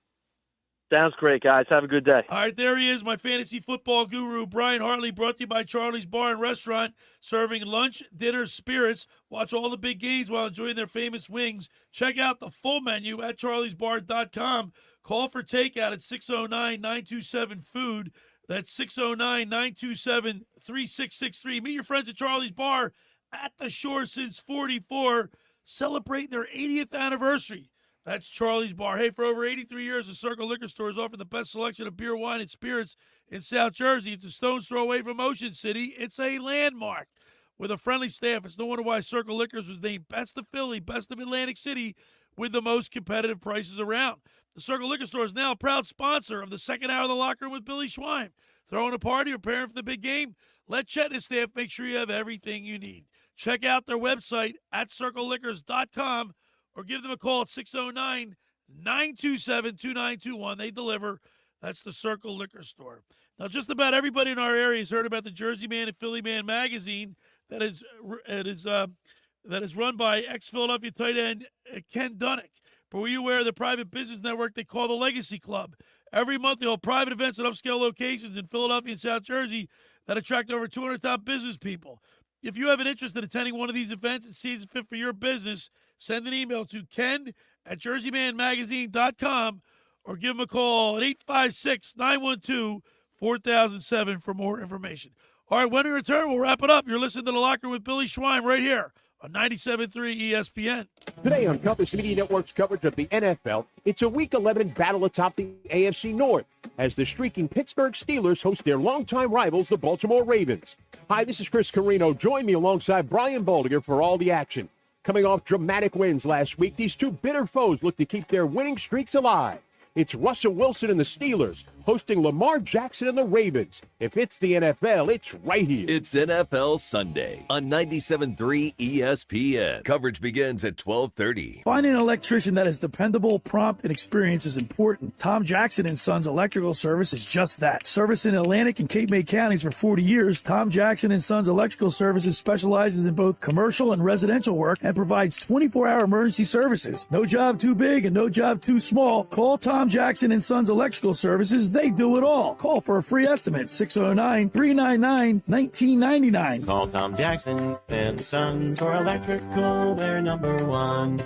Sounds great, guys. Have a good day. All right, there he is, my fantasy football guru, Brian Hartley, brought to you by Charlie's Bar and Restaurant, serving lunch, dinner, spirits. Watch all the big games while enjoying their famous wings. Check out the full menu at charliesbar.com. Call for takeout at 609-927-FOOD. That's 609-927-3663. Meet your friends at Charlie's Bar at the Shore since 44, celebrating their 80th anniversary. That's Charlie's Bar. Hey, for over 83 years, the Circle Liquor Store has offered the best selection of beer, wine, and spirits in South Jersey. It's a stone's throw away from Ocean City. It's a landmark with a friendly staff. It's no wonder why Circle Liquors was named Best of Philly, Best of Atlantic City, with the most competitive prices around. The Circle Liquor Store is now a proud sponsor of the second hour of the Locker Room with Billy Schwein. Throwing a party, preparing for the big game? Let Chet and his staff make sure you have everything you need. Check out their website at circleliquors.com or give them a call at 609-927-2921. They deliver. That's the Circle Liquor Store. Now, just about everybody in our area has heard about the Jersey Man and Philly Man magazine that is run by ex-Philadelphia tight end Ken Dunnick. But were you aware of the private business network they call the Legacy Club? Every month, they hold private events at upscale locations in Philadelphia and South Jersey that attract over 200 top business people. If you have an interest in attending one of these events and see it's fit for your business, send an email to ken@jerseymanmagazine.com or give them a call at 856-912-4007 for more information. All right, when we return, we'll wrap it up. You're listening to The Locker with Billy Schwein right here on 97.3 ESPN. Today on Compass Media Network's coverage of the NFL, it's a Week 11 battle atop the AFC North as the streaking Pittsburgh Steelers host their longtime rivals, the Baltimore Ravens. Hi, this is Chris Carino. Join me alongside Brian Baldinger for all the action. Coming off dramatic wins last week, these two bitter foes look to keep their winning streaks alive. It's Russell Wilson and the Steelers hosting Lamar Jackson and the Ravens. If it's the NFL, it's right here. It's NFL Sunday on 97.3 ESPN. Coverage begins at 12:30. Finding an electrician that is dependable, prompt, and experienced is important. Tom Jackson and Sons Electrical Service is just that. Service in Atlantic and Cape May counties for 40 years, Tom Jackson and Sons Electrical Services specializes in both commercial and residential work and provides 24-hour emergency services. No job too big and no job too small. Call Tom Jackson and Sons Electrical Services. They do it all. Call for a free estimate, 609-399-1999. Call Tom Jackson and Sons for electrical. They're number one.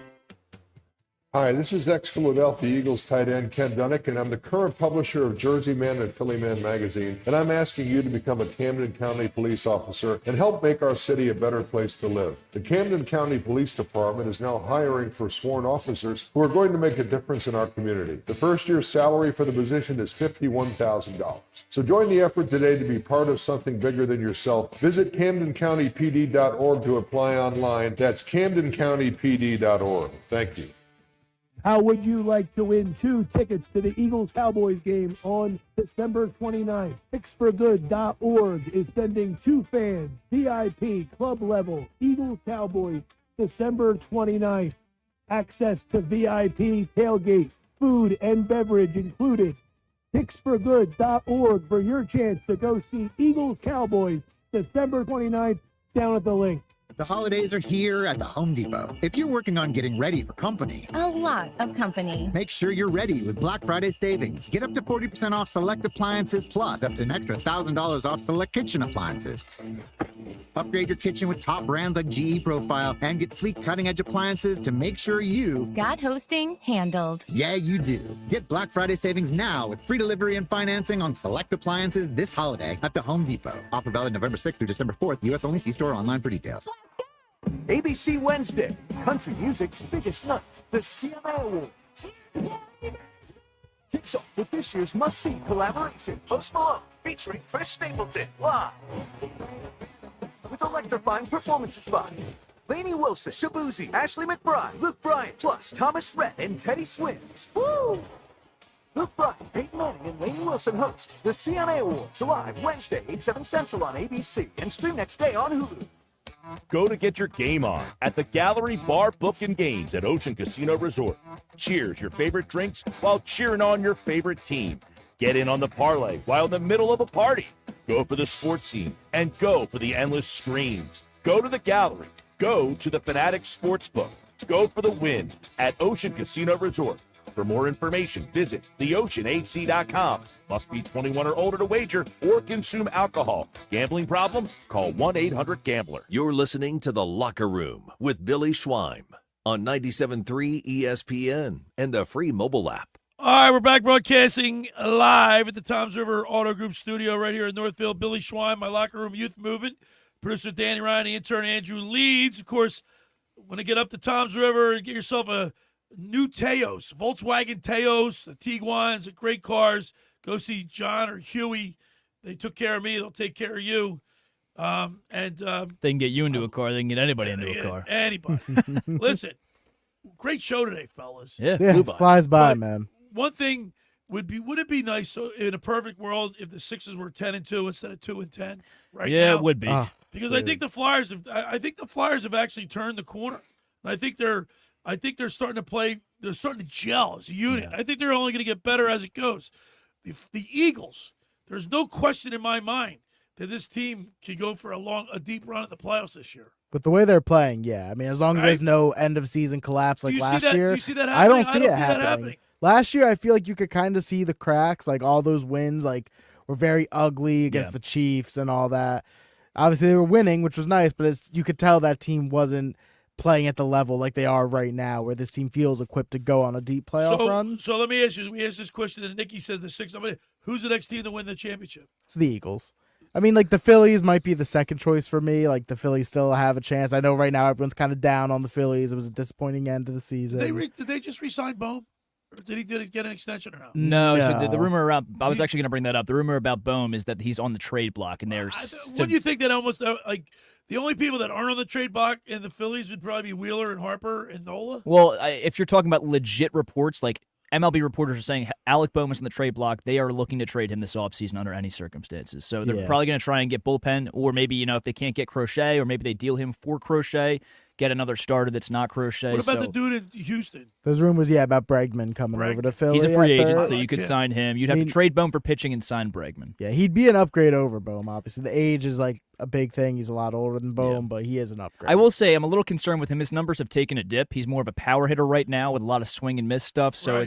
Hi, this is ex-Philadelphia Eagles tight end Ken Dunnick, and I'm the current publisher of Jersey Man and Philly Man magazine, and I'm asking you to become a Camden County police officer and help make our city a better place to live. The Camden County Police Department is now hiring for sworn officers who are going to make a difference in our community. The first year's salary for the position is $51,000. So join the effort today to be part of something bigger than yourself. Visit CamdenCountyPD.org to apply online. That's CamdenCountyPD.org. Thank you. How would you like to win 2 tickets to the Eagles-Cowboys game on December 29th? PicksForGood.org is sending 2 fans, VIP, club level, Eagles-Cowboys, December 29th. Access to VIP tailgate, food and beverage included. PicksForGood.org for your chance to go see Eagles-Cowboys December 29th down at the link. The holidays are here at the Home Depot. If you're working on getting ready for company, A lot of company. make sure you're ready with Black Friday savings. Get up to 40% off select appliances, plus up to an extra $1,000 off select kitchen appliances. Upgrade your kitchen with top brands like GE Profile and get sleek cutting-edge appliances to make sure you Got hosting handled. Yeah, you do. Get Black Friday savings now with free delivery and financing on select appliances this holiday at the Home Depot. Offer valid November 6th through December 4th. U.S. only. See store or online for details. ABC Wednesday, country music's biggest night, the CMA Awards. Kicks off with this year's must-see collaboration, Post Malone featuring Chris Stapleton live. With electrifying performances by Lainey Wilson, Shabuzi, Ashley McBride, Luke Bryan, plus Thomas Rhett and Teddy Swims. Woo! Luke Bryan, Peyton Manning, and Lainey Wilson host the CMA Awards live Wednesday, 8, 7 Central on ABC and stream next day on Hulu. Go to get your game on at the Gallery Bar Book and Games at Ocean Casino Resort. Cheers your favorite drinks while cheering on your favorite team. Get in on the parlay while in the middle of a party. Go for the sports scene and go for the endless screams. Go to the Gallery. Go to the Fanatic Sportsbook. Go for the win at Ocean Casino Resort. For more information, visit theoceanac.com. Must be 21 or older to wager or consume alcohol. Gambling problem? Call 1-800-GAMBLER. You're listening to The Locker Room with Billy Schweim on 97.3 ESPN and the free mobile app. All right, we're back broadcasting live at the Toms River Auto Group studio right here in Northfield. Billy Schweim, my Locker Room Youth Movement. Producer Danny Ryan, the intern Andrew Leeds. Of course, want to get up to Toms River and get yourself a new Teos, Volkswagen Teos, the Tiguan's, the great cars. Go see John or Huey. They took care of me. They'll take care of you. They can get you into a car. They can get anybody into a car. Anybody. Listen, great show today, fellas. Yeah, flies by, man. One thing would it be nice in a perfect world if the Sixers were 10-2 instead of 2-10 right now? Yeah, it would be. Because I think the Flyers have actually turned the corner. And I think they're starting to play. They're starting to gel as a unit. Yeah. I think they're only going to get better as it goes. The Eagles. There's no question in my mind that this team can go for a deep run in the playoffs this year. But the way they're playing, yeah. I mean, as long as there's no end of season collapse like last year, you see that I don't happening? see it happening. Last year, I feel like you could kind of see the cracks, like all those wins, like were very ugly against the Chiefs and all that. Obviously, they were winning, which was nice, but you could tell that team wasn't playing at the level like they are right now, where this team feels equipped to go on a deep playoff run. So let me ask you. We asked this question, and Nikki says the Sixers. Who's the next team to win the championship? It's the Eagles. I mean, like the Phillies might be the second choice for me. Like the Phillies still have a chance. I know right now everyone's kind of down on the Phillies. It was a disappointing end to the season. Did they just re-sign Bohm? Or did he get an extension or not? No. So the rumor around, I was actually going to bring that up. The rumor about Bohm is that he's on the trade block, and there's. What do you think that almost like the only people that aren't on the trade block in the Phillies would probably be Wheeler and Harper and Nola? Well, if you're talking about legit reports, like MLB reporters are saying Alec Bohm is on the trade block. They are looking to trade him this offseason under any circumstances. So they're probably going to try and get bullpen, or maybe, if they can't get Crochet, or maybe they deal him for Crochet, get another starter that's not Crochet. What about the dude in Houston? There's rumors, about Bregman coming over to Philly. He's a free agent, so you could sign him. You'd have to trade Bohm for pitching and sign Bregman. Yeah, he'd be an upgrade over Bohm, obviously. The age is like a big thing. He's a lot older than Bohm, but he is an upgrade. I will say I'm a little concerned with him. His numbers have taken a dip. He's more of a power hitter right now with a lot of swing and miss stuff, so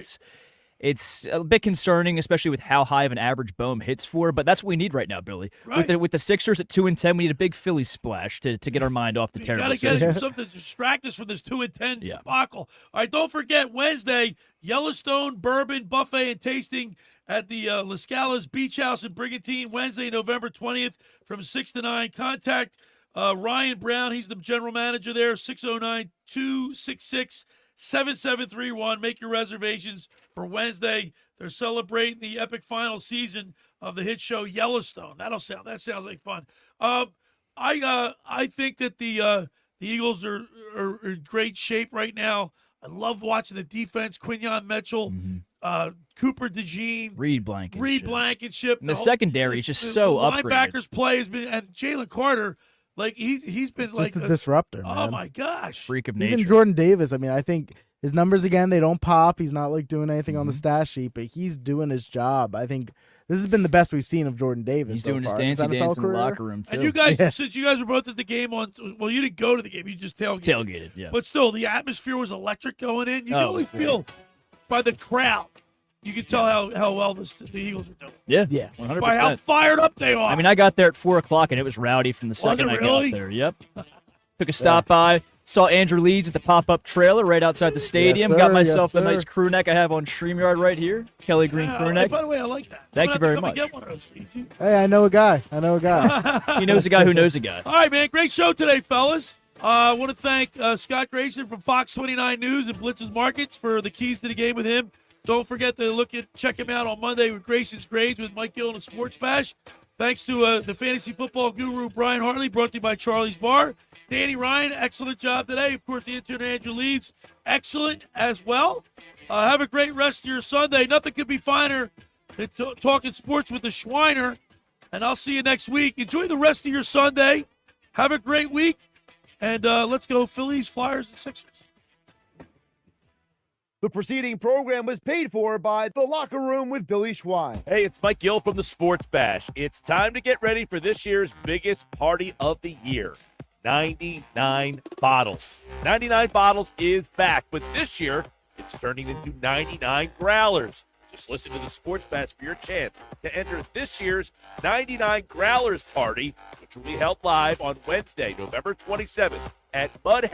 it's a bit concerning, especially with how high of an average Bohm hits for. But that's what we need right now, Billy. Right. With the Sixers at 2-10, we need a big Philly splash to get our mind off the terrible. Got to get something to distract us from this 2-10 debacle. All right, don't forget Wednesday, Yellowstone Bourbon Buffet and Tasting at the La Scala's Beach House in Brigantine. Wednesday, November 20th, from 6 to 9. Contact Ryan Brown. He's the general manager there. 609-266-7731. Make your reservations for Wednesday. They're celebrating the epic final season of the hit show Yellowstone. That sounds like fun. I think that the Eagles are in great shape right now. I love watching the defense. Quinyon Mitchell, Cooper DeJean, Reed Blankenship. And the secondary is just so upgraded. Linebackers play has been, and Jalen Carter. Like he's been just like a disruptor. Oh my gosh, freak of nature. Even Jordan Davis. I mean, I think his numbers again, they don't pop. He's not like doing anything on the stat sheet, but he's doing his job. I think this has been the best we've seen of Jordan Davis. He's doing his dancey dance in the locker room too. And you guys, since you guys were both at the game you didn't go to the game, you just tailgated. Yeah. But still, the atmosphere was electric going in. You can always feel by the crowd. You can tell how well the Eagles are doing. Yeah, 100%. By how fired up they are. I mean, I got there at 4:00 and it was rowdy from the second I got there. Yep. Took a stop by. Saw Andrew Leeds at the pop-up trailer right outside the stadium. Yes, got sir. myself Yes, the nice crew neck I have on StreamYard right here. Kelly Green crew neck. By the way, I like that. Thank you very much. Get one of those, Hey, I know a guy. He knows a guy who knows a guy. All right, man. Great show today, fellas. I want to thank Scott Grayson from Fox 29 News and Blitz's Markets for the keys to the game with him. Don't forget to check him out on Monday with Grayson's Grades with Mike Gill and a Sports Bash. Thanks to the fantasy football guru Brian Hartley, brought to you by Charlie's Bar. Danny Ryan, excellent job today. Of course, the intern Andrew Leeds, excellent as well. Have a great rest of your Sunday. Nothing could be finer than talking sports with the Schweiner. And I'll see you next week. Enjoy the rest of your Sunday. Have a great week. And let's go Phillies, Flyers, and Sixers. The preceding program was paid for by The Locker Room with Billy Schwein. Hey, it's Mike Gill from the Sports Bash. It's time to get ready for this year's biggest party of the year. 99 bottles. 99 bottles is back, but this year it's turning into 99 growlers. Just listen to the Sports Bash for your chance to enter this year's 99 Growlers Party, which will be held live on Wednesday, November 27th at Mud